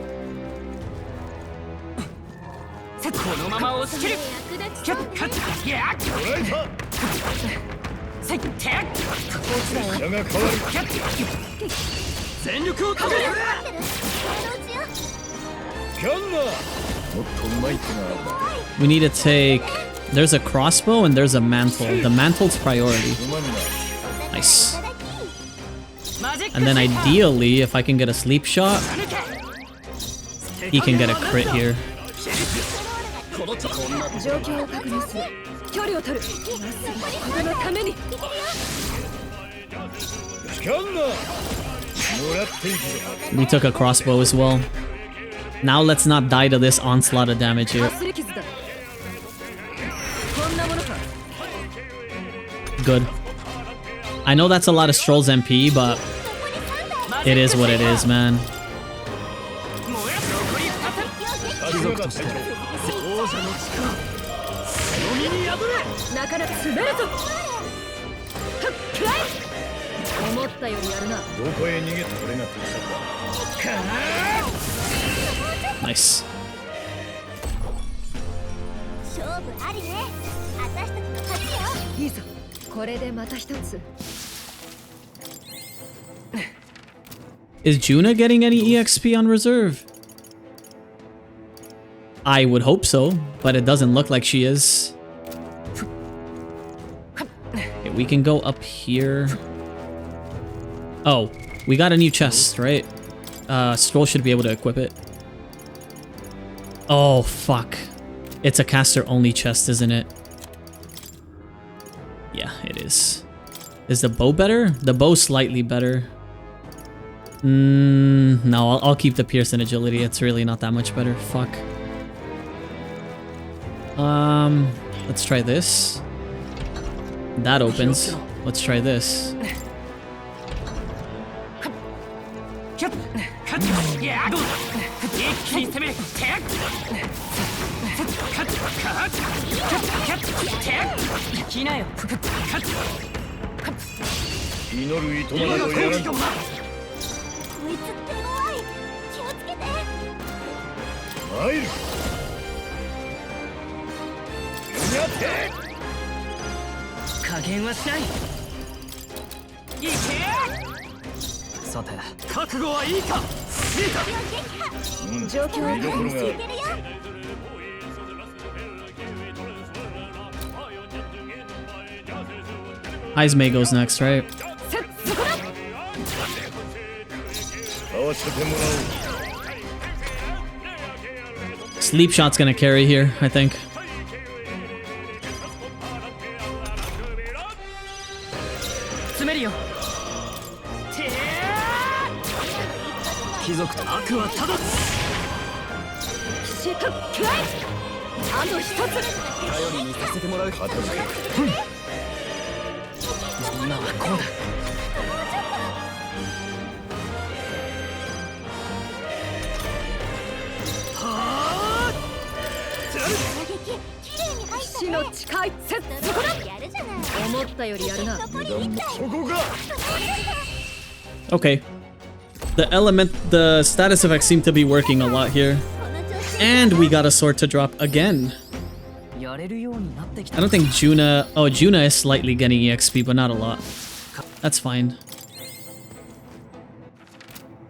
We need to take... There's a crossbow and there's a mantle. The mantle's priority. Nice. And then ideally, if I can get a sleep shot, he can get a crit here. 状況を確認する。距離を取る。今すぐこのために。 We took a crossbow as well. Now let's not die to this onslaught of damage here. Good. I know that's a lot of Stroll's MP, but it is what it is, man. Nice. Is Juna getting any EXP on reserve? I would hope so, but it doesn't look like she is. Okay, we can go up here. Oh, we got a new chest, right? Stroll should be able to equip it. Oh, fuck. It's a caster-only chest, isn't it? Yeah, it is. Is the bow better? The bow's slightly better. No, I'll keep the Pierce and Agility. It's really not that much better. Fuck. Let's try this. That opens. Let's try this. Izme goes next, right? Sleep Shot's gonna carry here, I think. Okay. The status effects seem to be working a lot here. And we got a sword to drop again. I don't think Juna... Oh, Juna is slightly getting EXP, but not a lot. That's fine.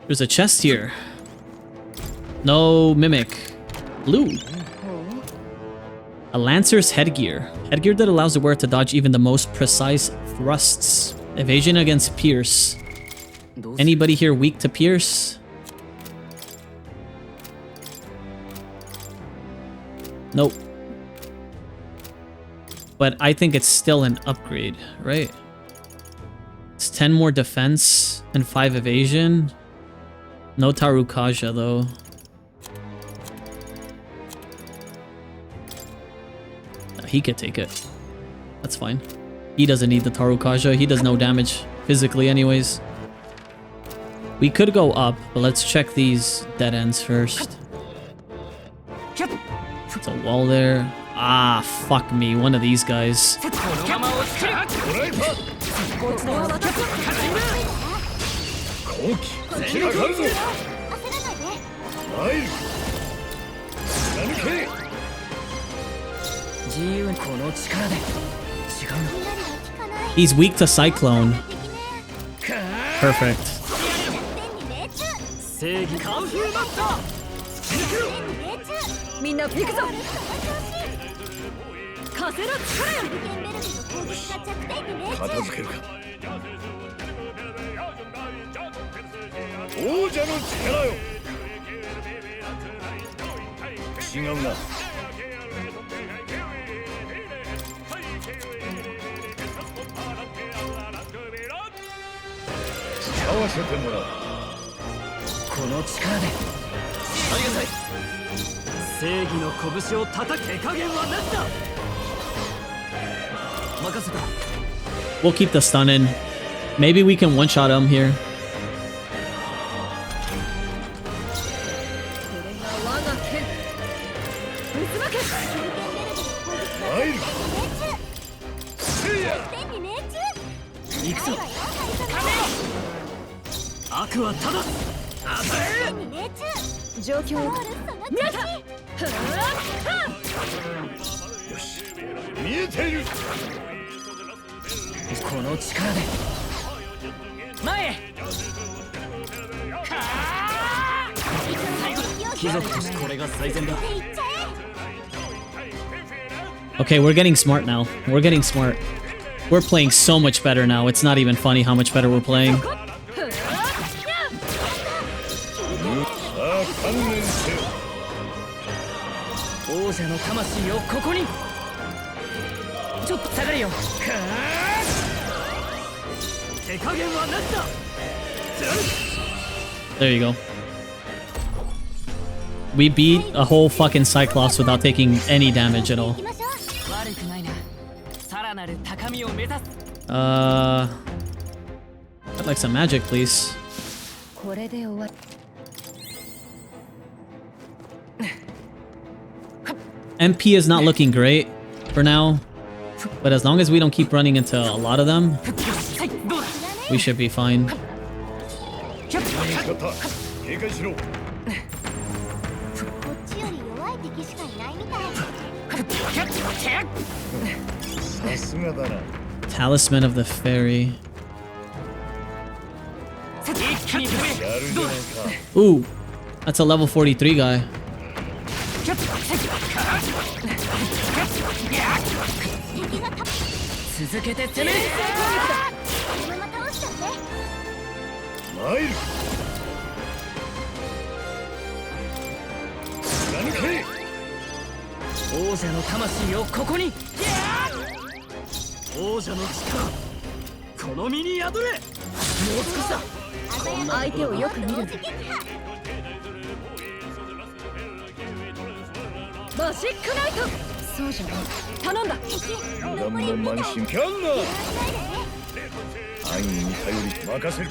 There's a chest here. No Mimic. Blue. A Lancer's headgear. Headgear that allows the wearer to dodge even the most precise thrusts. Evasion against Pierce. Anybody here weak to Pierce? Nope. But I think it's still an upgrade, right? It's 10 more defense and 5 evasion. No Tarukaja though. He could take it. That's fine. He doesn't need the Tarukaja. He does no damage physically anyways. We could go up, but let's check these dead ends first. It's a wall there. Ah, fuck me. One of these guys. He's weak to Cyclone. Perfect. わせてもらう。この力でありがたい。正義の拳を叩け。手加減はなしだ。任せた。 We'll keep the stun in. Maybe we can one-shot him here. これが我が剣。渦巻け。参る。行くぞ。悪はただ状況を見えた。よし、見えている。この力で前へ。貴族としてこれが最善だ。 Okay, we're getting smart now. We're getting smart. We're playing so much better now. It's not even funny how much better we're playing. さあ、観念せよ。王者の魂をここに。ちょっと下がれよ。手加減はなしだ。 There you go. We beat a whole fucking Cyclops without taking any damage at all. 悪くないな。さらなる高みを目指す。I'd like some magic, please. これで終わり。 MP is not looking great for now, but as long as we don't keep running into a lot of them, we should be fine. 警戒しろ。こっちより弱い敵しかいないみたい。さすがだな。 Talisman of the Fairy. やるじゃないか。 Ooh, that's a level 43 guy. 続けて攻める。このまま倒しちゃって。参る。貫け。王者の魂をここに。王者の力この身に宿れ。もう少しだ。相手をよく見る。マジックナイト。そうじゃない。頼んだ。油断も慢心。キャンナー。安易に頼り任せる。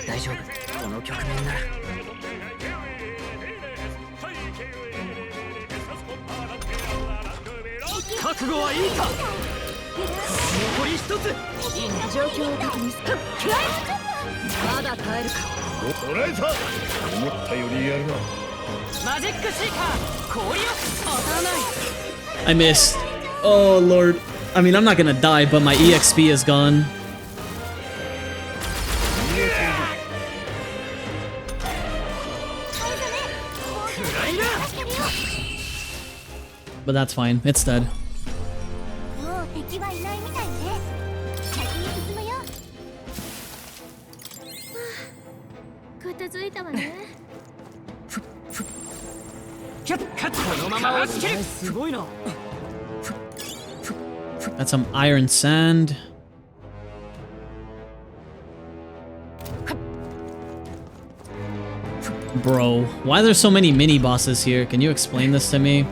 大丈夫。この局面なら。覚悟はいいか。残り一つ。状況を確認する。まだ耐えるか。捕らえた。思ったよりやるな。マジックシーカー氷を当たらない。 I missed. Oh, Lord. I mean, I'm not gonna die, but my EXP is gone. But that's fine. It's dead. もう敵はいないみたいね。先に進むよ。片付いたわね。このまま押し切る。すごいな。 Got some iron sand. Bro, why are there so many mini bosses here? Can you explain this to me?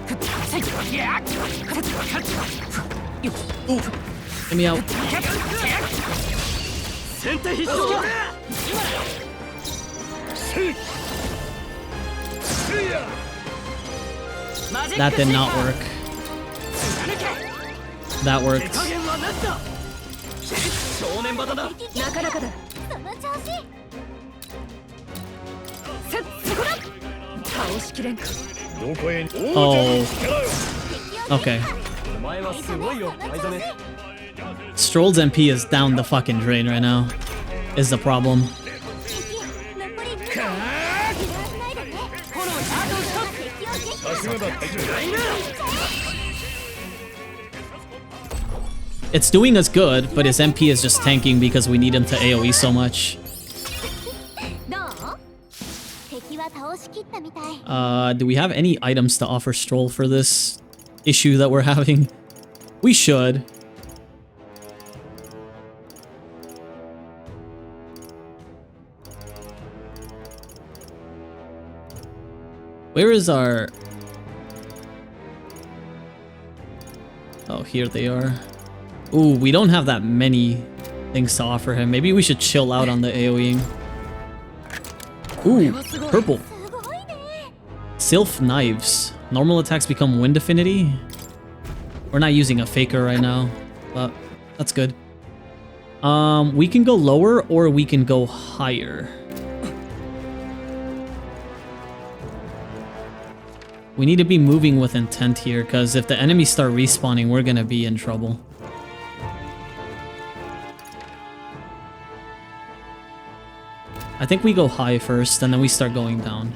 Get me out. That did not work. That worked. なかなかだ。その調子。そこだ。倒しきれんか。どこへ。 Oh. Okay. お前はすごいよ、藍染め。 Stroll's MP is down the fucking drain right now. Is the problem. 残り2回。油断しないでね。さすがだ。 It's doing us good, but his MP is just tanking because we need him to AoE so much. どう？敵は倒しきったみたい。 Do we have any items to offer Stroll for this issue that we're having? We should. Where is our... Oh, here they are. Ooh, we don't have that many things to offer him. Maybe we should chill out on the AoEing. Ooh, purple. Sylph knives. Normal attacks become wind affinity. We're not using a faker right now, but that's good. We can go lower or we can go higher. We need to be moving with intent here, because if the enemies start respawning, we're gonna be in trouble. I think we go high first, and then we start going down.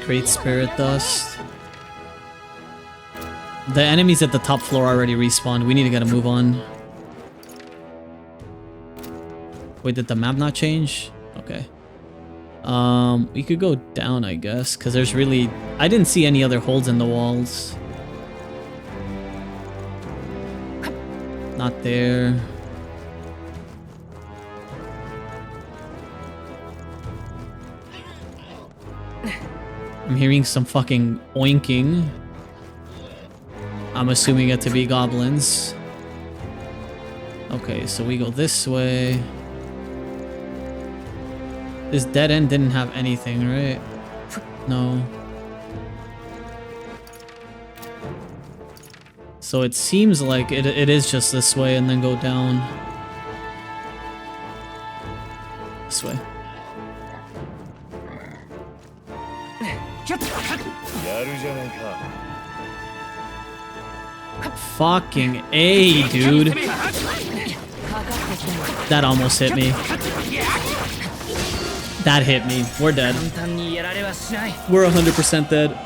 Great Spirit Dust. The enemies at the top floor already respawned. We need to get a move on. Wait, did the map not change? Okay. We could go down, I guess, because there's really... I didn't see any other holes in the walls. Not there. I'm hearing some fucking oinking. I'm assuming it to be goblins. Okay, so we go this way. This dead end didn't have anything, right? No. So it seems like it is just this way and then go down. This way. Fucking A, dude. That almost hit me. That hit me. We're dead. We're 100% dead.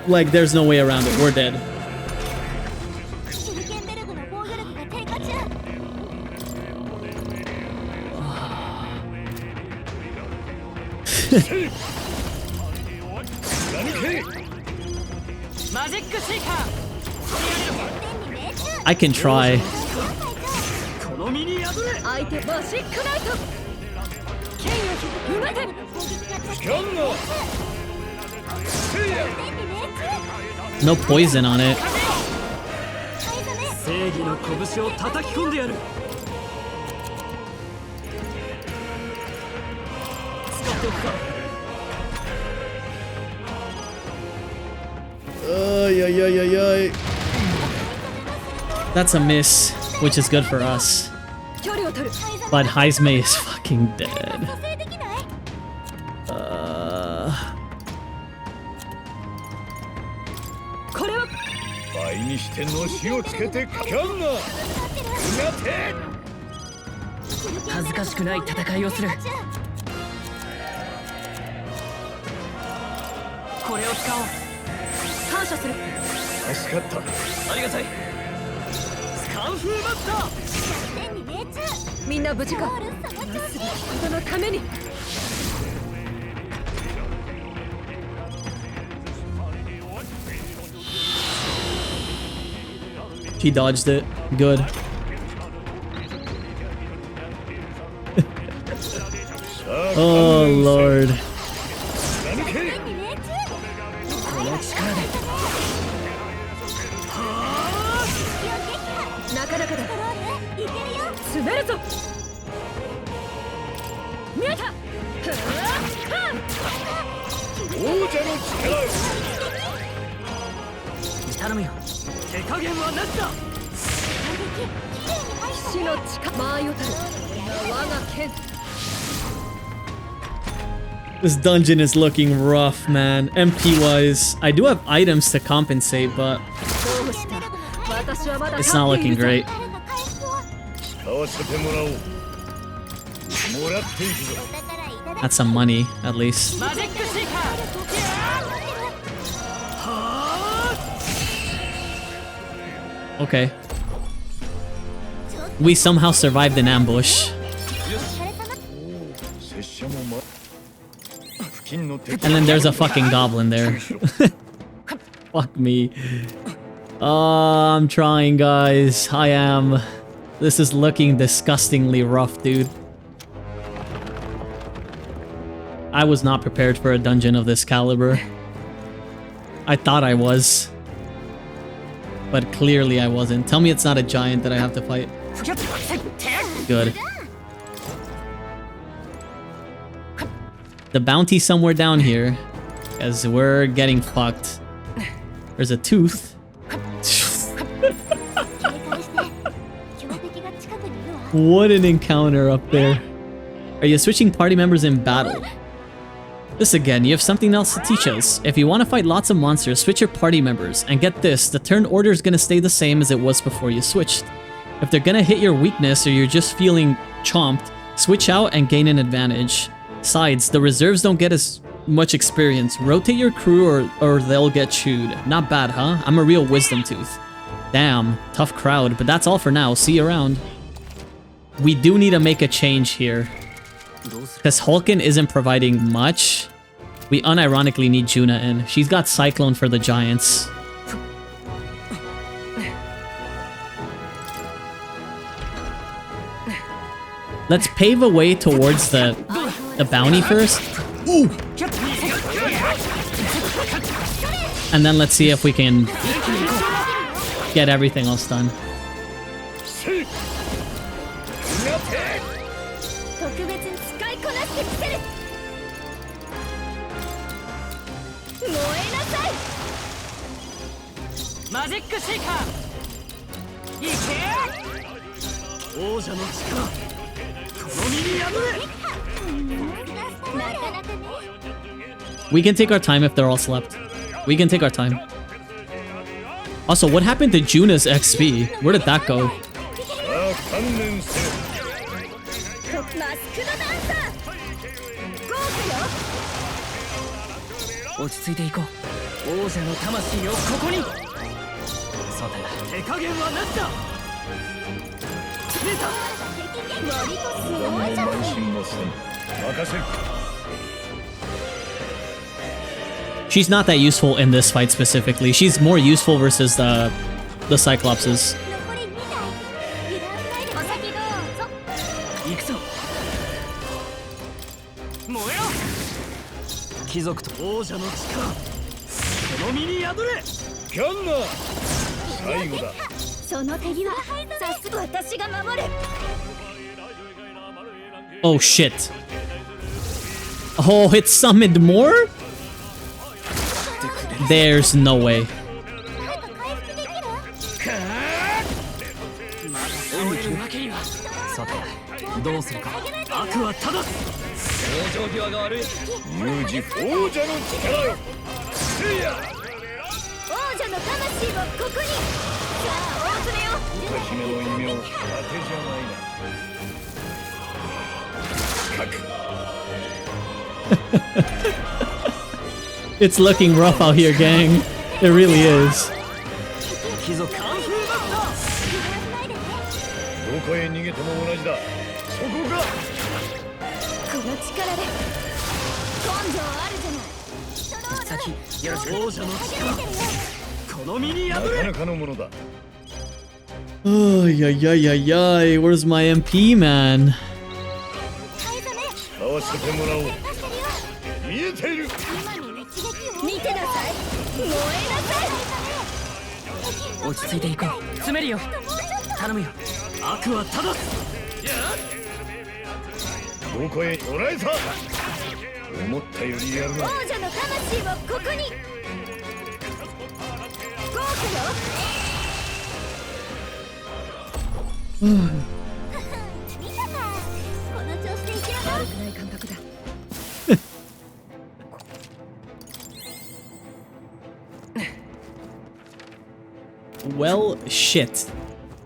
Like, there's no way around it. We're dead. I can try. No poison on it. That's a miss, which is good for us. But Heizme is fucking dead. He dodged it. Good. Oh, Lord. This dungeon is looking rough, man. MP wise, I do have items to compensate, but it's not looking great. That's some money, at least. We somehow survived an ambush. And then there's a fucking goblin there. Fuck me. Oh, I'm trying, guys. I am. This is looking disgustingly rough, dude. I was not prepared for a dungeon of this caliber. I thought I was. But clearly I wasn't. Tell me it's not a giant that I have to fight. Good. The bounty somewhere down here. As we're getting fucked. There's a tooth. What an encounter up there. Are you switching party members in battle? This again, you have something else to teach us. If you want to fight lots of monsters, switch your party members. And get this, the turn order is going to stay the same as it was before you switched. If they're going to hit your weakness or you're just feeling chomped, switch out and gain an advantage. Sides, the reserves don't get as much experience. Rotate your crew or they'll get chewed. Not bad, huh? I'm a real wisdom tooth. Damn, tough crowd, but that's all for now. See you around. We do need to make a change here. Because Hulkin isn't providing much. We unironically need Juna in. She's got Cyclone for the Giants. Let's pave a way towards the bounty first. Ooh. And then let's see if we can get everything else done. We can take our time if they're all slept. We can take our time. Also, what happened to Juna's XP? Where did that go? She's not that useful in this fight specifically. She's more useful versus the Cyclopses. Oh shit. Oh, it summoned more? There's no way. It's looking rough out here, gang. It really is. Oh, yeah. Where's my MP, man? Well, shit,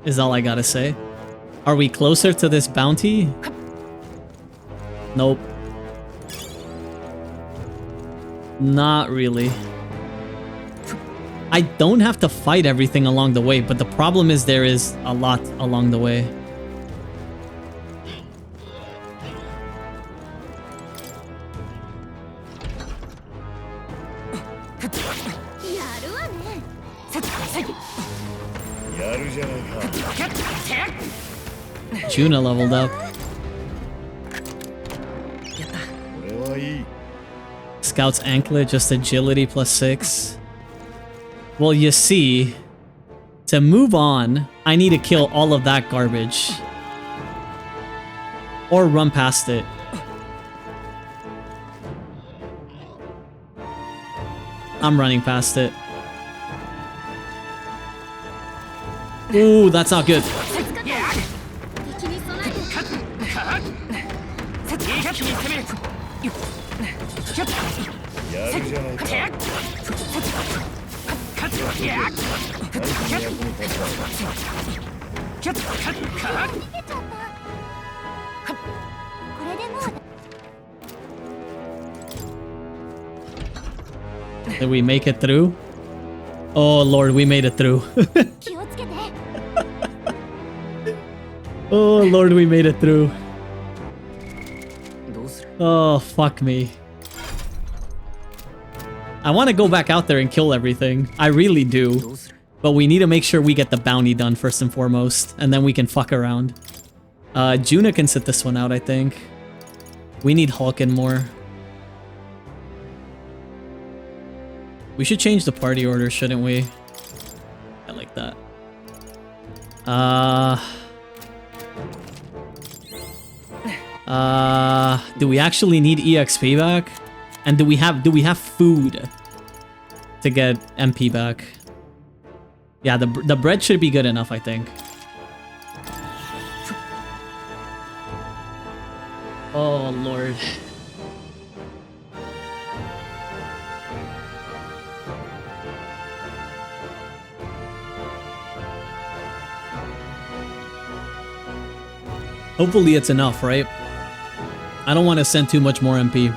is all I gotta say. Are we closer to this bounty? Nope. Not really. I don't have to fight everything along the way, but the problem is there is a lot along the way. るわね。やるじゃないか。 Juna leveled up. これはいい。 Scout's anklet, just agility +6. Well, you see, to move on, I need to kill all of that garbage. Or run past it. I'm running past it. Ooh, that's not good. Did we make it through? Oh lord, we made it through. Oh lord, we made it through. Oh, fuck me. I want to go back out there and kill everything. I really do. But we need to make sure we get the bounty done first and foremost. And then we can fuck around. Juna can sit this one out, I think. We need Hulkin more. We should change the party order, shouldn't we? I like that. Do we actually need EXP back? And do we have food to get MP back? Yeah, the bread should be good enough, I think. Oh lord. Hopefully it's enough, right? I don't want to send too much more MP.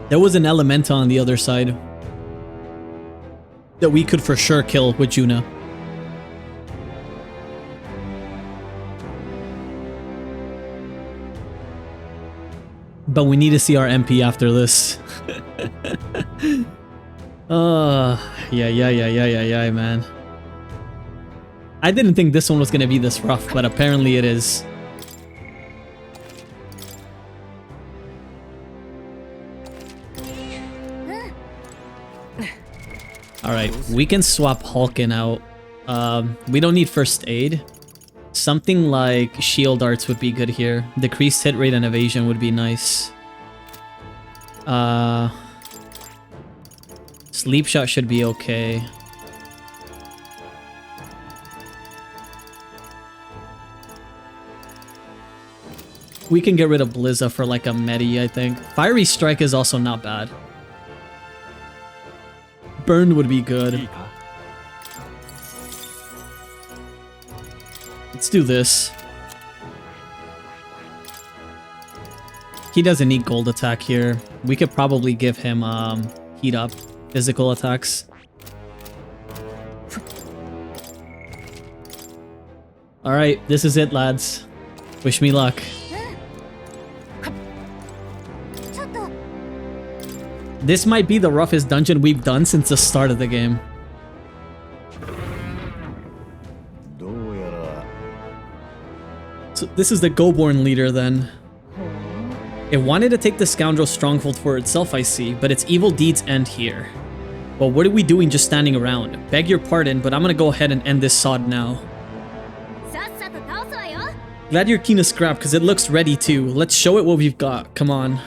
There was an Elemental on the other side that we could for sure kill with Juna. But we need to see our MP after this. Yeah, man. I didn't think this one was gonna be this rough, but apparently it is. Alright, we can swap Hulkin out. We don't need first aid. Something like shield arts would be good here. Decreased hit rate and evasion would be nice. Sleep shot should be okay. We can get rid of Blizza for like a Medi, I think. Fiery Strike is also not bad. Burn would be good. Let's do this. He doesn't need gold attack here. We could probably give him heat up physical attacks. Alright, this is it, lads. Wish me luck. This might be the roughest dungeon we've done since the start of the game. So this is the Goborn leader then. It wanted to take the Scoundrel Stronghold for itself, I see, but its evil deeds end here. Well, what are we doing just standing around? Beg your pardon, but I'm gonna go ahead and end this sod now. Glad you're keen to scrap, because it looks ready too. Let's show it what we've got. Come on.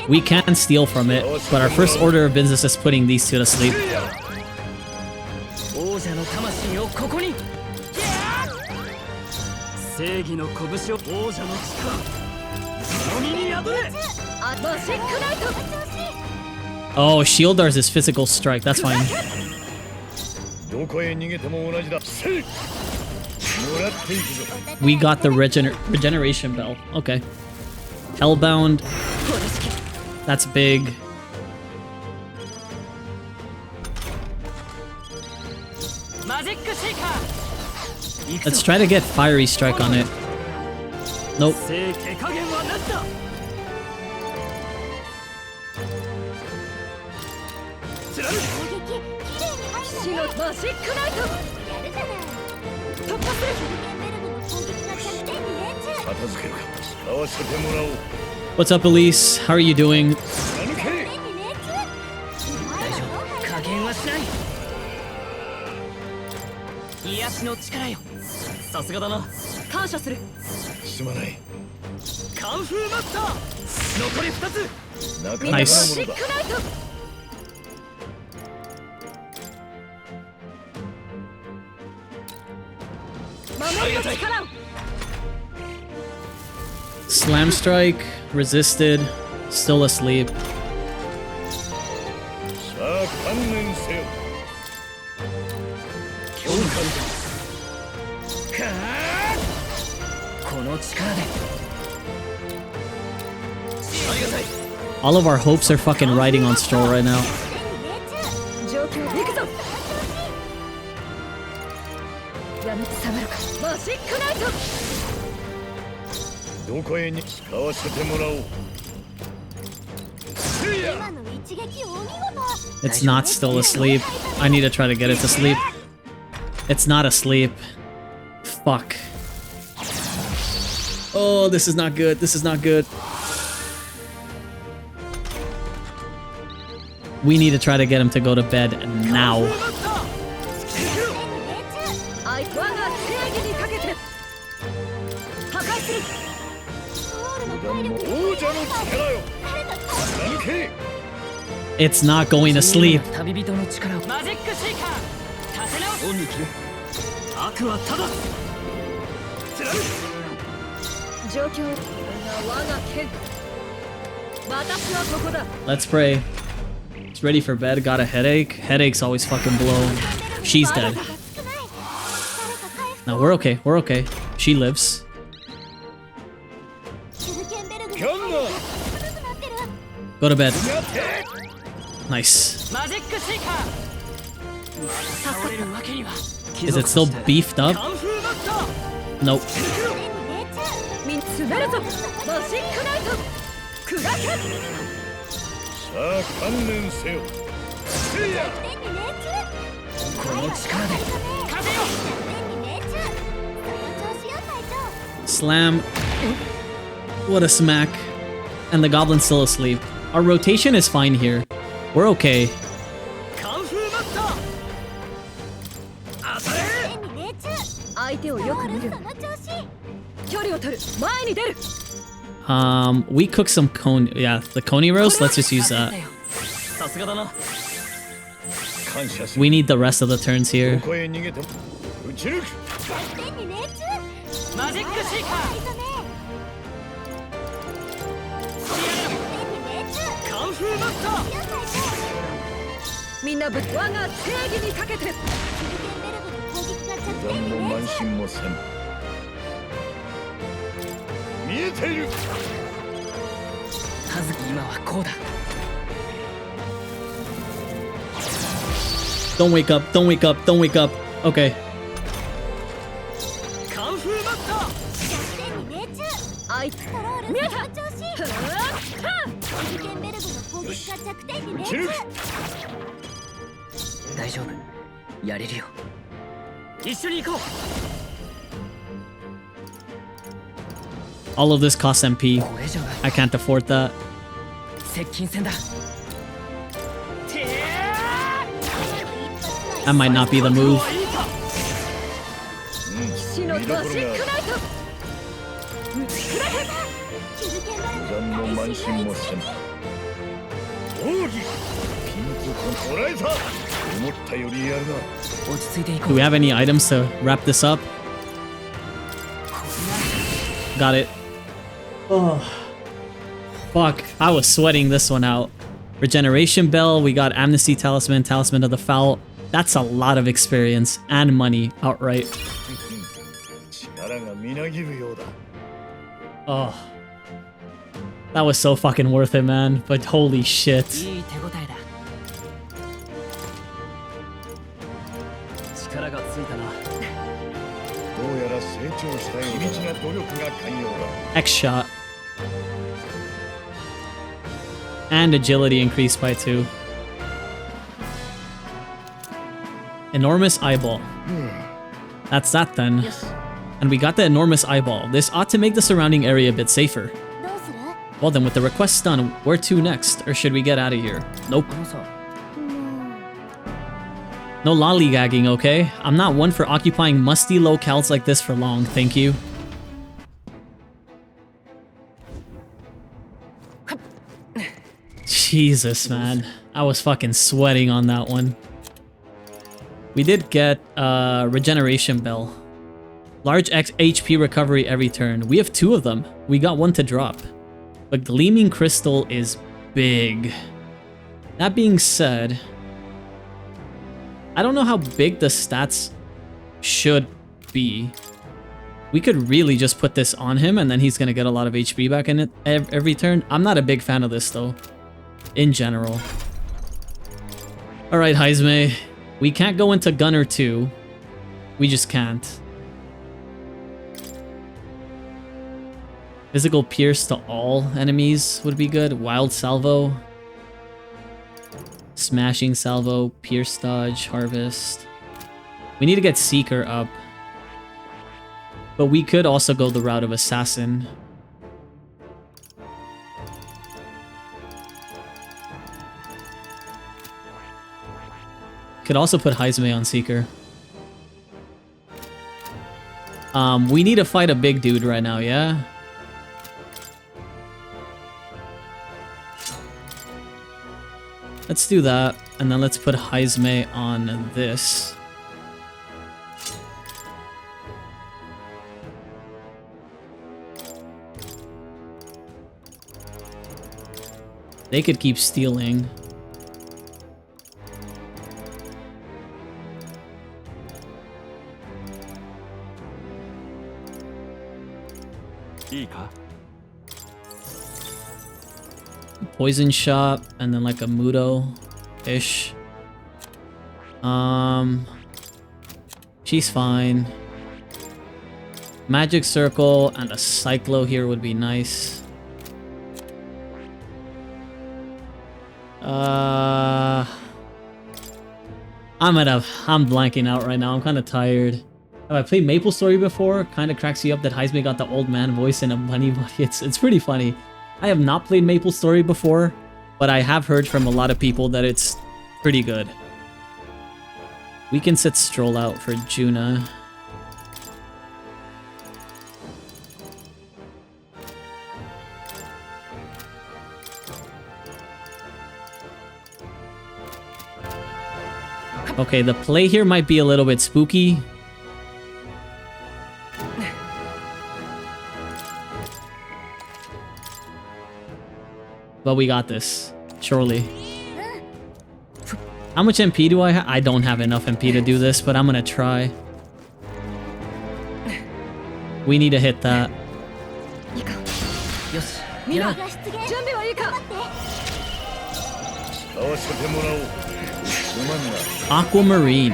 We can steal from it, but our first order of business is putting these two to sleep. Oh, Shieldar's is physical strike, that's fine. We got the regeneration bell, okay. Hellbound. That's big. Let's try to get Fiery Strike on it. Nope. 死のマジックナイト突破する What's up, Elise? How are you doing? 加減はしない癒しの力よさすがだな感謝するすまないカンフーマスター残り2つみんなマジックナイト守りの力を Slam Strike, resisted, still asleep. さあ観念せよ強化この力で All of our hopes are fucking riding on Stroll right now. 状況行くぞやめて下がるかマジックナイトどこへに使わせてもらおう It's not still asleep. I need to try to get it to sleep. It's not asleep. Fuck. Oh, this is not good. This is not good. We need to try to get him to go to bed now. あいつはが正義にかけて破壊する It's not going to sleep. 旅人の力をマジックシーカー立て直すオンに切る悪はただ状況我が剣私はここだ Let's pray. It's ready for bed. Got a headache. Headaches always fucking blow. She's dead. No, we're okay. We're okay. She lives. Go to bed. Nice. マジックシーカー倒れるわけには Is it still beefed up? カンフーマスター Nope. みんな滑るぞマジックナイト砕けさあ観念せよこの力で勝てよ Slam. What a smack. And the goblin's still asleep. Our rotation is fine here. We're okay. カンフーマスター当たれ相手をよく見る距離を取る前に出る We cook some coney. Yeah, the coney roast. Let's just use that. さすがだな We need the rest of the turns here. どこへ逃げても撃ち抜くマジックシーカーカンフーマスターみんなぶっ我が正義にかけて何も慢心もせん見えている葉月今はこうだ Don't wake up. Don't wake up. Don't wake up. Okay. カンフーマスターあいつ見えた撃ち抜く大丈夫やれるよ一緒に行こう All of this costs MP. これじゃない I can't afford that. 接近戦だ That might not be the move. 死のマジックナイト打ち砕け何も慢心もせん奥義ピンクコン捉えた思ったよりやるな落ち着いていこ Do う we have any items to wrap this up? Got it. Oh. Fuck. I was sweating this one out. Regeneration Bell. We got Amnesty Talisman, Talisman of the Foul. That's a lot of experience and money outright. 力がみなぎるようだ Oh. That was so fucking worth it, man. But holy shit. いい手応えだ力がついたな X shot. And agility increased by 2. Enormous eyeball. That's that then. And we got the enormous eyeball. This ought to make the surrounding area a bit safer. Well then, with the request done, where to next? Or should we get out of here? Nope. No lollygagging, okay? I'm not one for occupying musty locales like this for long, thank you. Jesus, man. I was fucking sweating on that one. We did get regeneration bell. Large HP recovery every turn. We have 2 of them. We got 1 to drop. But gleaming crystal is big. That being said, I don't know how big the stats should be. We could really just put this on him and then he's gonna get a lot of HP back in it every turn. I'm not a big fan of this though, in general. Alright, Heizme. We can't go into Gunner 2. We just can't. Physical Pierce to all enemies would be good. Wild Salvo. Smashing Salvo. Pierce Dodge. Harvest. We need to get Seeker up. But we could also go the route of Assassin. Could also put Heizme on Seeker. We need to fight a big dude right now, yeah? Let's do that, and then let's put Heizme on this. They could keep stealing. Poison shot, and then like a Mudo-ish. She's fine. Magic Circle and a Cyclo here would be nice. I'm blanking out right now. I'm kind of tired. Have I played Maple Story before? Kind of cracks you up that Heizme got the old man voice in a bunny body. It's pretty funny. I have not played Maple Story before, but I have heard from a lot of people that it's pretty good. We can set Stroll out for Juna. Okay, the play here might be a little bit spooky. But we got this, surely. How much MP do I have? I don't have enough MP to do this, but I'm gonna try. We need to hit that. Aquamarine.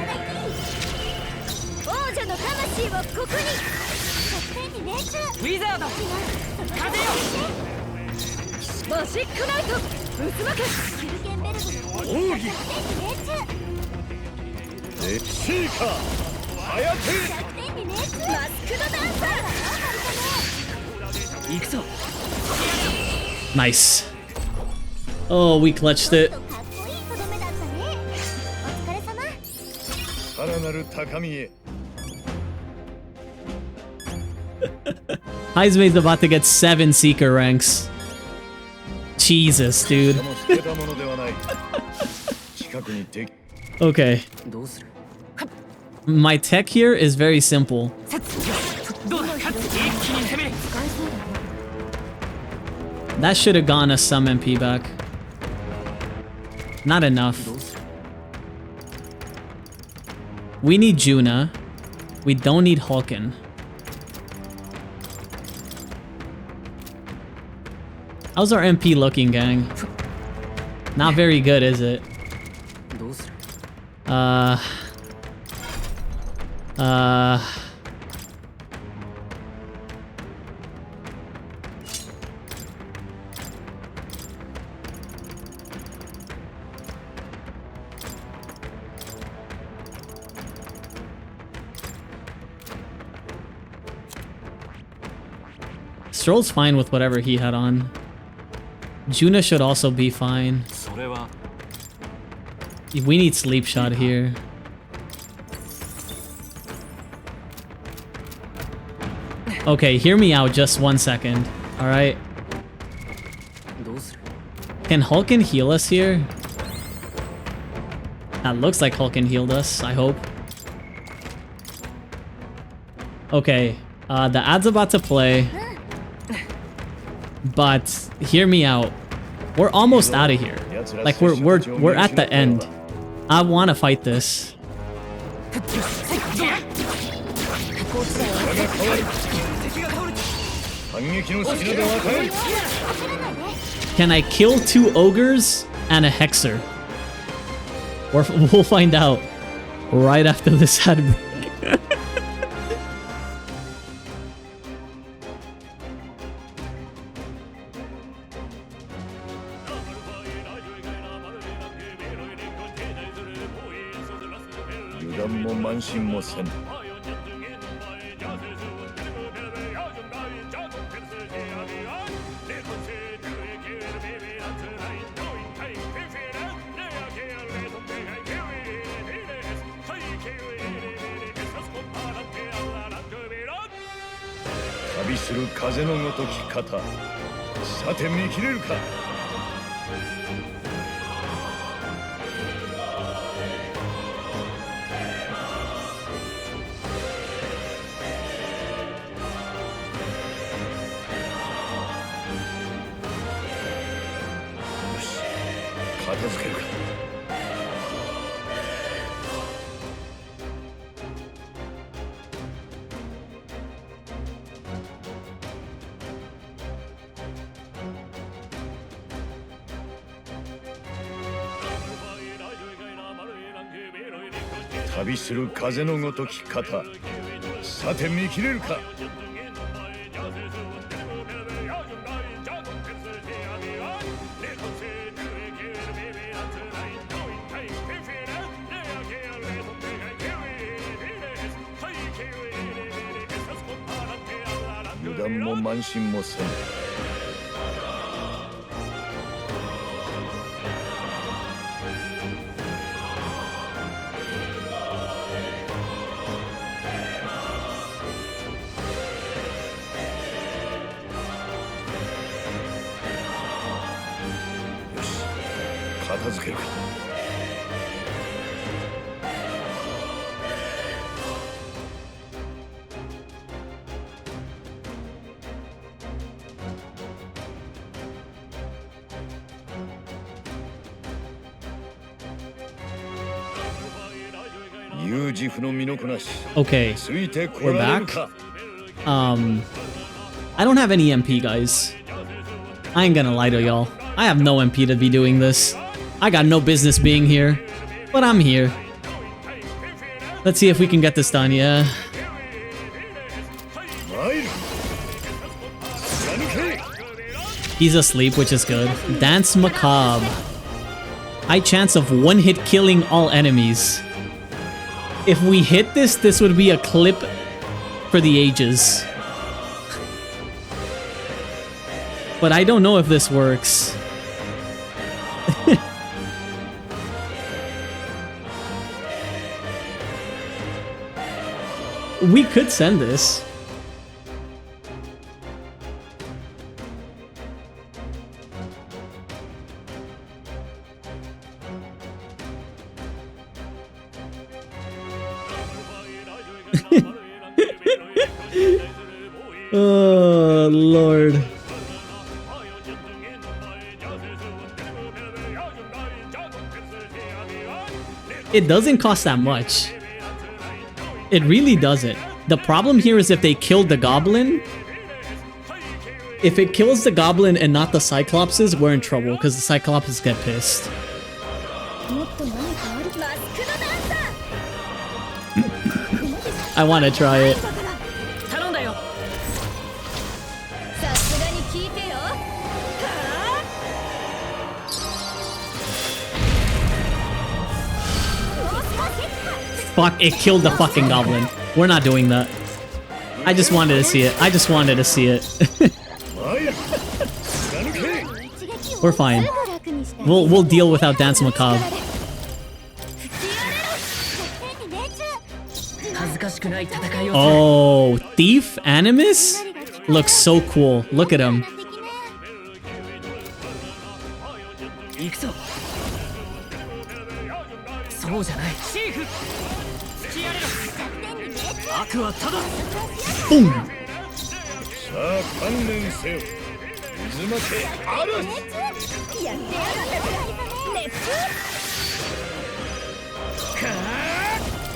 Nice. Oh, we clutched it. Heizme's about to get 7 Seeker ranks. Jesus, dude. Okay. My tech here is very simple. That should have gotten us some MP back. Not enough. We need Juna. We don't need Hawken. How's our MP looking, gang? Not very good, is it? Stroll's fine with whatever he had on. Juna should also be fine. それは We need sleep shot here. Okay, hear me out just 1 second. Alright. どうする？ Can Hulkin heal us here? That looks like Hulkin healed us, I hope. Okay, the ad's about to play. But hear me out. We're almost out of here. Like we're at the end. I want to fight this. Can I kill 2 ogres and a hexer? We'll find out right after this ad break. Okay, we're back. I don't have any MP, guys. I ain't gonna lie to y'all. I have no MP to be doing this. I got no business being here, but I'm here. Let's see if we can get this done, yeah. He's asleep, which is good. Dance Macabre. High chance of one-hit killing all enemies. If we hit this, this would be a clip for the ages. But I don't know if this works. We could send this. Oh, Lord. It doesn't cost that much. It really doesn't. The problem here is if they killed the goblin. If it kills the goblin and not the cyclopses, we're in trouble because the cyclopses get pissed. I want to try it. Fuck, it killed the fucking goblin. We're not doing that. I just wanted to see it. I just wanted to see it. We're fine. We'll deal without Dance Macabre. 恥ずかしくない戦いを Oh, Thief Animus? Looks so cool. Look at him. 行くぞそうじゃないチーフ突きやれろ悪はただ Boom. さあ観念せよ水負けある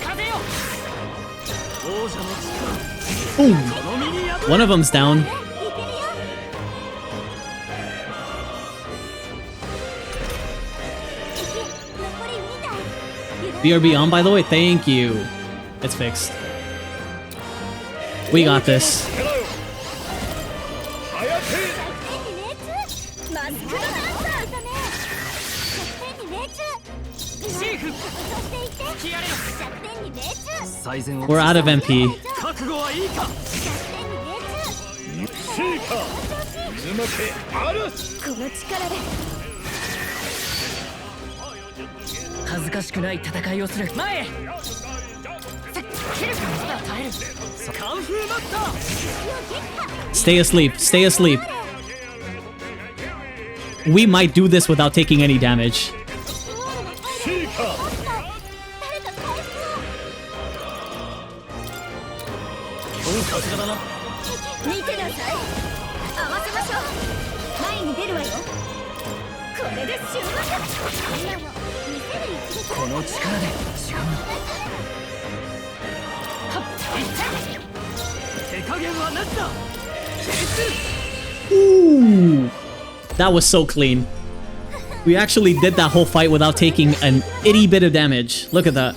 風よ王者の力 Boom. One of them's down. BRB on, by the way. Thank you. It's fixed. We got this. 最善を We're out of MP. 覚悟はいいかシーカー水負けあるこの力で恥ずかしくない戦いをする前へキルまだ耐えるカンフーマスター Stay asleep. Stay asleep. We might do this without taking any damage. シーカーさすがだな見てなさい合わせましょう前に出るわよこれで終幕この力で違うの手加減はなしだ Ooh. That was so clean. We actually did that whole fight without taking an itty bit of damage. Look at that.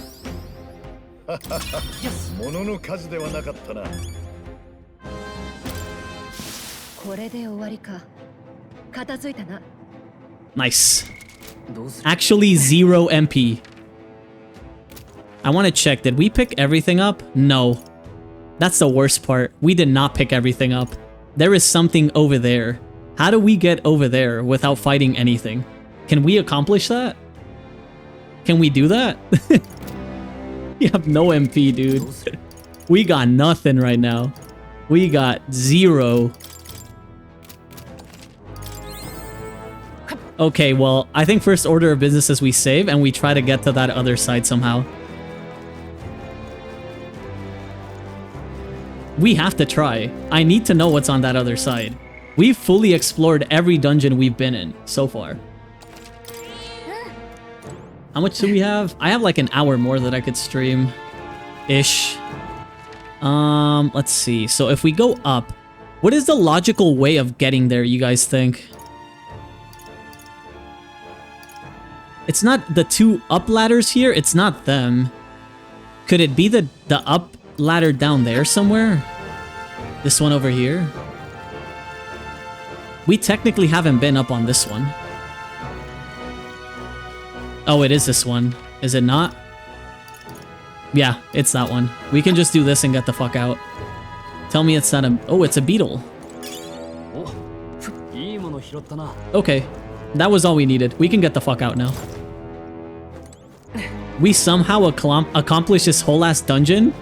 物の数ではなかったなこれで終わりか片付いたな Nice. Actually, 0 MP. I want to check. Did we pick everything up? No. That's the worst part. We did not pick everything up. There is something over there. How do we get over there without fighting anything? Can we accomplish that? Can we do that? You have no MP, dude. We got nothing right now. We got 0. Okay, well, I think first order of business is we save and we try to get to that other side somehow. We have to try. I need to know what's on that other side. We've fully explored every dungeon we've been in so far. How much do we have? I have like an hour more that I could stream. Ish. Let's see. So if we go up, what is the logical way of getting there, you guys think? It's not the 2 up ladders here. It's not them. Could it be the up ladder down there somewhere? This one over here? We technically haven't been up on this one. Oh, it is this one. Is it not? Yeah, it's that one. We can just do this and get the fuck out. Tell me it's not a... Oh, it's a beetle. Okay. That was all we needed. We can get the fuck out now. We somehow accomplished this whole ass dungeon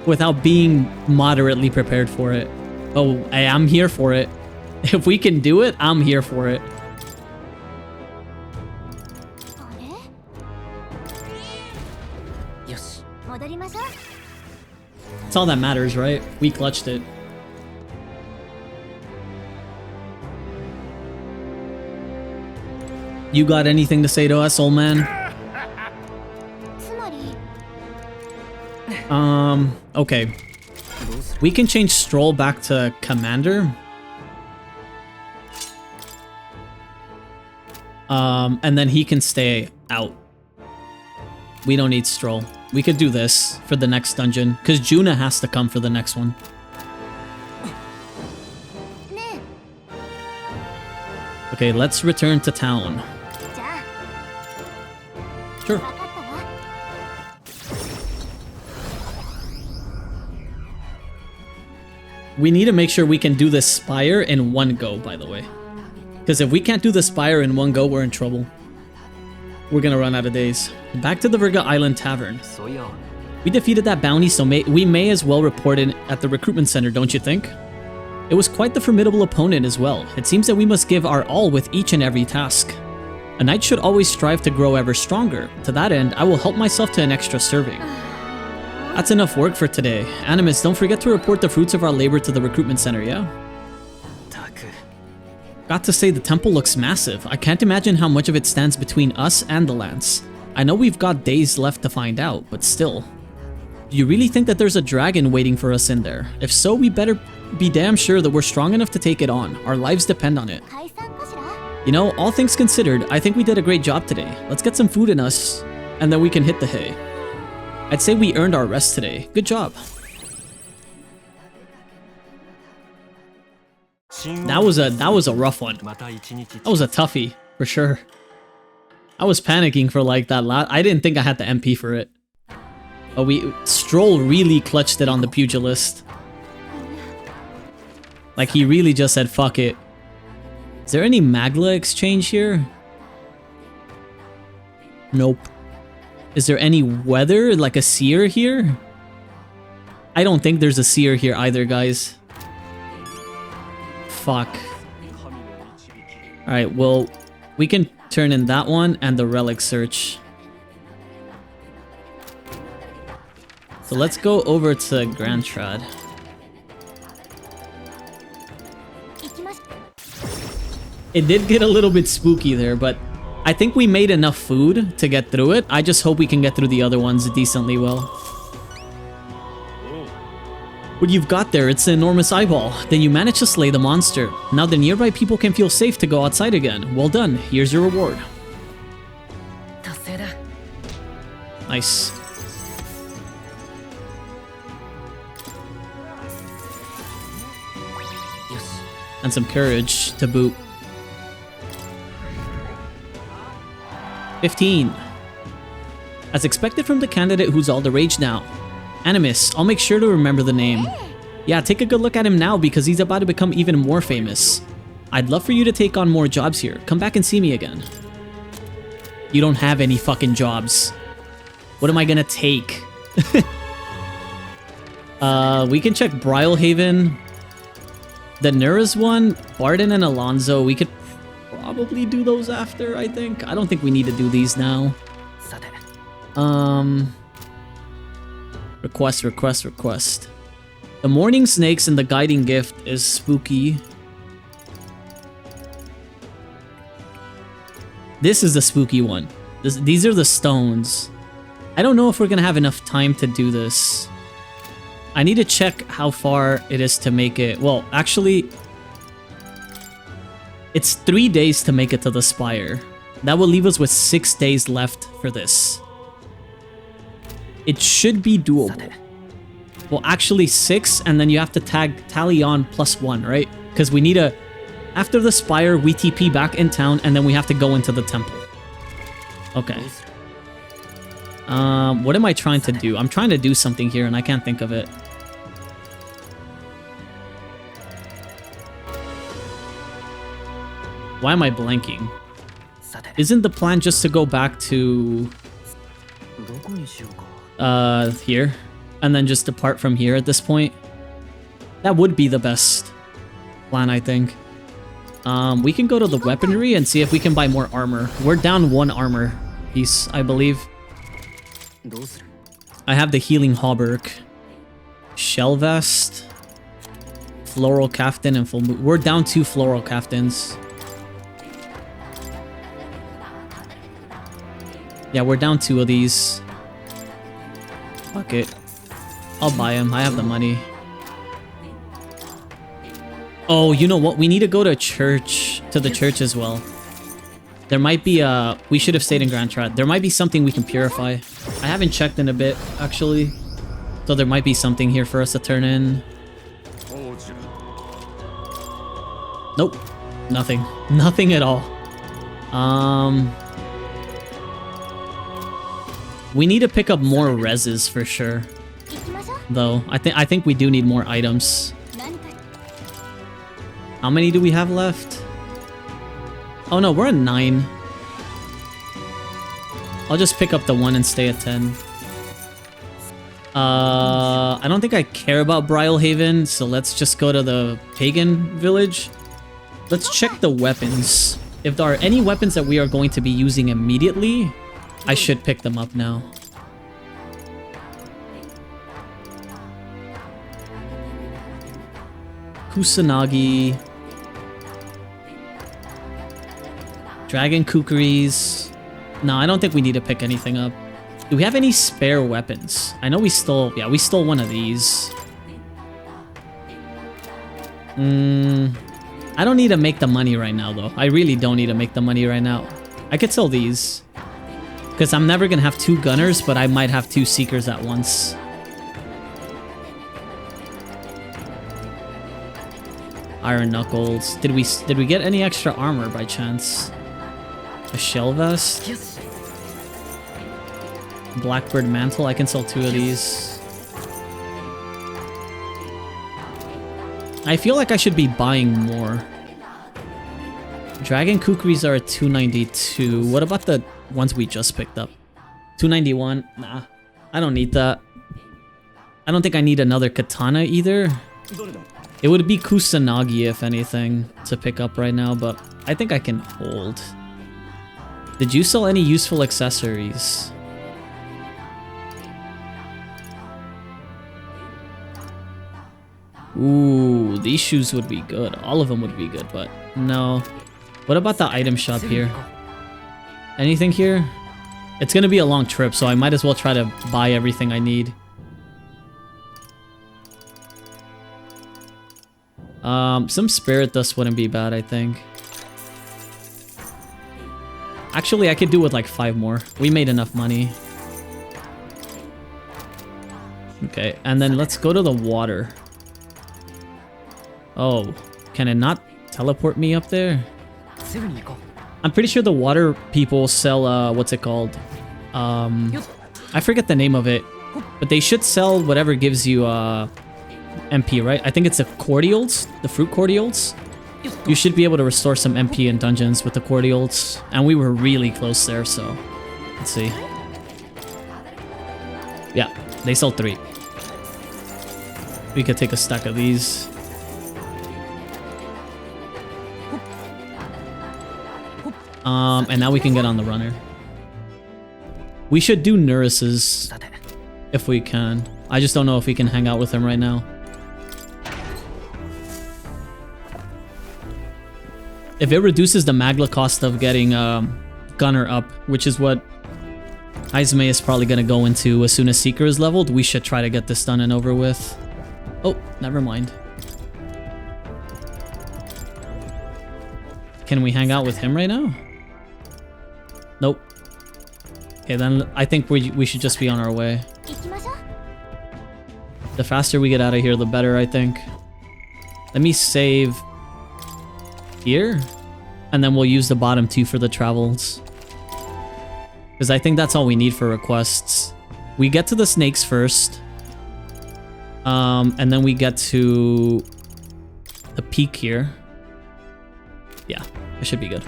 without being moderately prepared for it. Oh, I'm here for it. If we can do it, I'm here for it. That's all that matters, right? We clutched it. You got anything to say to us, old man? Okay. We can change Stroll back to Commander. And then he can stay out. We don't need Stroll. We could do this for the next dungeon, because Juna has to come for the next one. Okay, let's return to town. Sure. We need to make sure we can do this spire in one go, by the way. Because if we can't do the Spire in one go, we're in trouble. We're gonna run out of days. Back to the Virga Island Tavern. We defeated that bounty, so we may as well report it at the recruitment center, don't you think? It was quite the formidable opponent as well. It seems that we must give our all with each and every task. A knight should always strive to grow ever stronger. To that end, I will help myself to an extra serving. That's enough work for today. Animus, don't forget to report the fruits of our labor to the recruitment center, yeah? Got to say, the temple looks massive. I can't imagine how much of it stands between us and the Lance. I know we've got days left to find out, but still. Do you really think that there's a dragon waiting for us in there? If so, we better be damn sure that we're strong enough to take it on. Our lives depend on it. You know, all things considered, I think we did a great job today. Let's get some food in us, and then we can hit the hay. I'd say we earned our rest today. Good job. That was a rough one. That was a toughie, for sure. I was panicking for like that I didn't think I had the MP for it. But Stroll really clutched it on the pugilist. Like, he really just said, fuck it. Is there any Magla exchange here? Nope. Is there any weather, like a seer here? I don't think there's a seer here either, guys. Fuck. Alright, well, we can turn in that one and the relic search. So let's go over to Grand Trad. It did get a little bit spooky there, but I think we made enough food to get through it. I just hope we can get through the other ones decently well. What you've got there, it's an enormous eyeball. Then you managed to slay the monster. Now the nearby people can feel safe to go outside again. Well done. Here's your reward. Nice. And some courage to boot. 15. As expected from the candidate who's all the rage now. Animus, I'll make sure to remember the name. Yeah, take a good look at him now because he's about to become even more famous. I'd love for you to take on more jobs here. Come back and see me again. You don't have any fucking jobs. What am I gonna take? We can check Brylehaven. The Nura's one, Barden and Alonzo, we could probably do those after, I think. I don't think we need to do these now. Request. The Morning Snakes and the Guiding Gift is spooky. This is the spooky one. These are the stones. I don't know if we're gonna have enough time to do this. I need to check how far it is to make it. Well, actually, it's 3 days to make it to the Spire. That will leave us with 6 days left for this. It should be doable. Well, actually 6, and then you have to tally on +1, right? Because we need a... After the Spire, we TP back in town, and then we have to go into the temple. Okay. What am I trying to do? I'm trying to do something here, and I can't think of it. Why am I blanking? Isn't the plan just to go back to... here? And then just depart from here at this point? That would be the best plan, I think. We can go to the weaponry and see if we can buy more armor. We're down 1 armor piece, I believe. I have the healing hauberk. Shell vest. Floral caftan and full boot. We're down 2 floral caftans. Yeah, we're down 2 of these. Fuck it. I'll buy them. I have the money. Oh, you know what? We need to go to church. To the church as well. There might be a... We should have stayed in Grand Trad. There might be something we can purify. I haven't checked in a bit, actually. So there might be something here for us to turn in. Nope. Nothing. Nothing at all. We need to pick up more reses for sure. Though, I think we do need more items. How many do we have left? Oh no, we're at 9. I'll just pick up the 1 and stay at 10. I don't think I care about Brylehaven, so let's just go to the pagan village. Let's check the weapons. If there are any weapons that we are going to be using immediately, I should pick them up now. Kusanagi. Dragon Kukris. No, I don't think we need to pick anything up. Do we have any spare weapons? I know we stole... Yeah, we stole one of these. I don't need to make the money right now, though. I really don't need to make the money right now. I could sell these. Because I'm never going to have 2 gunners, but I might have 2 seekers at once. Iron Knuckles. Did we get any extra armor by chance? A shell vest? Yes. Blackbird mantle. I can sell 2 of these. I feel like I should be buying more. Dragon Kukris are at 292. What about the ones we just picked up? 291? Nah, I don't need that. I don't think I need another katana either. It would be Kusanagi if anything to pick up right now, but I think I can hold. Did you sell any useful accessories? Ooh, these shoes would be good. All of them would be good, but no. What about the item shop here? Anything here? It's gonna be a long trip, so I might as well try to buy everything I need. Some spirit dust wouldn't be bad, I think. Actually, I could do with like 5 more. We made enough money. Okay, and then let's go to the water. Oh, can it not teleport me up there? I'm pretty sure the water people sell, what's it called? I forget the name of it, but they should sell whatever gives you, MP, right? I think it's the cordials, the fruit cordials. You should be able to restore some MP in dungeons with the cordials, and we were really close there, so let's see. Yeah, they sell 3. We could take a stack of these. And now we can get on the runner. We should do Nurses if we can. I just don't know if we can hang out with him right now. If it reduces the Magla cost of getting Gunner up, which is what Izme is probably going to go into as soon as Seeker is leveled, we should try to get this done and over with. Oh, never mind. Can we hang out with him right now? Nope. Okay, then I think we should just be on our way. The faster we get out of here, the better, I think. Let me save here, and then we'll use the bottom 2 for the travels. Because I think that's all we need for requests. We get to the snakes first. And then we get to the peak here. Yeah, it should be good.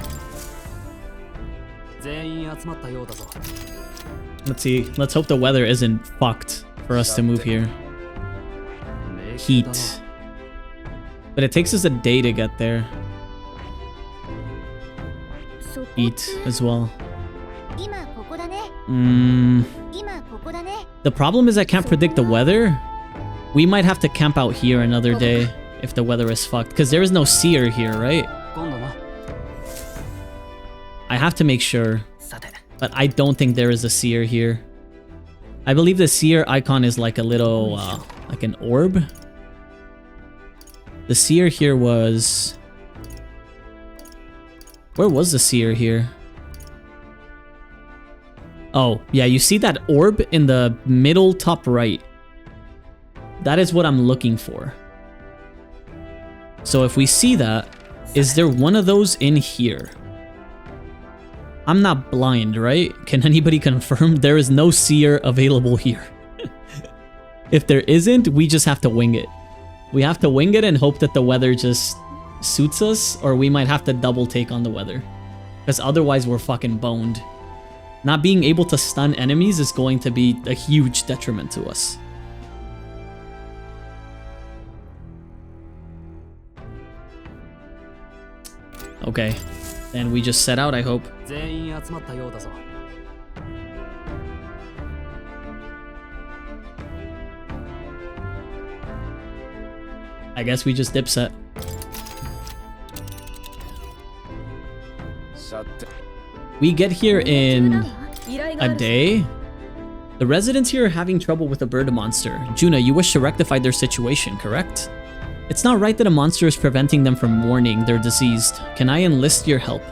Let's see. Let's hope the weather isn't fucked for us to move here. Heat. But it takes us a day to get there. Heat as well. The problem is I can't predict the weather. We might have to camp out here another day if the weather is fucked. Because there is no seer here, right? I have to make sure. But I don't think there is a seer here. I believe the seer icon is like a little, like an orb. The seer here was... Where was the seer here? Oh, yeah, you see that orb in the middle top right? That is what I'm looking for. So if we see that, is there one of those in here? I'm not blind, right? Can anybody confirm? There is no seer available here. If there isn't, we just have to wing it. We have to wing it and hope that the weather just suits us, or we might have to double take on the weather. Because otherwise we're fucking boned. Not being able to stun enemies is going to be a huge detriment to us. Okay, and we just set out, I hope. 全員集まったようだぞ。 I guess we just dipset. We get here in a day. The residents here are having trouble with a bird monster. Juna, you wish to rectify their situation, correct? It's not right that a monster is preventing them from warning they're diseased. Can I enlist your help?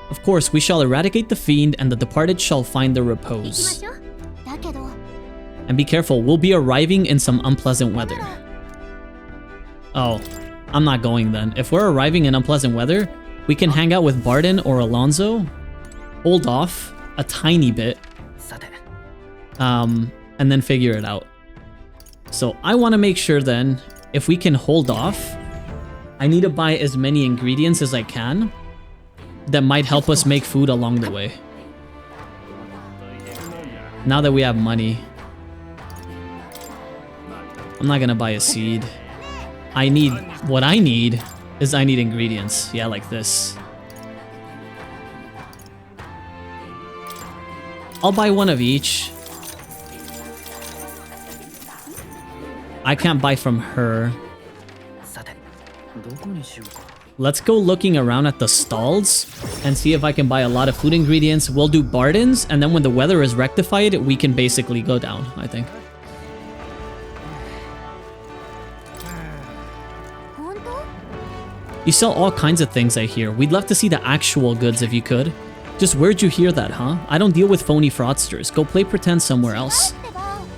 Of course, we shall eradicate the fiend and the departed shall find their repose. And be careful, we'll be arriving in some unpleasant weather. Oh, I'm not going then. If we're arriving in unpleasant weather, we can hang out with Barden or Alonso, hold off a tiny bit, and then figure it out. So I want to make sure then, if we can hold off, I need to buy as many ingredients as I can that might help us make food along the way. Now that we have money, I'm not gonna buy a seed. What I need is ingredients. Yeah, like this. I'll buy one of each. I can't buy from her. Let's go looking around at the stalls and see if I can buy a lot of food ingredients. We'll do Barden's, and then when the weather is rectified, we can basically go down, I think. You sell all kinds of things, I hear. We'd love to see the actual goods if you could. Just where'd you hear that, huh? I don't deal with phony fraudsters. Go play pretend somewhere else.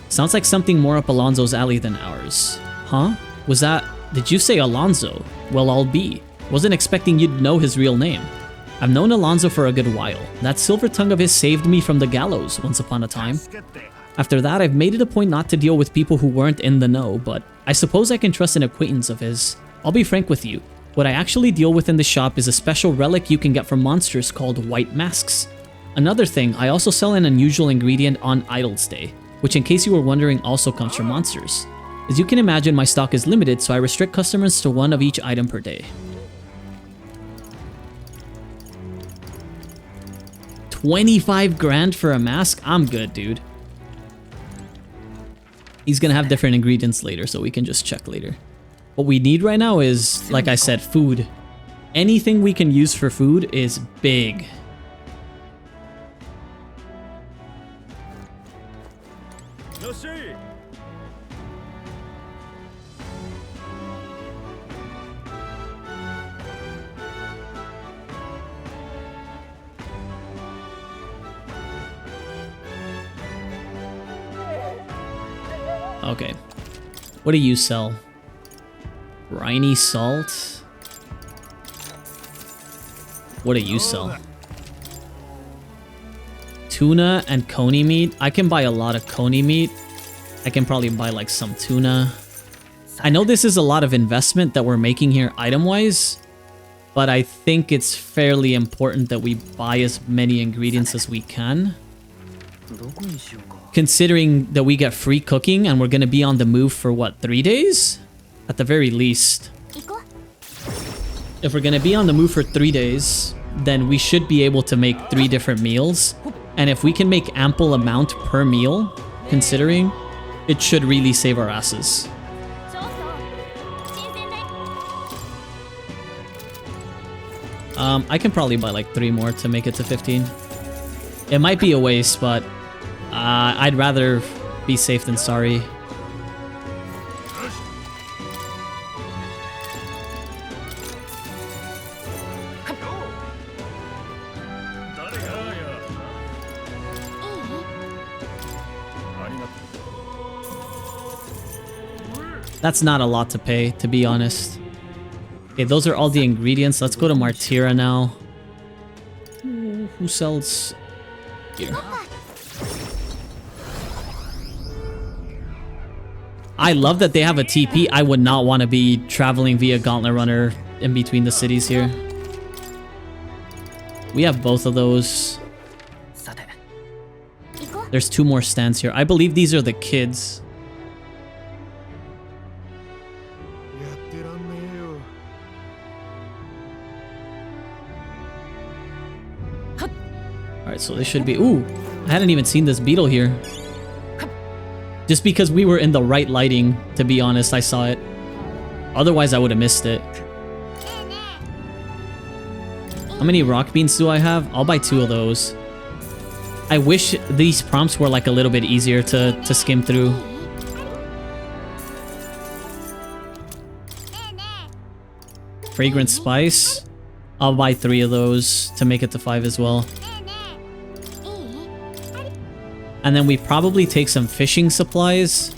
Sounds like something more up Alonso's alley than ours. Huh? Did you say Alonso? Well, I'll be. Wasn't expecting you'd know his real name. I've known Alonso for a good while. That silver tongue of his saved me from the gallows once upon a time. After that, I've made it a point not to deal with people who weren't in the know, but I suppose I can trust an acquaintance of his. I'll be frank with you. What I actually deal with in the shop is a special relic you can get from monsters called white masks. Another thing, I also sell an unusual ingredient on Idol's Day, which in case you were wondering also comes from monsters. As you can imagine, my stock is limited, so I restrict customers to one of each item per day. 25 grand for a mask? I'm good, dude. He's gonna have different ingredients later, so we can just check later. What we need right now is, like I said, food. Anything we can use for food is big. Okay. What do you sell? Briny salt? What do you sell? Tuna and coney meat? I can buy a lot of coney meat. I can probably buy like some tuna. I know this is a lot of investment that we're making here item-wise, but I think it's fairly important that we buy as many ingredients as we can. Considering that we get free cooking and we're gonna be on the move for what, 3 days? At the very least. If we're gonna be on the move for 3 days, then we should be able to make 3 different meals. And if we can make ample amount per meal, considering, it should really save our asses. I can probably buy like 3 more to make it to 15. It might be a waste, but I'd rather be safe than sorry. That's not a lot to pay, to be honest. Okay, those are all the ingredients. Let's go to Martira now. Who sells here? I love that they have a TP. I would not want to be traveling via Gauntlet Runner in between the cities here. We have both of those. There's 2 more stands here. I believe these are the kids. Alright, so this should be... Ooh, I hadn't even seen this beetle here. Just because we were in the right lighting, to be honest, I saw it. Otherwise, I would have missed it. How many rock beans do I have? I'll buy 2 of those. I wish these prompts were like a little bit easier to skim through. Fragrant spice. I'll buy 3 of those to make it to 5 as well. And then we probably take some fishing supplies.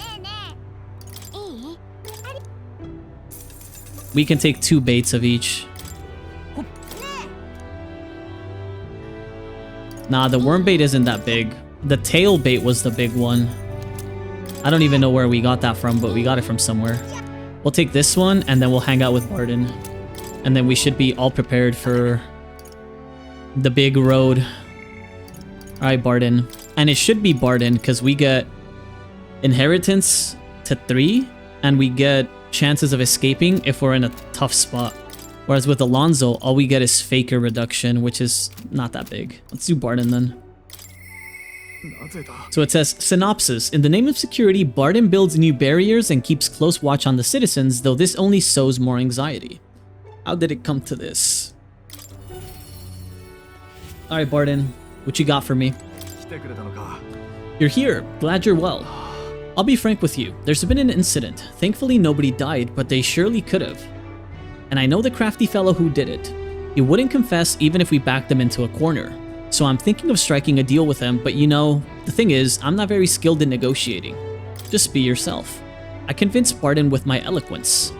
We can take 2 baits of each. Nah, the worm bait isn't that big. The tail bait was the big one. I don't even know where we got that from, but we got it from somewhere. We'll take this one, and then we'll hang out with Barden. And then we should be all prepared for the big road. Alright, Barden. And it should be Barden, because we get inheritance to 3, and we get chances of escaping if we're in a tough spot. Whereas with Alonso, all we get is faker reduction, which is not that big. Let's do Barden then. So it says, synopsis. In the name of security, Barden builds new barriers and keeps close watch on the citizens, though this only sows more anxiety. How did it come to this? Alright, Barden. What you got for me? You're here. Glad you're well. I'll be frank with you. There's been an incident. Thankfully, nobody died, but they surely could have. And I know the crafty fellow who did it. He wouldn't confess even if we backed him into a corner. So I'm thinking of striking a deal with him, but you know, the thing is, I'm not very skilled in negotiating. Just be yourself. I convinced Barden with my eloquence.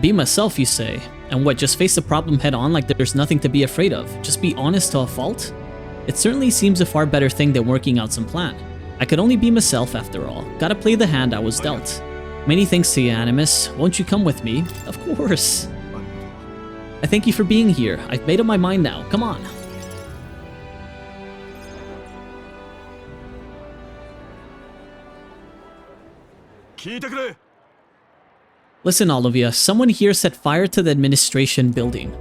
Be myself, you say? And what, just face the problem head on like there's nothing to be afraid of? Just be honest to a fault? It certainly seems a far better thing than working out some plan. I could only be myself after all. Gotta play the hand I was dealt. Many thanks to you, Animus. Won't you come with me? Of course. I thank you for being here. I've made up my mind now. Come on. Listen, all of you. Someone here set fire to the administration building.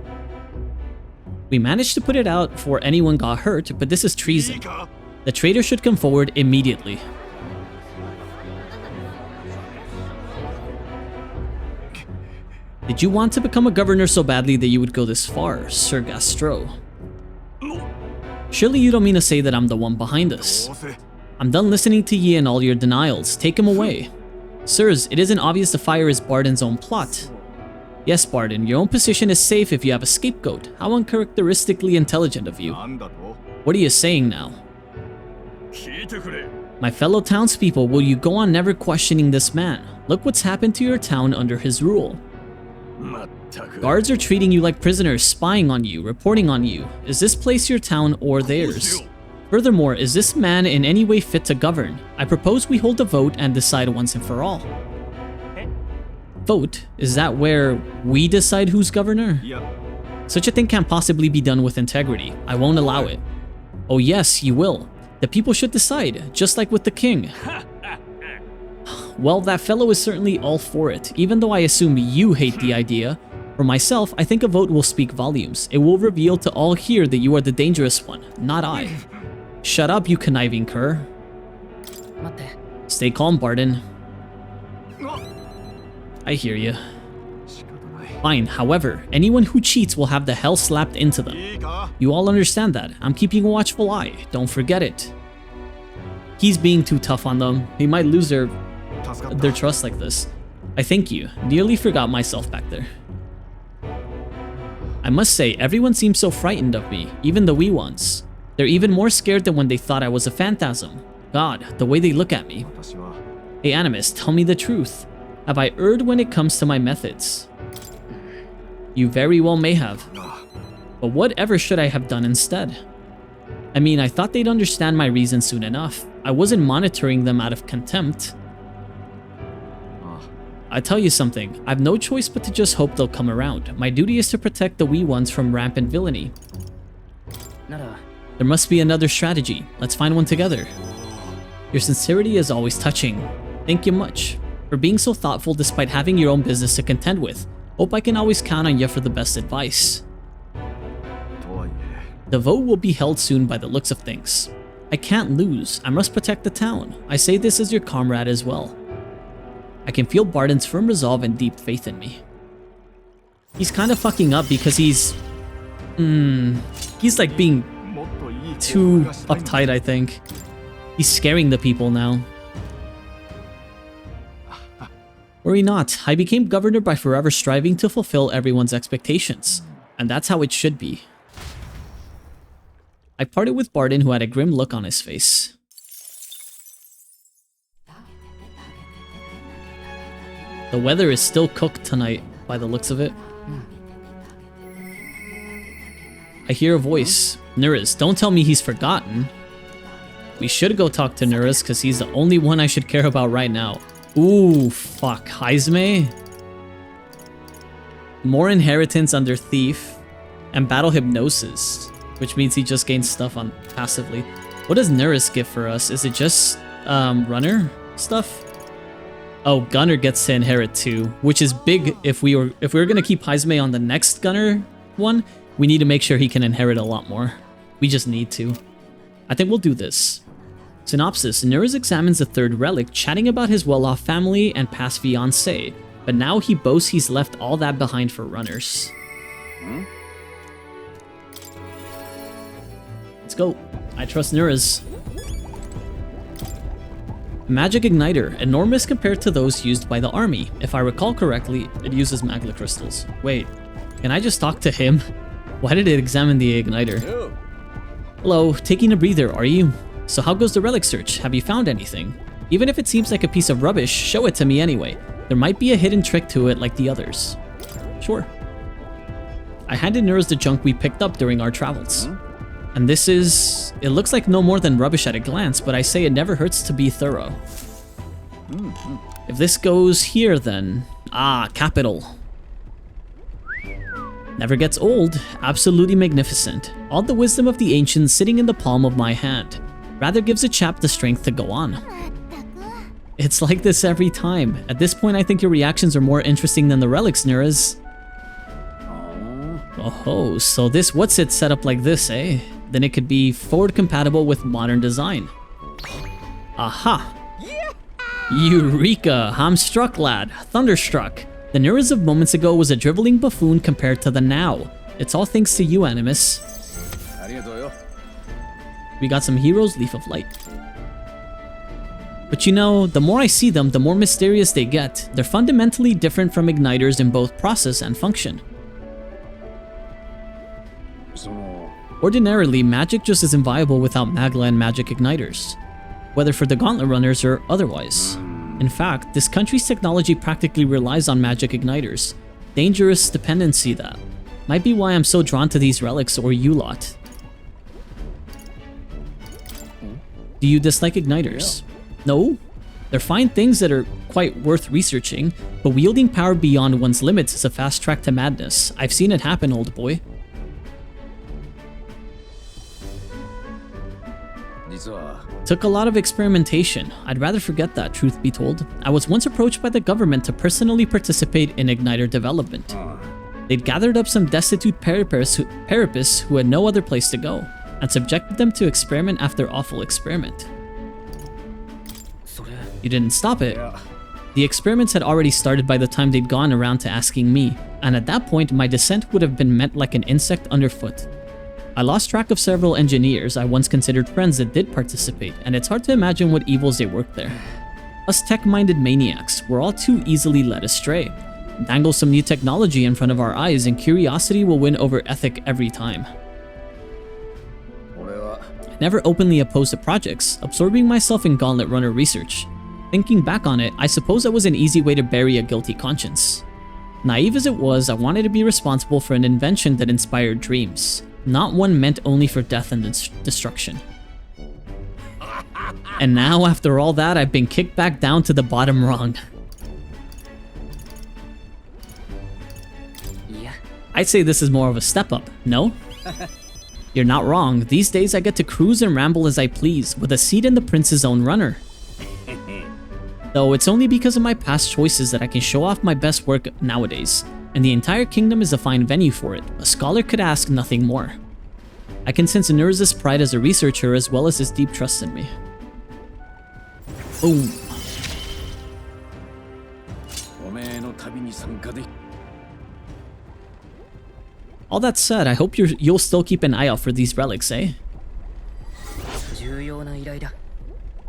We managed to put it out before anyone got hurt, but this is treason. The traitor should come forward immediately. Did you want to become a governor so badly that you would go this far, Sir Gastro? Surely you don't mean to say that I'm the one behind this. I'm done listening to ye and all your denials. Take him away. Sirs, it isn't obvious the fire is Barden's own plot. Yes, Barden, your own position is safe if you have a scapegoat. How uncharacteristically intelligent of you. What are you saying now? My fellow townspeople, will you go on never questioning this man? Look what's happened to your town under his rule. Guards are treating you like prisoners, spying on you, reporting on you. Is this place your town or theirs? Furthermore, is this man in any way fit to govern? I propose we hold a vote and decide once and for all. Vote? Is that where we decide who's governor? Such a thing can't possibly be done with integrity. I won't allow it. Oh yes, you will. The people should decide, just like with the king. Well, that fellow is certainly all for it, even though I assume you hate the idea. For myself, I think a vote will speak volumes. It will reveal to all here that you are the dangerous one, not I. Shut up, you conniving cur. Stay calm, Barden. I hear you. Fine, however, anyone who cheats will have the hell slapped into them. You all understand that. I'm keeping a watchful eye. Don't forget it. He's being too tough on them. He might lose their trust like this. I thank you. Nearly forgot myself back there. I must say, everyone seems so frightened of me, even the wee ones. They're even more scared than when they thought I was a phantasm. God, the way they look at me. Hey Animus, tell me the truth. Have I erred when it comes to my methods? You very well may have. But whatever should I have done instead? I mean, I thought they'd understand my reasons soon enough. I wasn't monitoring them out of contempt. I tell you something, I've no choice but to just hope they'll come around. My duty is to protect the wee ones from rampant villainy. There must be another strategy. Let's find one together. Your sincerity is always touching. Thank you much for being so thoughtful despite having your own business to contend with. Hope I can always count on you for the best advice. The vote will be held soon by the looks of things. I can't lose. I must protect the town. I say this as your comrade as well. I can feel Barden's firm resolve and deep faith in me. He's kind of fucking up because he's like being too uptight, I think. He's scaring the people now. Worry not, I became governor by forever striving to fulfill everyone's expectations. And that's how it should be. I parted with Barden, who had a grim look on his face. The weather is still cooked tonight, by the looks of it. I hear a voice. Nuruz, don't tell me he's forgotten. We should go talk to Nuruz, because he's the only one I should care about right now. Ooh, fuck. Heizme? More inheritance under Thief, and Battle Hypnosis, which means he just gains stuff on passively. What does Nuruz give for us? Is it just runner stuff? Oh, Gunner gets to inherit too, which is big. If we were gonna keep Heizme on the next Gunner one, we need to make sure he can inherit a lot more. We just need to. I think we'll do this. Synopsis: Nuruz examines the third relic, chatting about his well-off family and past fiancé, but now he boasts he's left all that behind for runners. Let's go. I trust Nuruz. Magic Igniter, enormous compared to those used by the army. If I recall correctly, it uses magla crystals. Wait, can I just talk to him? Why did it examine the Igniter? Hello, taking a breather, are you? So how goes the relic search? Have you found anything? Even if it seems like a piece of rubbish, show it to me anyway. There might be a hidden trick to it like the others. Sure. I handed Nuruz the junk we picked up during our travels. And this is... it looks like no more than rubbish at a glance, but I say it never hurts to be thorough. If this goes here then... ah, capital. Never gets old. Absolutely magnificent. All the wisdom of the ancients sitting in the palm of my hand. Rather gives a chap the strength to go on. It's like this every time. At this point, I think your reactions are more interesting than the relics, Nuruz. Oh, so this what's it set up like this, eh? Then it could be forward compatible with modern design. Aha! Eureka! I'm struck, lad. Thunderstruck. The Nuruz of moments ago was a driveling buffoon compared to the now. It's all thanks to you, Animus. We got some heroes, Leaf of Light. But you know, the more I see them, the more mysterious they get. They're fundamentally different from igniters in both process and function. Ordinarily, magic just isn't viable without Magla and magic igniters, whether for the Gauntlet Runners or otherwise. In fact, this country's technology practically relies on magic igniters. Dangerous dependency that. Might be why I'm so drawn to these relics or you lot. Do you dislike igniters? No? They're fine things that are quite worth researching, but wielding power beyond one's limits is a fast track to madness. I've seen it happen, old boy. Took a lot of experimentation. I'd rather forget that, truth be told. I was once approached by the government to personally participate in igniter development. They'd gathered up some destitute parapists who had no other place to go, and subjected them to experiment after awful experiment. You didn't stop it. The experiments had already started by the time they'd gone around to asking me, and at that point my descent would have been met like an insect underfoot. I lost track of several engineers I once considered friends that did participate, and it's hard to imagine what evils they worked there. Us tech-minded maniacs were all too easily led astray. Dangle some new technology in front of our eyes and curiosity will win over ethic every time. I never openly opposed the projects, absorbing myself in Gauntlet Runner research. Thinking back on it, I suppose that was an easy way to bury a guilty conscience. Naive as it was, I wanted to be responsible for an invention that inspired dreams. Not one meant only for death and destruction. And now, after all that, I've been kicked back down to the bottom rung. I'd say this is more of a step up, no? You're not wrong. These days I get to cruise and ramble as I please, with a seat in the prince's own runner. Though it's only because of my past choices that I can show off my best work nowadays, and the entire kingdom is a fine venue for it. A scholar could ask nothing more. I can sense Nurse's pride as a researcher as well as his deep trust in me. Boom. All that said, I hope you'll still keep an eye out for these relics, eh?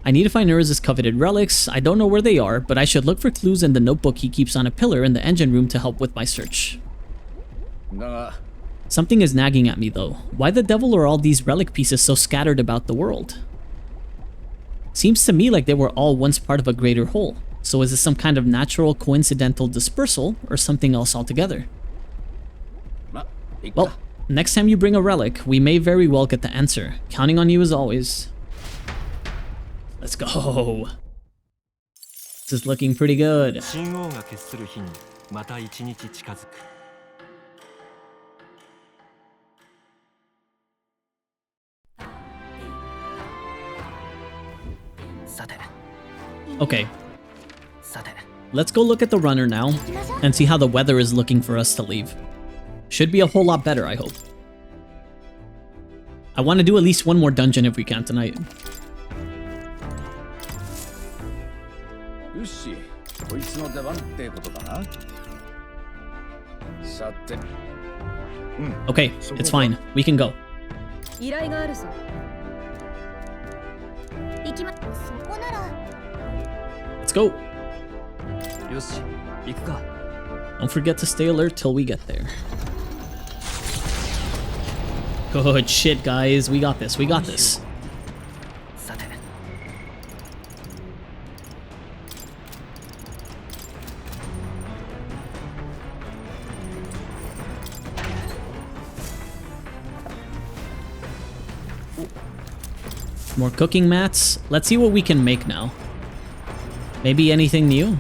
I need to find Nurse's coveted relics. I don't know where they are, but I should look for clues in the notebook he keeps on a pillar in the engine room to help with my search. Something is nagging at me though. Why the devil are all these relic pieces so scattered about the world? Seems to me like they were all once part of a greater whole. So is this some kind of natural coincidental dispersal or something else altogether? Well, next time you bring a relic, we may very well get the answer. Counting on you as always. Let's go. This is looking pretty good. Okay. Let's go look at the runner now and see how the weather is looking for us to leave. Should be a whole lot better, I hope. I want to do at least one more dungeon if we can tonight. Okay, it's fine. We can go. Let's go. Don't forget to stay alert till we get there. Good shit, guys. We got this. We got this. More cooking mats. Let's see what we can make now. Maybe anything new?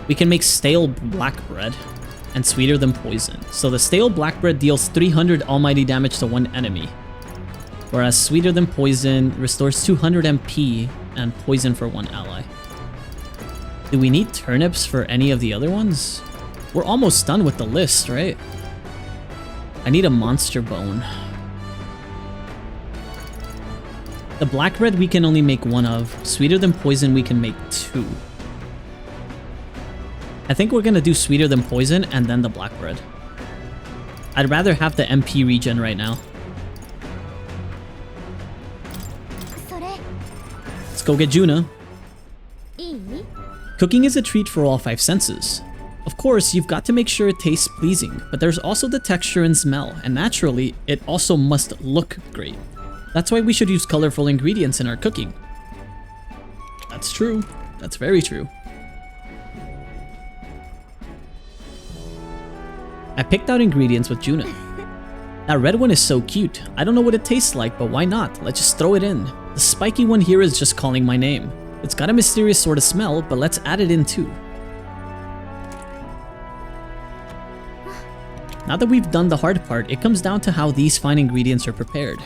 We can make stale black bread and sweeter than poison. So the stale black bread deals 300 almighty damage to one enemy, whereas sweeter than poison restores 200 MP and poison for one ally. Do we need turnips for any of the other ones? We're almost done with the list, right? I need a monster bone. The black bread we can only make one of. Sweeter than poison we can make two. I think we're gonna do sweeter than poison and then the black bread. I'd rather have the MP regen right now. Let's go get Juna. Cooking is a treat for all five senses. Of course, you've got to make sure it tastes pleasing, but there's also the texture and smell, and naturally, it also must look great. That's why we should use colorful ingredients in our cooking. That's true. That's very true. I picked out ingredients with Juna. That red one is so cute. I don't know what it tastes like, but why not? Let's just throw it in. The spiky one here is just calling my name. It's got a mysterious sort of smell, but let's add it in too. Now that we've done the hard part, it comes down to how these fine ingredients are prepared.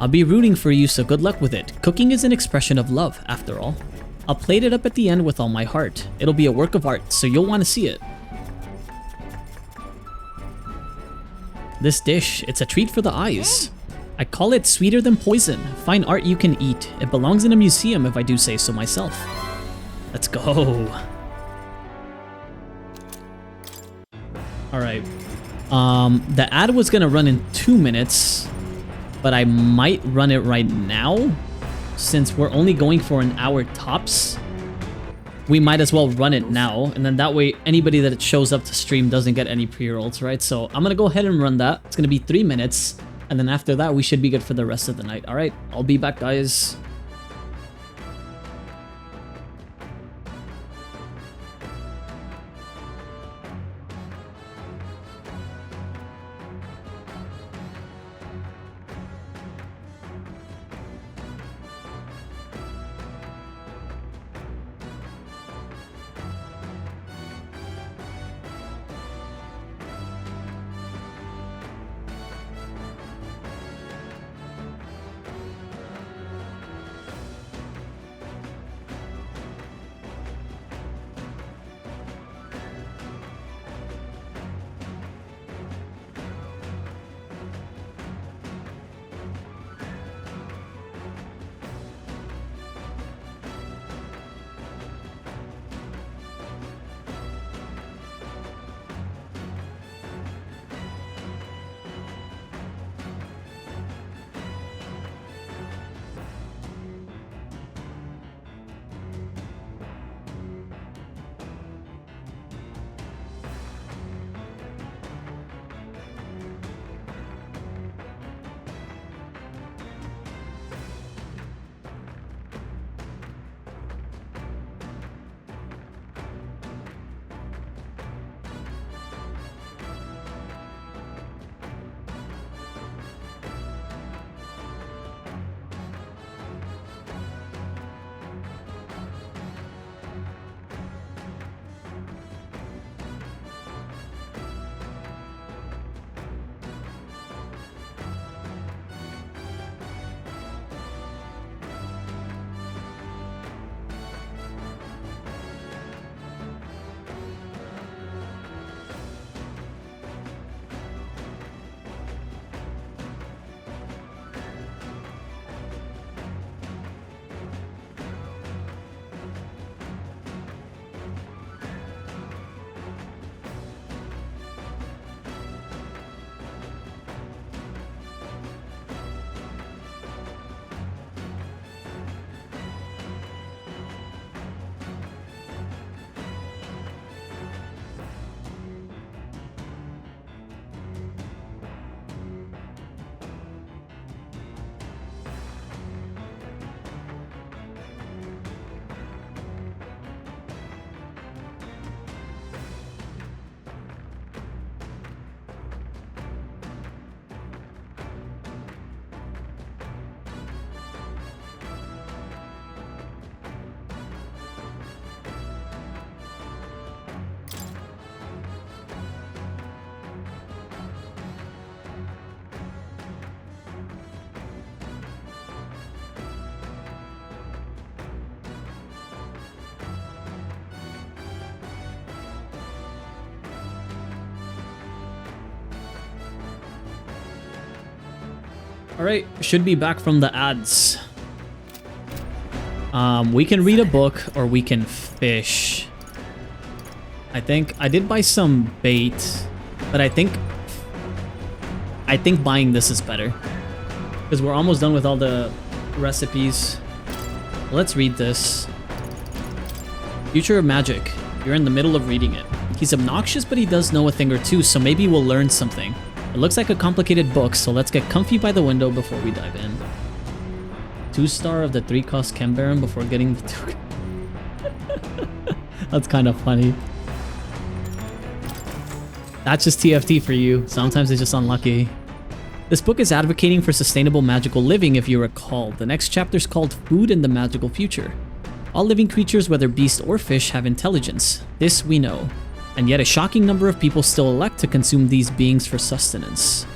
I'll be rooting for you, so good luck with it. Cooking is an expression of love, after all. I'll plate it up at the end with all my heart. It'll be a work of art, so you'll want to see it. This dish, it's a treat for the eyes. I call it sweeter than poison. Fine art you can eat. It belongs in a museum if I do say so myself. Let's go. Alright. The ad was gonna run in 2 minutes, but I might run it right now. Since we're only going for an hour tops, we might as well run it now, and then that way anybody that shows up to stream doesn't get any pre-rolls, right? So I'm gonna go ahead and run that. It's gonna be 3 minutes, and then after that we should be good for the rest of the night. Alright, I'll be back, guys. Alright, should be back from the ads. We can read a book or we can fish. I think I did buy some bait, but I think buying this is better. Because we're almost done with all the recipes. Let's read this. Future of Magic. You're in the middle of reading it. He's obnoxious, but he does know a thing or two, so maybe we'll learn something. It looks like a complicated book, so let's get comfy by the window before we dive in. 2-star of the 3-cost Chem Baron before getting the 2. That's kind of funny. That's just TFT for you. Sometimes it's just unlucky. This book is advocating for sustainable magical living, if you recall. The next chapter's called Food in the Magical Future. All living creatures, whether beast or fish, have intelligence. This we know. And yet a shocking number of people still elect to consume these beings for sustenance.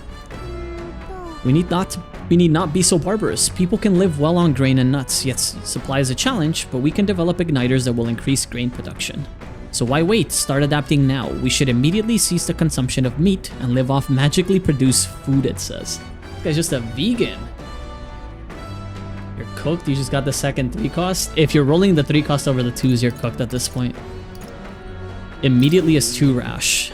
We need not be so barbarous. People can live well on grain and nuts. Yes, supply is a challenge, but we can develop igniters that will increase grain production. So why wait? Start adapting now. We should immediately cease the consumption of meat and live off magically produced food, it says. This guy's just a vegan. You're cooked? You just got the second 3-cost? If you're rolling the 3-cost over the 2s, you're cooked at this point. Immediately is too rash.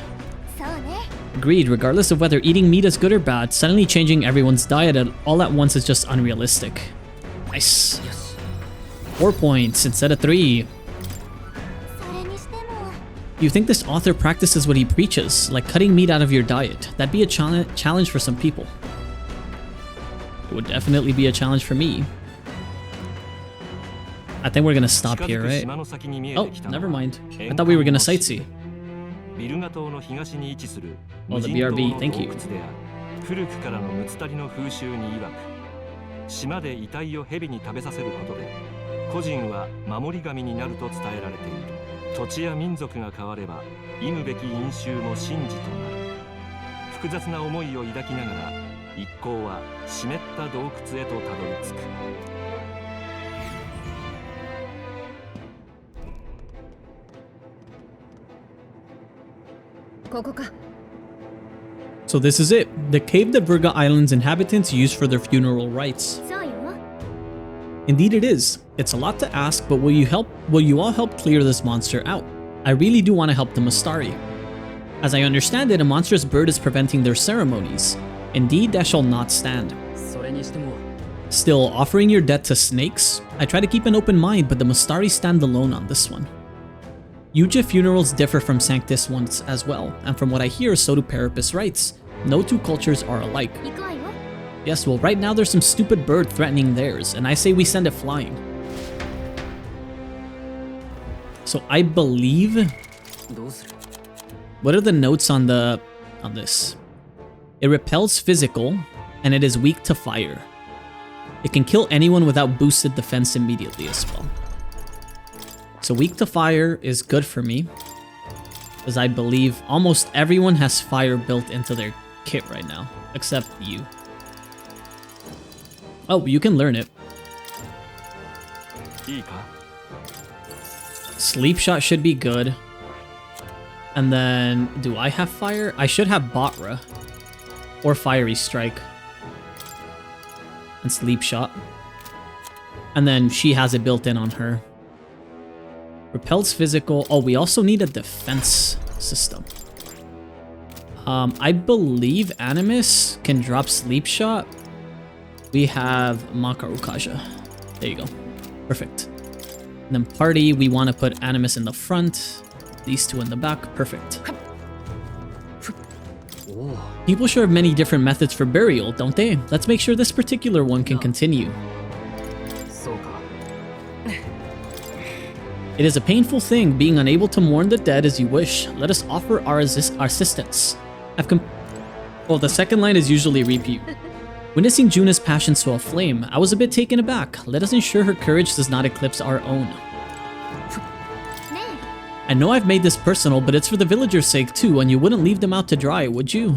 Agreed, regardless of whether eating meat is good or bad, suddenly changing everyone's diet all at once is just unrealistic. Nice. 4 points instead of 3. You think this author practices what he preaches, like cutting meat out of your diet? That'd be a challenge for some people. It would definitely be a challenge for me. I think we're gonna stop here, right? Oh, never mind. I thought we were gonna sightsee. Oh, the BRB, thank you. 古くからのムツタリの風習に曰く、島で遺体を蛇に食べさせることで、個人は守り神になると伝えられている。土地や民族が変われば、忌むべき因習も神事となる。複雑な思いを抱きながら、一行は湿った洞窟へとたどり着く。ここか。So this is it, the cave that Virga Island's inhabitants use for their funeral rites. Indeed it is. It's a lot to ask, but will you all help clear this monster out? I really do want to help the Mastari. As I understand it, a monstrous bird is preventing their ceremonies. Indeed, that shall not stand. Still, offering your debt to snakes? I try to keep an open mind, but the Mastari stand alone on this one. Yuja funerals differ from Sanctus ones as well, and from what I hear, so do Parapus rites. No two cultures are alike. Yes, well, right now there's some stupid bird threatening theirs, and I say we send it flying. So I believe... What are the notes on this? It repels physical, and it is weak to fire. It can kill anyone without boosted defense immediately as well. So weak to fire is good for me, as I believe almost everyone has fire built into their kit right now, except you. Oh, you can learn it. Sleep shot should be good. And then, do I have fire? I should have Batra. Or Fiery Strike. And Sleep Shot. And then she has it built in on her. Repels physical. Oh, we also need a defense system. I believe Animus can drop Sleep Shot. We have Makarukaja. There you go. Perfect. And then party, we want to put Animus in the front. These two in the back. Perfect. People sure have many different methods for burial, don't they? Let's make sure this particular one can continue. It is a painful thing, being unable to mourn the dead as you wish. Let us offer our assistance. Oh, the second line is usually repeat. Witnessing Juna's passion so aflame, I was a bit taken aback. Let us ensure her courage does not eclipse our own. I know I've made this personal, but it's for the villagers' sake too, and you wouldn't leave them out to dry, would you?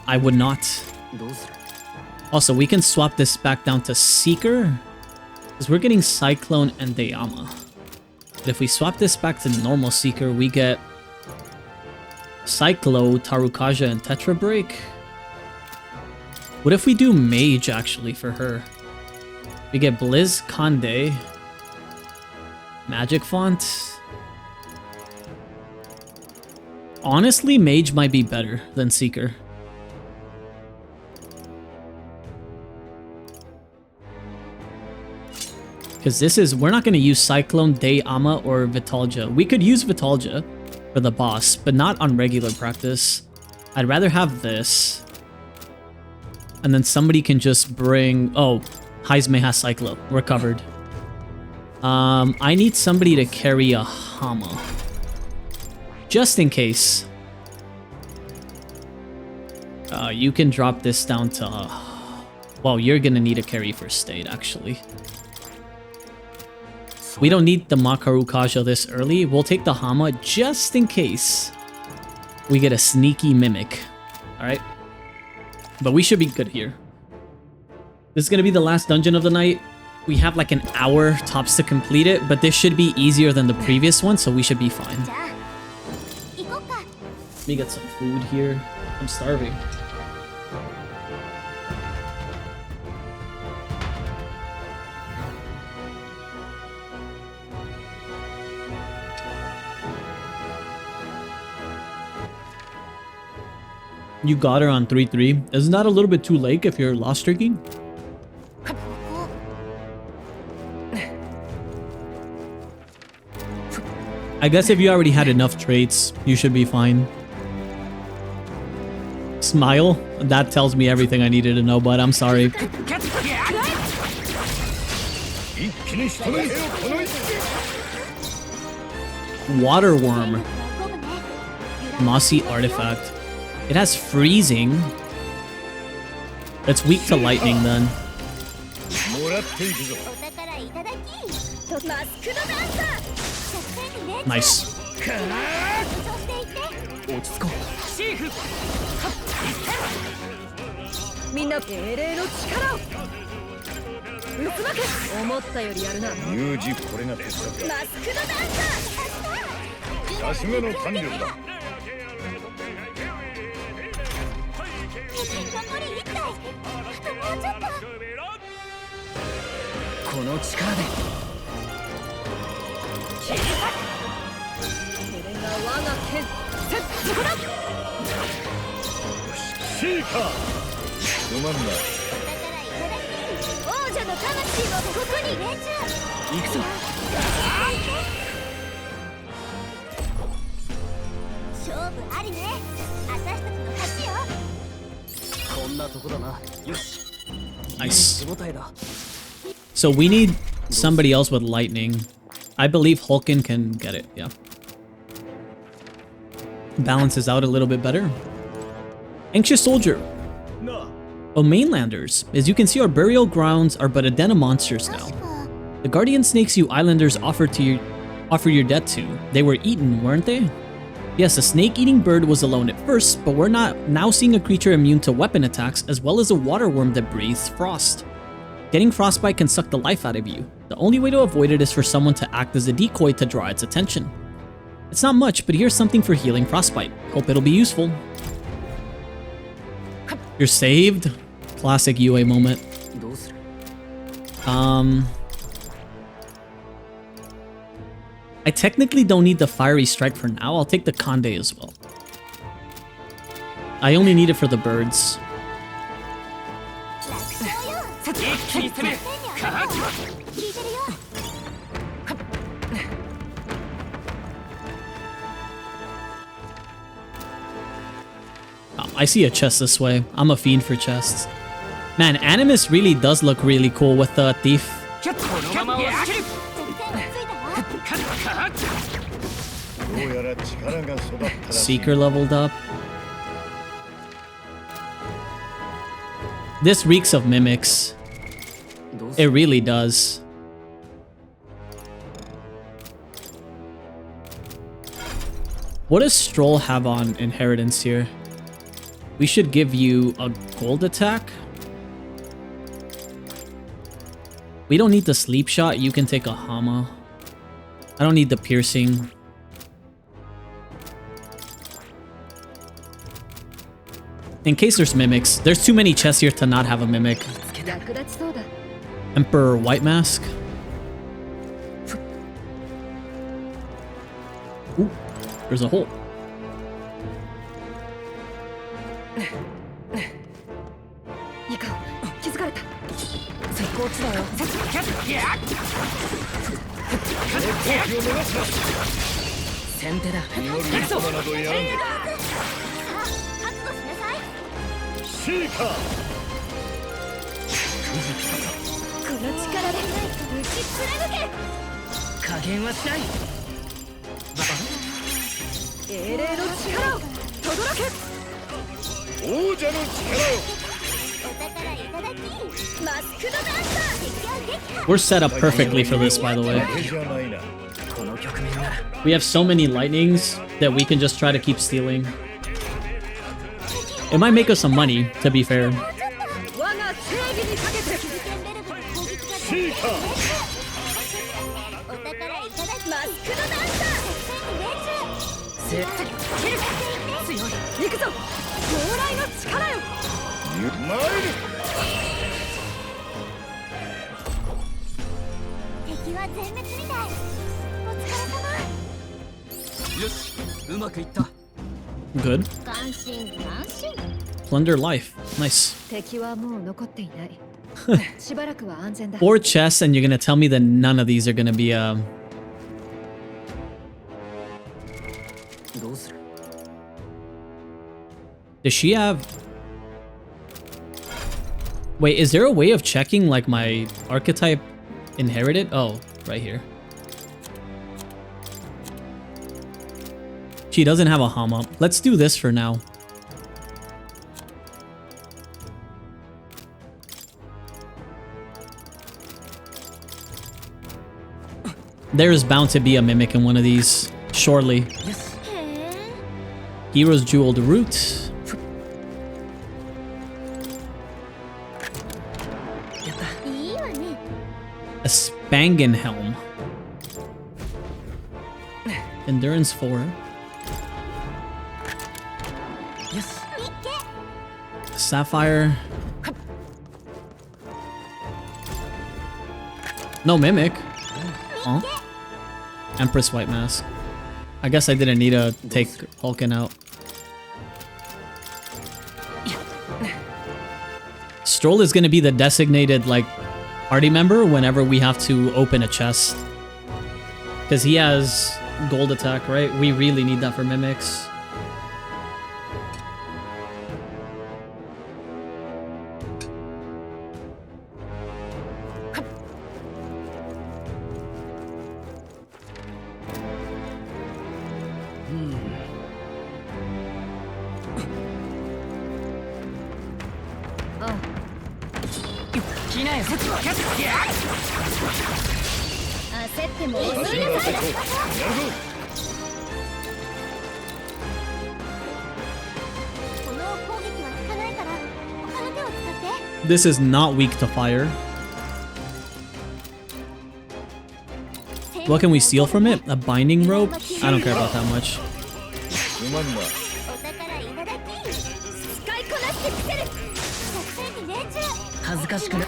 I would not. Also, we can swap this back down to Seeker, because we're getting Cyclone and Dayama. But if we swap this back to normal Seeker, we get Cyclo, Tarukaja, and Tetra Break. What if we do Mage, actually, for her? We get Blizz, Conde, Magic Font. Honestly, Mage might be better than Seeker. Because this is, we're not going to use Cyclone, Day Ama, or Vitalja. We could use Vitalja for the boss, but not on regular practice. I'd rather have this. And then somebody can just bring... Oh, Heisme has Cyclo. We're covered. I need somebody to carry a Hama. Just in case. You can drop this down to... well, you're gonna need a carry for State, actually. We don't need the Makaru Kaja this early. We'll take the Hama just in case we get a sneaky Mimic. Alright? But we should be good here. This is gonna be the last dungeon of the night. We have like an hour tops to complete it, but this should be easier than the previous one, so we should be fine. Let me get some food here. I'm starving. You got her on 3-3. Isn't that a little bit too late if you're lost streaking? I guess if you already had enough traits, you should be fine. Smile? That tells me everything I needed to know, but I'm sorry. Water Worm. Mossy Artifact. It has freezing. It's weak to lightning then. Nice. Nice. So we need somebody else with lightning. I believe Hulkin can get it, yeah. Balances out a little bit better. Anxious Soldier. Oh, mainlanders. As you can see, our burial grounds are but a den of monsters now. The guardian snakes you islanders offer your debt to. They were eaten, weren't they? Yes, a snake-eating bird was alone at first, but we're now seeing a creature immune to weapon attacks, as well as a water worm that breathes frost. Getting frostbite can suck the life out of you. The only way to avoid it is for someone to act as a decoy to draw its attention. It's not much, but here's something for healing frostbite. Hope it'll be useful. You're saved? Classic UA moment. I technically don't need the Fiery Strike for now. I'll take the Conde as well. I only need it for the birds. Oh, I see a chest this way. I'm a fiend for chests. Man, Animus really does look really cool with the thief. Seeker leveled up. This reeks of mimics. It really does. What does Stroll have on inheritance here? We should give you a gold attack. We don't need the sleep shot. You can take a Hama. I don't need the piercing. In case there's mimics. There's too many chests here to not have a mimic. 役立ちそうだ Emperor White Mask. Ooh, there's a hole. いいか気づかれた絶好地だよ先手だ行くぞ覚悟しなさいシーカーこの力で打ち貫け加減はしない英霊の力を轟け王者の力をお宝いただきマスクドダンサー敵を撃破 We're set up perfectly for this, by the way. 負けじゃないな We have so many lightnings that we can just try to keep stealing. It might make us some money, to be fair. 我が正義にかけてシーカーお宝いただきマスクドダンサー作戦に命中切る強い行くぞ往来の力よ参る敵は全滅みたいお疲れ様よしうまくいった Good. 感心感心 Plunder life. Nice. 敵はもう残っていないしばらくは安全だ Four chests, and you're gonna tell me that none of these are gonna be, どうする Does she have... Wait, is there a way of checking, like, my archetype inherited? Oh, right here. She doesn't have a hum up. Let's do this for now. There is bound to be a mimic in one of these, surely. Hero's Jeweled Root. A Spangen Helm. Endurance 4. Sapphire. No mimic. Huh? Empress White Mask. I guess I didn't need to take Hulkin out. Stroll is gonna be the designated, like, party member whenever we have to open a chest. Because he has gold attack, right? We really need that for mimics. This is not weak to fire. What can we steal from it? A binding rope? I don't care about that much. すまんな恥ずかしくない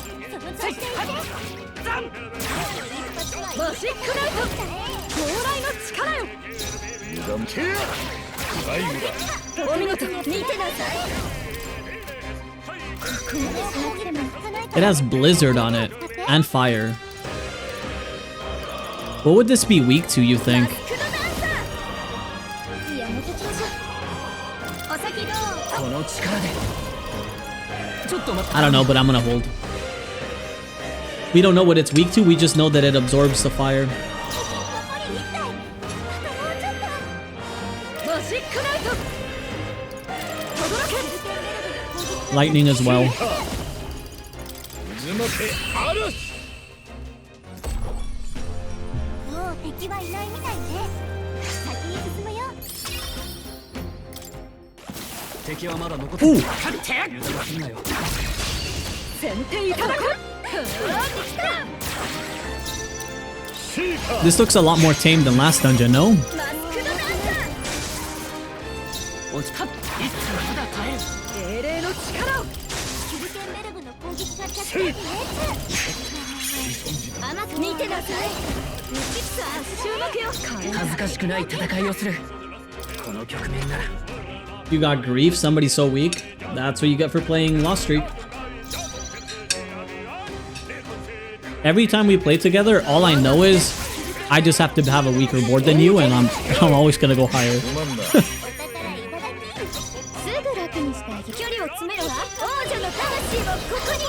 マジックナイト往来の力よ油断け最後だお見事見てなさい It has Blizzard on it, and Fire. What would this be weak to, you think? I don't know, but I'm gonna hold. We don't know what it's weak to, we just know that it absorbs the fire. Lightning as well. 渦巻け嵐もう敵はいないみたいね先に進むよ敵はまだ残ってる Ooh! 油断するなよ先手いただく This looks a lot more tame than last dungeon, no? 落ちたいつまだ耐える精霊の力を。キュルケンベルグの攻撃が弱点に甘く見てなさい。さあ注目よ。恥ずかしくない戦いをする。この局面なら。 You got grief, somebody's so weak. That's what you get for playing Lost Streak. Every time we play together, all I know is I just have to have a weaker board than you, and I'm always gonna go higher. すぐ楽にしてあげる。距離を詰めるわ。王女の魂をここに。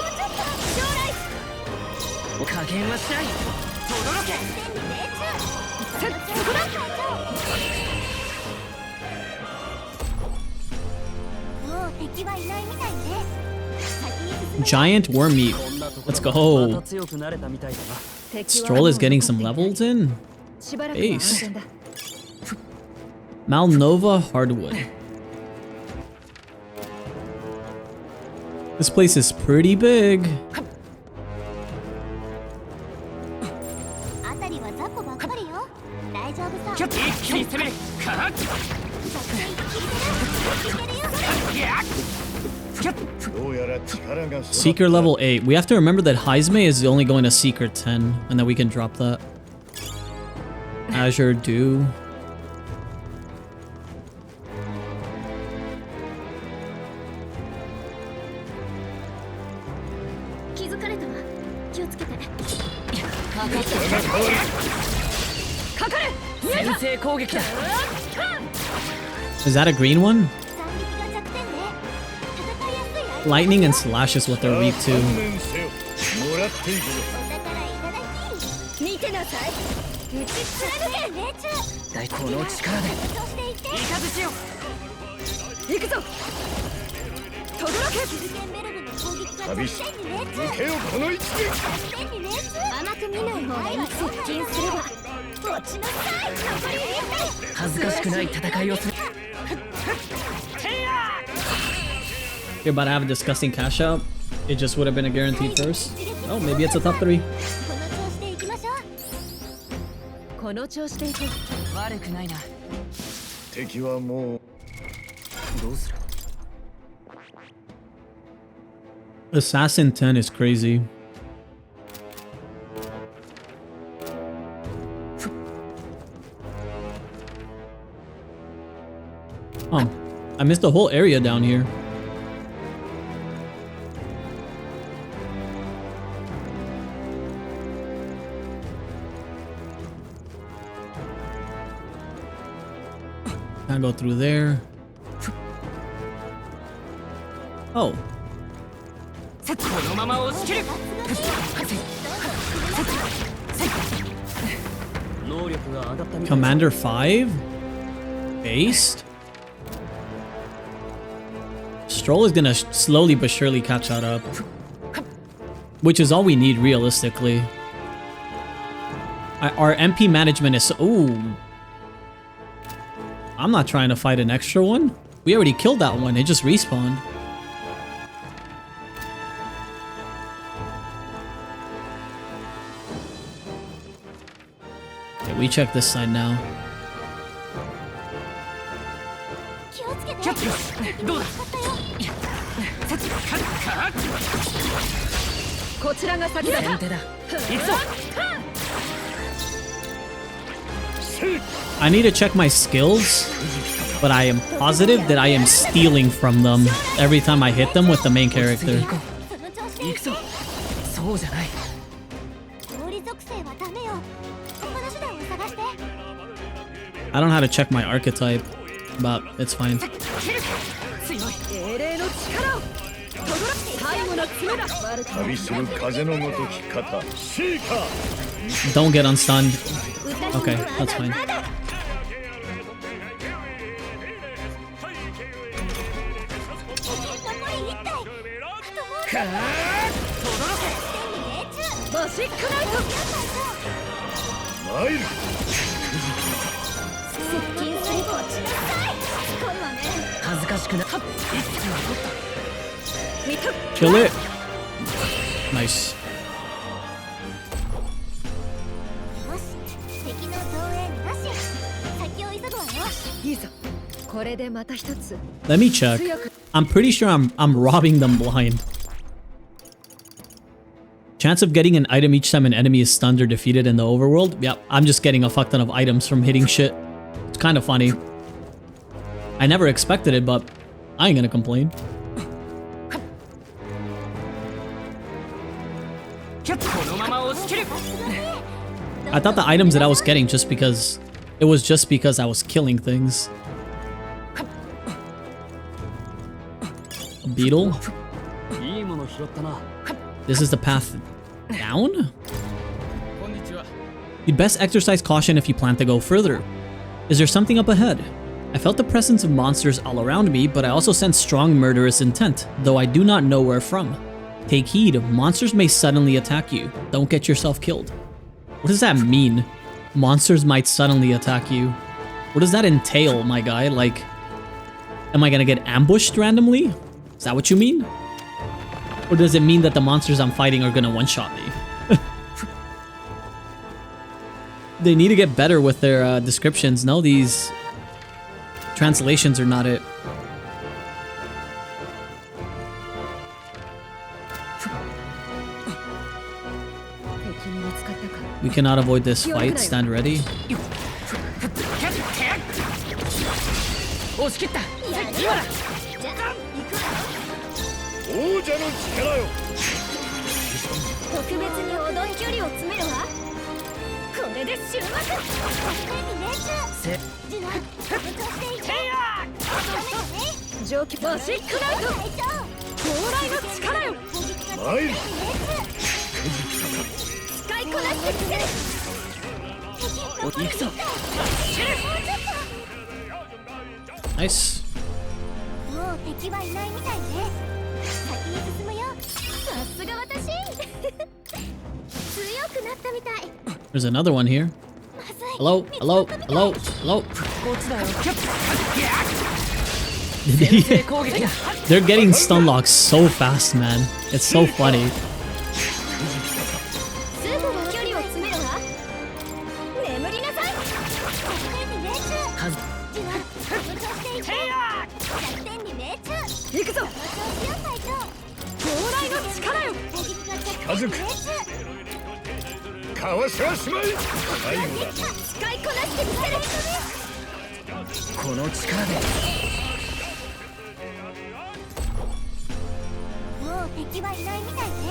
将来加減はしない。轟け。そこだ。もう敵はいないみたいね。 Giant worm meat. Let's go. Stroll is getting some levels in. Ace. Malnova Hardwood. This place is pretty big. あたりは雑魚ばっかりよ。大丈夫さ。一気に攻める。Seeker level 8. We have to remember that Heizme is only going to Seeker 10, and then we can drop that. Azure Dew. Is that a green one? Lightning and slash is what they're weak to. 見てなさい。打ちつられ命中。この力でイカズチよ。行くぞ。とどろけ。キュルケンベルグの攻撃が弱点に命中。受けよこの一撃。弱点に命中。甘く見ない方がいい。接近すれば落ちなさい。残り1体。恥ずかしくない戦いをする。 You're about to have a disgusting cash out. It just would have been a guaranteed first. Oh, maybe it's a top 3. この調子でいこう。悪くないな。敵はもうどうする？ Assassin 10 is crazy. Oh, I missed the whole area down here. Can't go through there. Oh. Commander 5? Based? Stroll is gonna slowly but surely catch that up. Which is all we need realistically. Our MP management is... Ooh. I'm not trying to fight an extra one. We already killed that one. It just respawned. Okay, we check this side now. I need to check my skills, but I am positive that I am stealing from them every time I hit them with the main character. I don't know how to check my archetype, but it's fine. Don't get unstunned. Okay, that's fine. Kill it. Nice. 敵の増援なし。先を急ぐわよ。いいぞ。Let me check. I'm pretty sure I'm robbing them blind. Chance of getting an item each time an enemy is stunned or defeated in the overworld. Yep, I'm just getting a fuck ton of items from hitting shit. It's kind of funny. I never expected it, but I ain't gonna complain. I thought the items that I was getting just because I was killing things. A beetle? This is the path down? You'd best exercise caution if you plan to go further. Is there something up ahead? I felt the presence of monsters all around me, but I also sensed strong murderous intent, though I do not know where from. Take heed, monsters may suddenly attack you. Don't get yourself killed. What does that mean? Monsters might suddenly attack you. What does that entail, my guy? Like, am I gonna get ambushed randomly? Is that what you mean? Or does it mean that the monsters I'm fighting are gonna one-shot me? They need to get better with their descriptions. No, these translations are not it. We cannot avoid this fight. Stand ready. Nice. There's another one here. Hello, hello, hello, hello. They're getting stun locked so fast, man. It's so funny.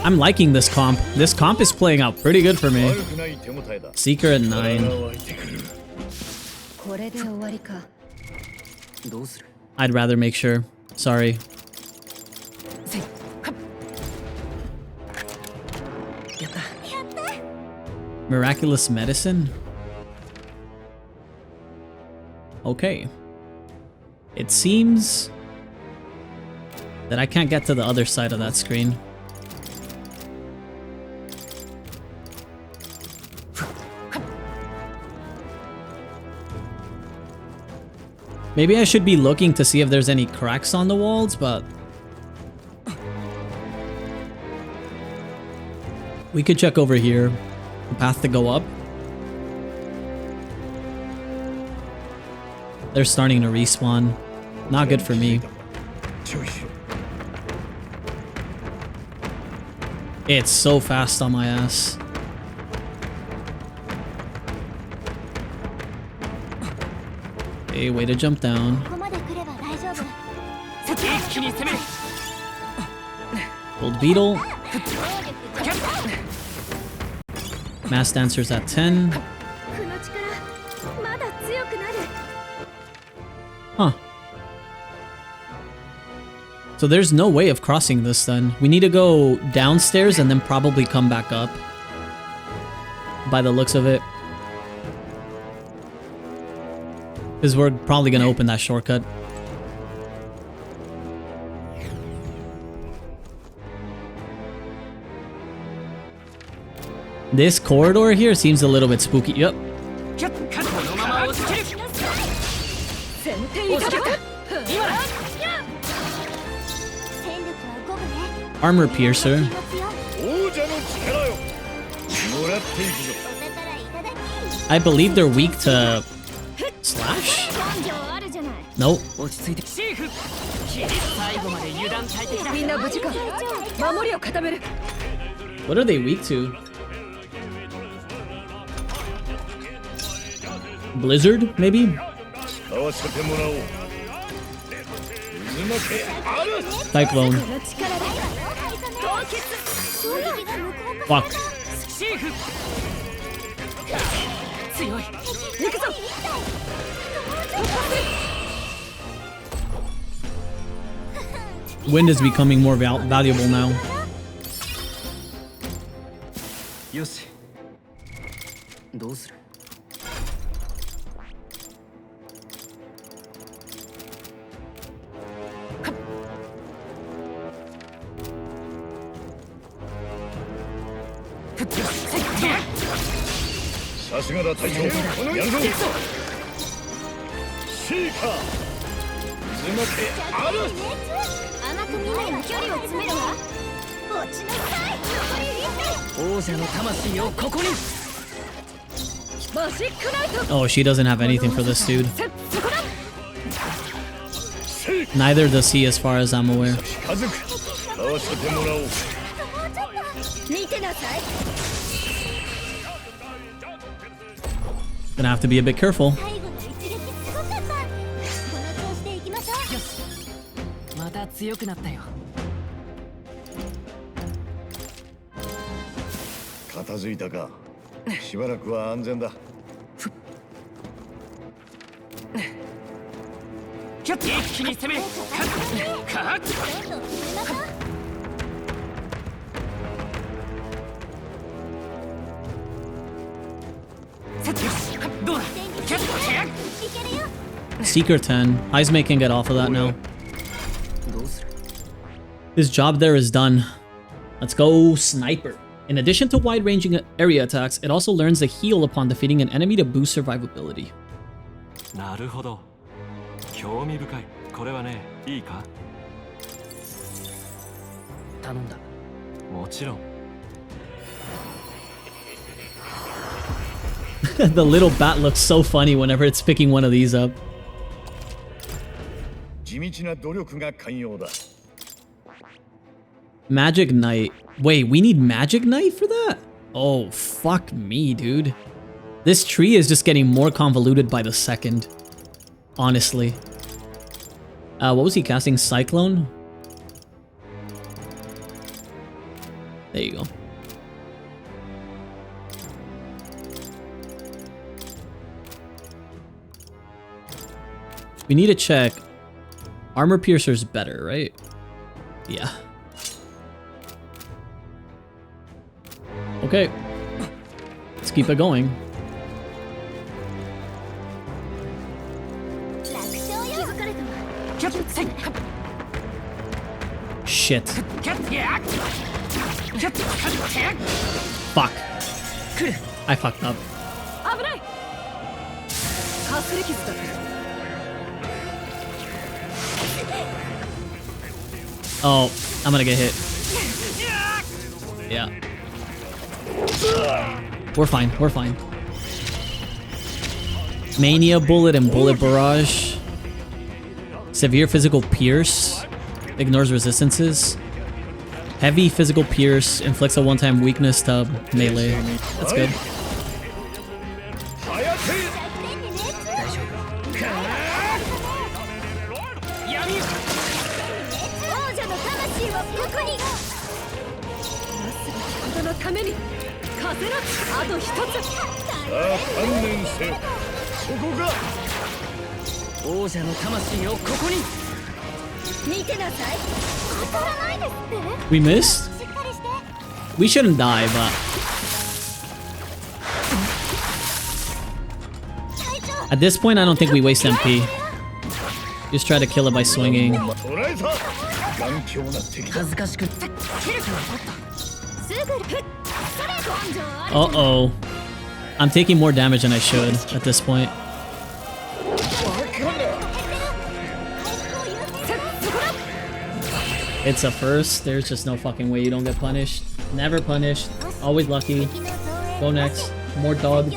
I'm liking this comp. This comp is playing out pretty good for me. Seeker at 9. I'd rather make sure. Sorry. Miraculous medicine? Okay. It seems that I can't get to the other side of that screen. Maybe I should be looking to see if there's any cracks on the walls, but we could check over here. The path to go up. They're starting to respawn. Not good for me. It's so fast on my ass. Okay, way to jump down. Gold beetle. Mass dancers at 10. Huh. So there's no way of crossing this then. We need to go downstairs and then probably come back up. By the looks of it. Because we're probably going to open that shortcut. This corridor here seems a little bit spooky. Yep. Armor piercer. I believe they're weak to slash. Nope. 落ち着いてシーフ最後まで油断大敵だみんな無事か。守りを固める。 What are they weak to? Blizzard, maybe? 使わせてもらおう。渦巻けある。 Cyclone. この力で凍結。 Fuck. シーフ強い行くぞ。 Wind is becoming more valuable now. よしどうする さすがだ隊長。やるぞ。シーカー。渦巻けある。甘くみんなの距離を詰めるわ。落ちなさい。残り1王者の魂をここに マジックナイト。 Oh, she doesn't have anything for this dude. そこだ。 Neither does he, as far as I'm aware. 近づく。使わせてもらおう。見てなさい。 Gonna have to be a bit careful. 最後の一撃すごかった。この調子でいきましょう。また強くなったよ 片付いたか。しばらくは安全だ。一気に攻めるカッどうだ Seeker 10. Heismay can get off of that now. どうする His job there is done. Let's go, Sniper. In addition to wide-ranging area attacks, it also learns to heal upon defeating an enemy to boost survivability. なるほど興味深いこれはねいいか頼んだもちろん The little bat looks so funny whenever it's picking one of these up. 地道な努力が寛容だ。 Magic Knight. Wait, we need Magic Knight for that? Oh, fuck me, dude. This tree is just getting more convoluted by the second. Honestly. What was he casting? Cyclone? There you go. We need to check. Armor Piercer's better, right? Yeah. Okay. Let's keep it going. Shit. Fuck. I fucked up. 危ない。かすり傷だ。 Oh, I'm gonna get hit. Yeah. We're fine, we're fine. Mania Bullet and Bullet Barrage. Severe Physical Pierce. Ignores resistances. Heavy Physical Pierce. Inflicts a one-time weakness to melee. That's good. We missed? We shouldn't die, but... At this point, I don't think we waste MP. Just try to kill it by swinging. Uh-oh. I'm taking more damage than I should at this point. It's a first. There's just no fucking way you don't get punished. Never punished. Always lucky. Go next. More dog.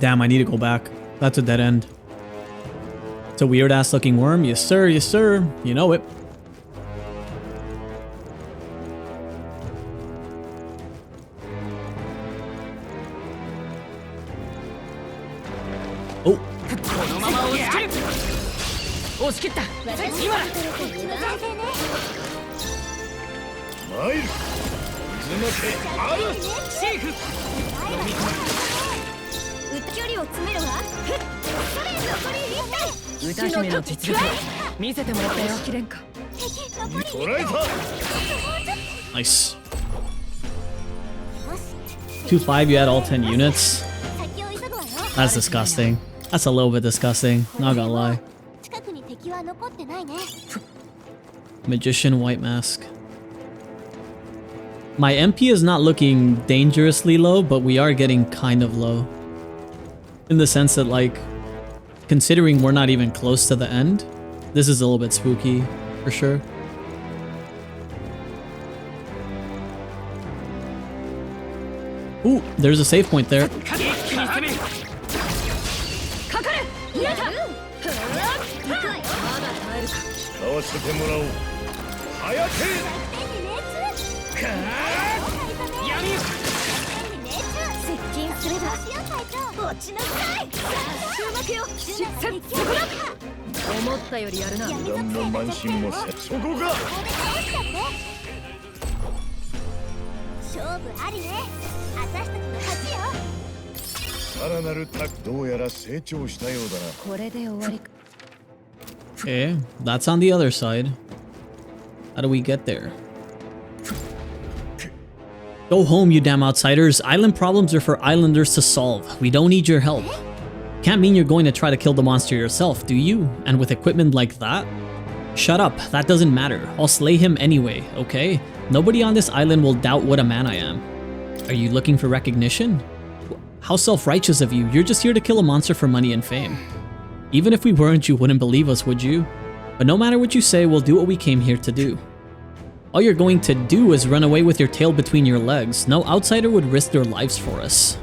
Damn, I need to go back. That's a dead end. It's a weird ass looking worm. Yes sir, yes sir. You know it. Oh. 押し切った今だ参る渦巻けあるシーフ距離を詰めるわそれ残り1体歌姫の実力見せてもらったよきれんか捕らえた Nice. 2-5, you had all 10 units. That's disgusting. That's a little bit disgusting. Not gonna lie. Magician white mask. My MP is not looking dangerously low, but we are getting kind of low. In the sense that, like, considering we're not even close to the end, this is a little bit spooky, for sure. Ooh, there's a save point there. 使わせてもらおう早け接近すれば落ちなさい終幕よ思ったよりやるな油断も慢心もせそこが勝負ありね私たちの勝ちよさらなるタクどうやら成長したようだなこれで終わりか Okay, that's on the other side. How do we get there? Go home, you damn outsiders. Island problems are for islanders to solve. We don't need your help. Can't mean you're going to try to kill the monster yourself, do you? And with equipment like that? Shut up, that doesn't matter. I'll slay him anyway, okay? Nobody on this island will doubt what a man I am. Are you looking for recognition? How self-righteous of you. You're just here to kill a monster for money and fame. Even if we weren't, you wouldn't believe us, would you? But no matter what you say, we'll do what we came here to do. All you're going to do is run away with your tail between your legs. No outsider would risk their lives for us.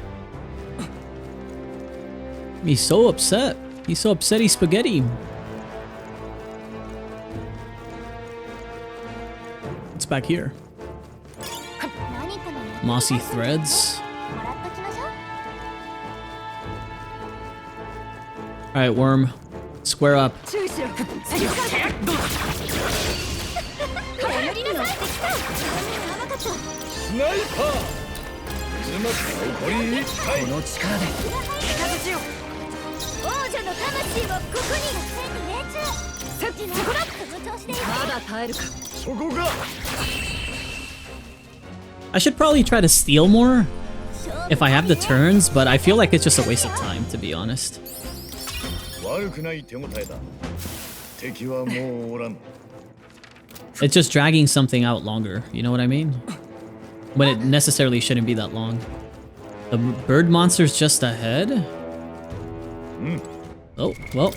He's so upset. He's so upset he's spaghetti. What's back here? Mossy threads. Alright, worm. Square up. I should probably try to steal more if I have the turns, but I feel like it's just a waste of time, to be honest. It's just dragging something out longer, you know what I mean? When it necessarily shouldn't be that long. The bird monster's just ahead? Oh, well.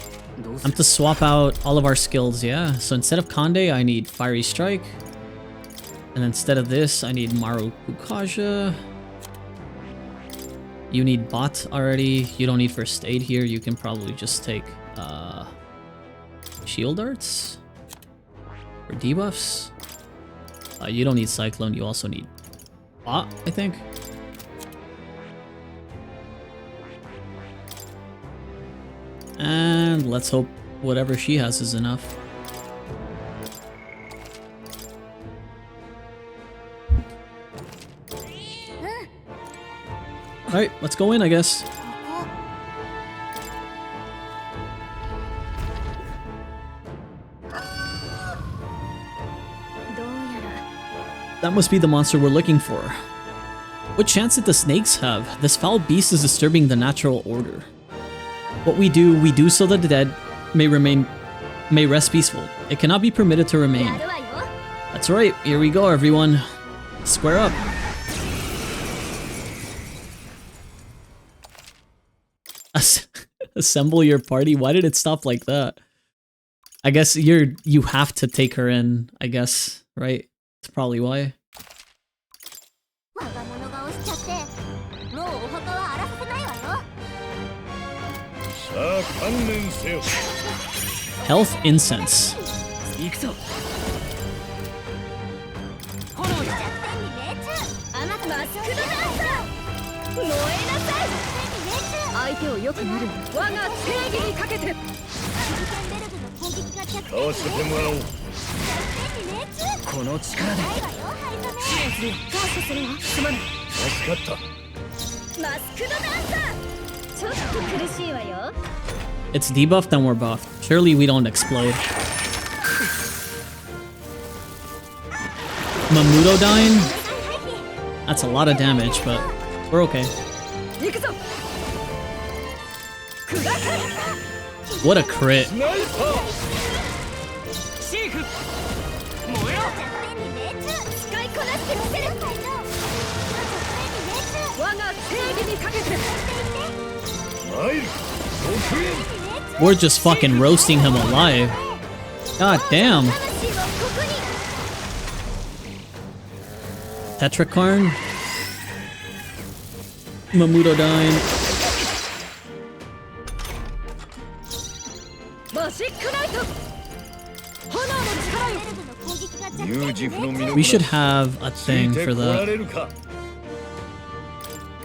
I'm to swap out all of our skills, yeah. So instead of Kande, I need Fiery Strike. And instead of this, I need Maru Kukaja. You need Bot already. You don't need First Aid here. You can probably just take Shield Darts for debuffs. You don't need Cyclone. You also need Bot, I think. And let's hope whatever she has is enough. Alright, let's go in, I guess. That must be the monster we're looking for. What chance did the snakes have? This foul beast is disturbing the natural order. What we do so that the dead may rest peaceful. It cannot be permitted to remain. That's right, here we go, everyone. Square up. Assemble your party? Why did it stop like that? I guess you have to take her in, I guess, right? That's probably why. Health incense. 行くぞ。炎よ。あなたマスクドダンサー燃えなさい。相手をよく見る我が正義にかけて。かわせてもらおう。この力で支援するよ。感謝するわ。すまない。助かった。マスクドダンサーちょっと苦しいわよ。 It's debuffed and we're buffed. Surely we don't explode. Mamudo dying? That's a lot of damage, but we're okay. 行くぞ。What a crit. シーフ燃えろ。使いこなしてみせる。我が正義にかけて。参る。 We're just fucking roasting him alive. God damn. Tetrakarn. Mamudo dying. マジックナイト。炎の力よ。 We should have a thing for that.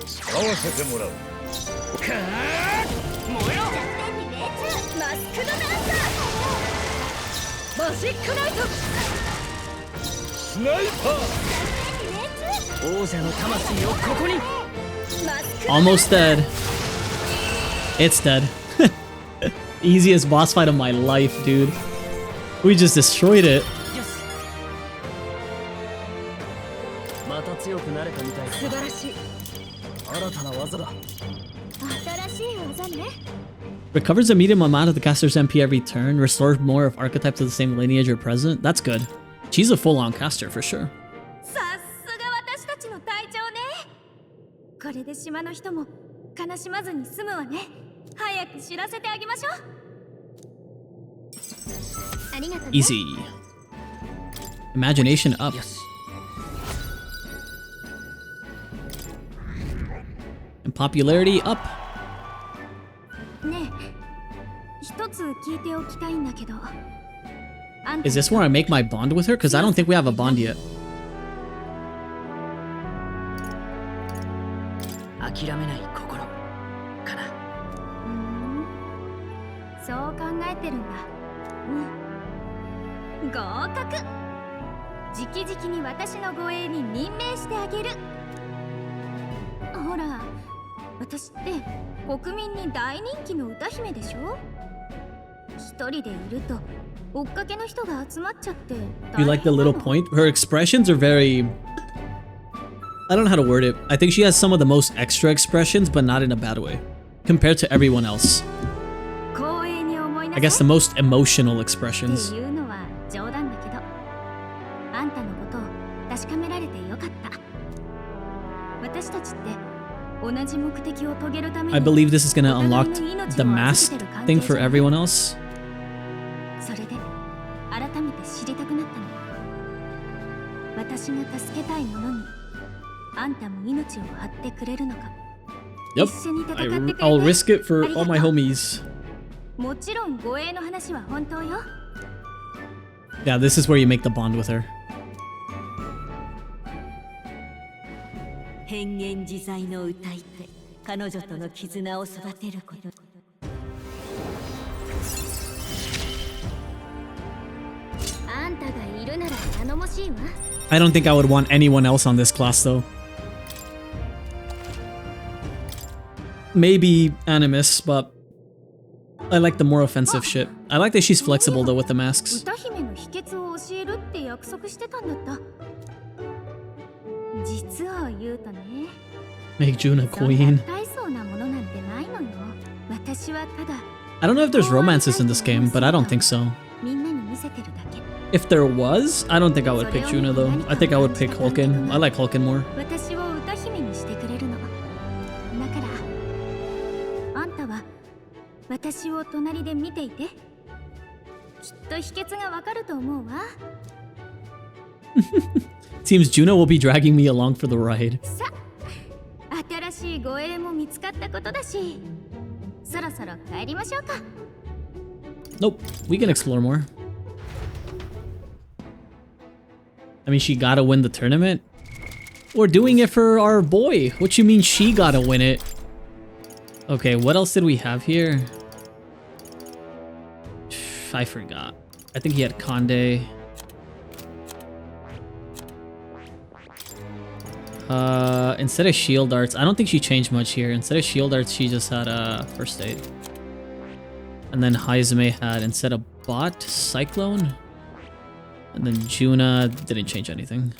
使わせてもらう。燃えろ。マスクドダンサーマジックナイト。スナイパー。王者の魂をここに。 Almost dead. It's dead. Easiest boss fight of my life, dude. We just destroyed it. また強くなれたみたいだ。素晴らしい。新たな技だ。新しい技ね。 Recovers a medium amount of the caster's MP every turn. Restores more of archetypes of the same lineage or present. That's good. She's a full-on caster for sure. さすが私たちの隊長ね。これで島の人も悲しまずに済むわね。早く知らせてあげましょう。ありがとうね。 Easy. Imagination up. And popularity up. ねえ、一つ聞いておきたいんだけど。Is this where I make my bond with her? Because I don't think we have a bond yet. 諦めない心かな。そう考えてるんだ。うん。合格。直々に私の護衛に任命してあげる。ほら、私って国民に大人気の歌姫でしょ。一人でいると追っかけの人が集まっちゃって。You like the little point? Her expressions are very... I don't know how to word it. I think she has some of the most extra expressions, but not in a bad way. Compared to everyone else. I guess the most emotional expressions. っていうのは冗談だけど、あんたのことを確かめられてよかった。私たちって同じ目的を遂げるために I believe this is gonna unlock the mask thing for everyone else. それで改めて知りたくなったの。私が助けたいものにあんたも命を張ってくれるのか。 Yep, I'll risk it for all my homies. もちろん護衛の話は本当よ。 Yeah, this is where you make the bond with her. 変幻自在の歌い手、彼女との絆を育てること。あんたがいるなら頼もしいわ。 I don't think I would want anyone else on this class though. Maybe Animus, but I like the more offensive shit. I like that she's flexible though with the masks. 歌姫の秘訣を教えるって約束してたんだった。実を言うとね。 Make June a queen. 大層なものなんてないのよ。私はただ。 I don't know if there's romances in this game, but I don't think so. みんなに見せてるだけ。 If there was, I don't think I would pick Juna though. I think I would pick Hulkin. I like Hulkin more. 私を歌姫にしてくれるの。だからあんたは私を隣で見ていて。きっと秘訣がわかると思うわ。Seems Juna will be dragging me along for the ride. さ、新しい護衛も見つかったことだし、そそろそろ帰りましょうか。 Nope, we can explore more. I mean, she gotta win the tournament. We're doing it for our boy. What you mean she gotta win it? Okay, what else did we have here? I forgot. I think he had Conde. Instead of shield darts, I don't think she changed much here. Instead of shield darts, she just had first aid. And then Haizumi had, instead of bot, Cyclone. And then Juna didn't change anything.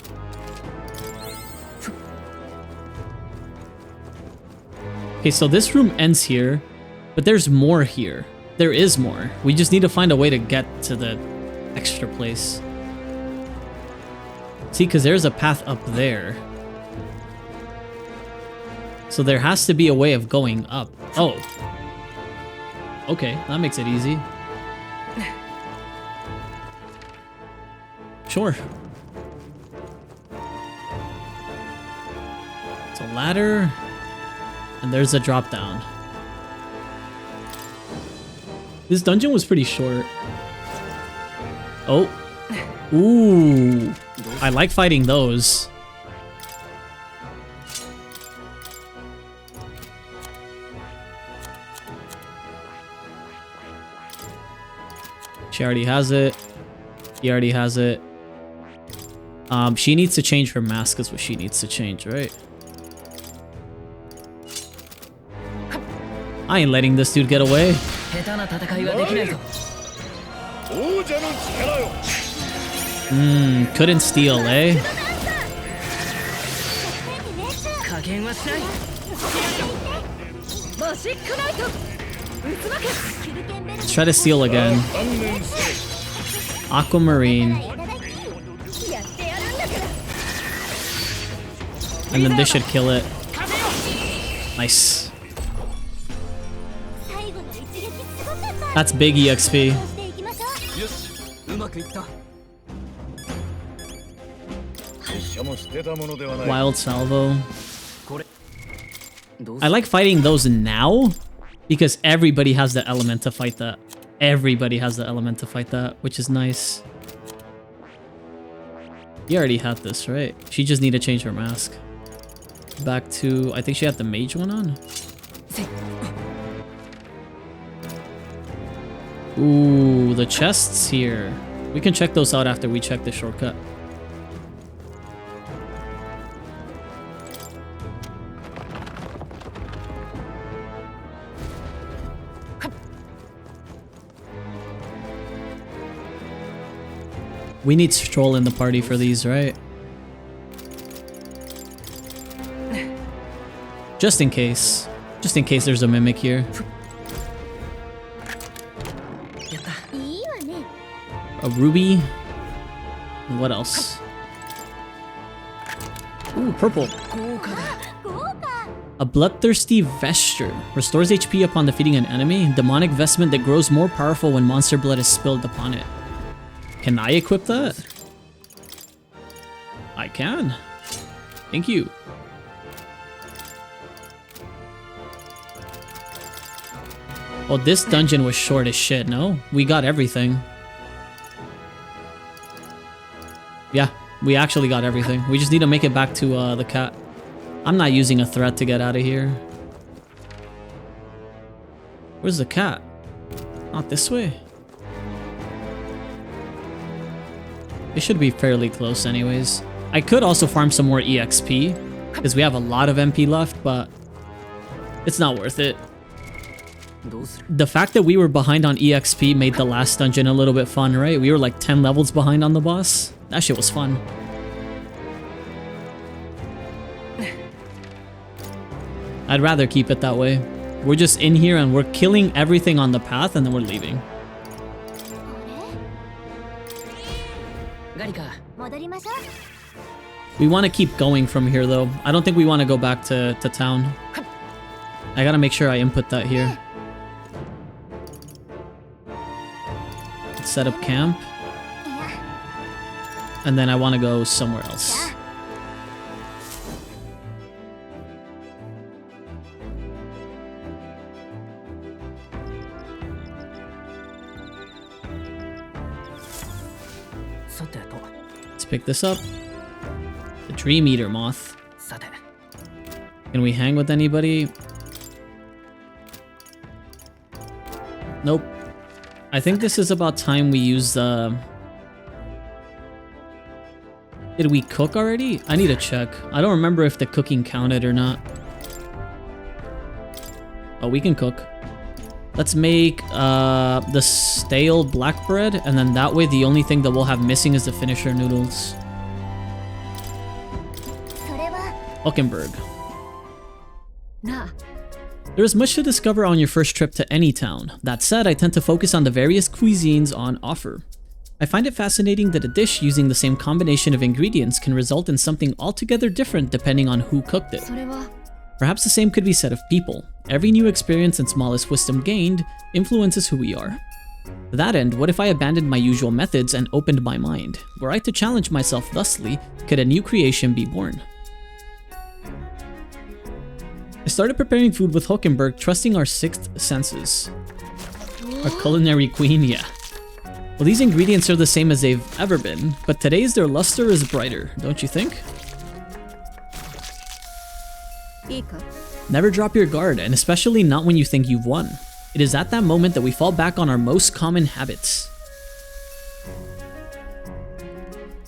Okay, so this room ends here, but there's more here. There is more. We just need to find a way to get to the extra place. See, because there's a path up there. So there has to be a way of going up. Oh. Okay, that makes it easy. Sure. It's a ladder. And there's a drop down. This dungeon was pretty short. Oh. Ooh. I like fighting those. She already has it. He already has it. She needs to change her mask is what she needs to change, right? I ain't letting this dude get away. Couldn't steal, eh? Let's try to steal again. Aquamarine. And then this should kill it. Nice. That's big EXP. Wild salvo. I like fighting those now because everybody has the element to fight that. Everybody has the element to fight that, which is nice. You already had this, right? She just need to change her mask. Back to, I think she had the mage one on. Ooh, the chests here. We can check those out after we check the shortcut. We need Stroll in the party for these, right? Just in case. Just in case there's a mimic here. A ruby. And what else? Ooh, purple. A bloodthirsty vesture. Restores HP upon defeating an enemy. Demonic vestment that grows more powerful when monster blood is spilled upon it. Can I equip that? I can. Thank you. Well, this dungeon was short as shit, no? We got everything. Yeah, we actually got everything. We just need to make it back to the cat. I'm not using a threat to get out of here. Where's the cat? Not this way. It should be fairly close anyways. I could also farm some more EXP because we have a lot of MP left, but it's not worth it. The fact that we were behind on EXP made the last dungeon a little bit fun, right? We were like 10 levels behind on the boss. That shit was fun. I'd rather keep it that way. We're just in here and we're killing everything on the path and then we're leaving. We want to keep going from here though. I don't think we want to go back to town. I gotta make sure I input that here. Let's set up camp. And then I want to go somewhere else. Let's pick this up. The Dream Eater Moth. Can we hang with anybody? Nope. I think this is about time we use the... Did we cook already? I need to check. I don't remember if the cooking counted or not. Oh, we can cook. Let's make the stale black bread, and then that way the only thing that we'll have missing is the finisher noodles. Hockenberg. There is much to discover on your first trip to any town. That said, I tend to focus on the various cuisines on offer. I find it fascinating that a dish using the same combination of ingredients can result in something altogether different depending on who cooked it. Perhaps the same could be said of people. Every new experience and smallest wisdom gained influences who we are. To that end, what if I abandoned my usual methods and opened my mind? Were I to challenge myself thusly, could a new creation be born? I started preparing food with Hockenberg, trusting our sixth senses. Our culinary queen, yeah. Well, these ingredients are the same as they've ever been, but today's their luster is brighter, don't you think? Never drop your guard, and especially not when you think you've won. It is at that moment that we fall back on our most common habits.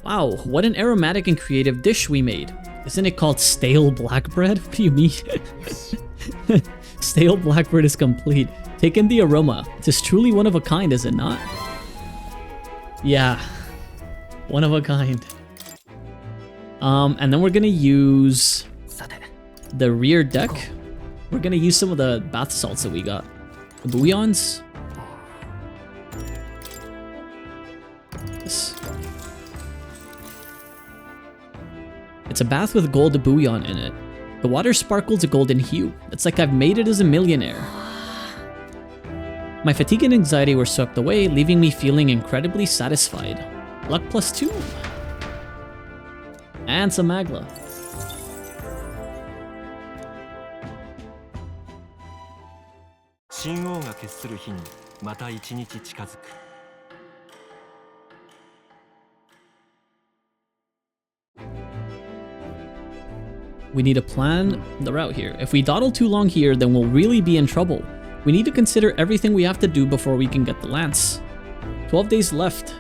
Wow, what an aromatic and creative dish we made. Isn't it called stale black bread? What do you mean? Stale black bread is complete. Take in the aroma. It is truly one of a kind, is it not? Yeah, one of a kind. And then we're gonna use the rear deck. We're gonna use some of the bath salts that we got. The bouillons. This. It's a bath with gold bouillon in it. The water sparkles a golden hue. It's like I've made it as a millionaire. My fatigue and anxiety were swept away, leaving me feeling incredibly satisfied. Luck +2. And some Magla. We need to plan the route here. If we dawdle too long here, then we'll really be in trouble. We need to consider everything we have to do before we can get the lance. 12 days left.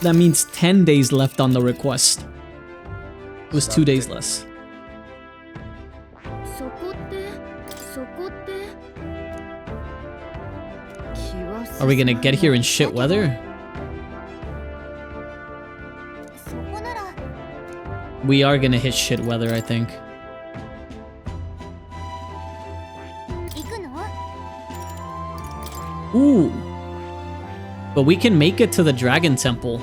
That means 10 days left on the request. It was 2 days less. Are we gonna get here in shit weather? We are gonna hit shit weather, I think. Ooh. But we can make it to the Dragon Temple.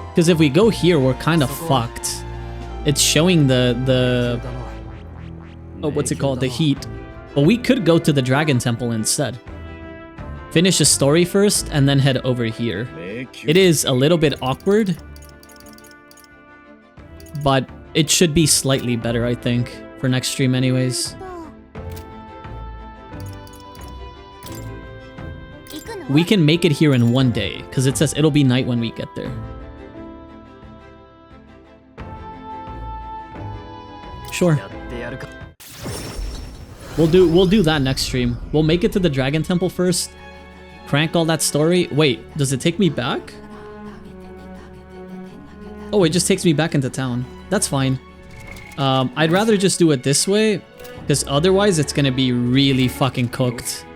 Because if we go here, we're kind of fucked. It's showing the oh, what's it called? The heat. But we could go to the Dragon Temple instead. Finish the story first and then head over here. It is a little bit awkward, but it should be slightly better, I think, for next stream anyways. We can make it here in 1 day, because it says it'll be night when we get there. Sure. We'll do that next stream. We'll make it to the Dragon Temple first. Crank all that story. Wait, does it take me back? Oh, it just takes me back into town. That's fine. I'd rather just do it this way, because otherwise it's gonna be really fucking cooked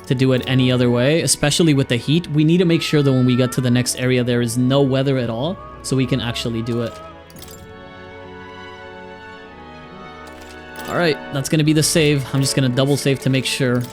to do it any other way, especially with the heat. We need to make sure that when we get to the next area there is no weather at all, so we can actually do it. Alright, that's gonna be the save. I'm just gonna double save to make sure.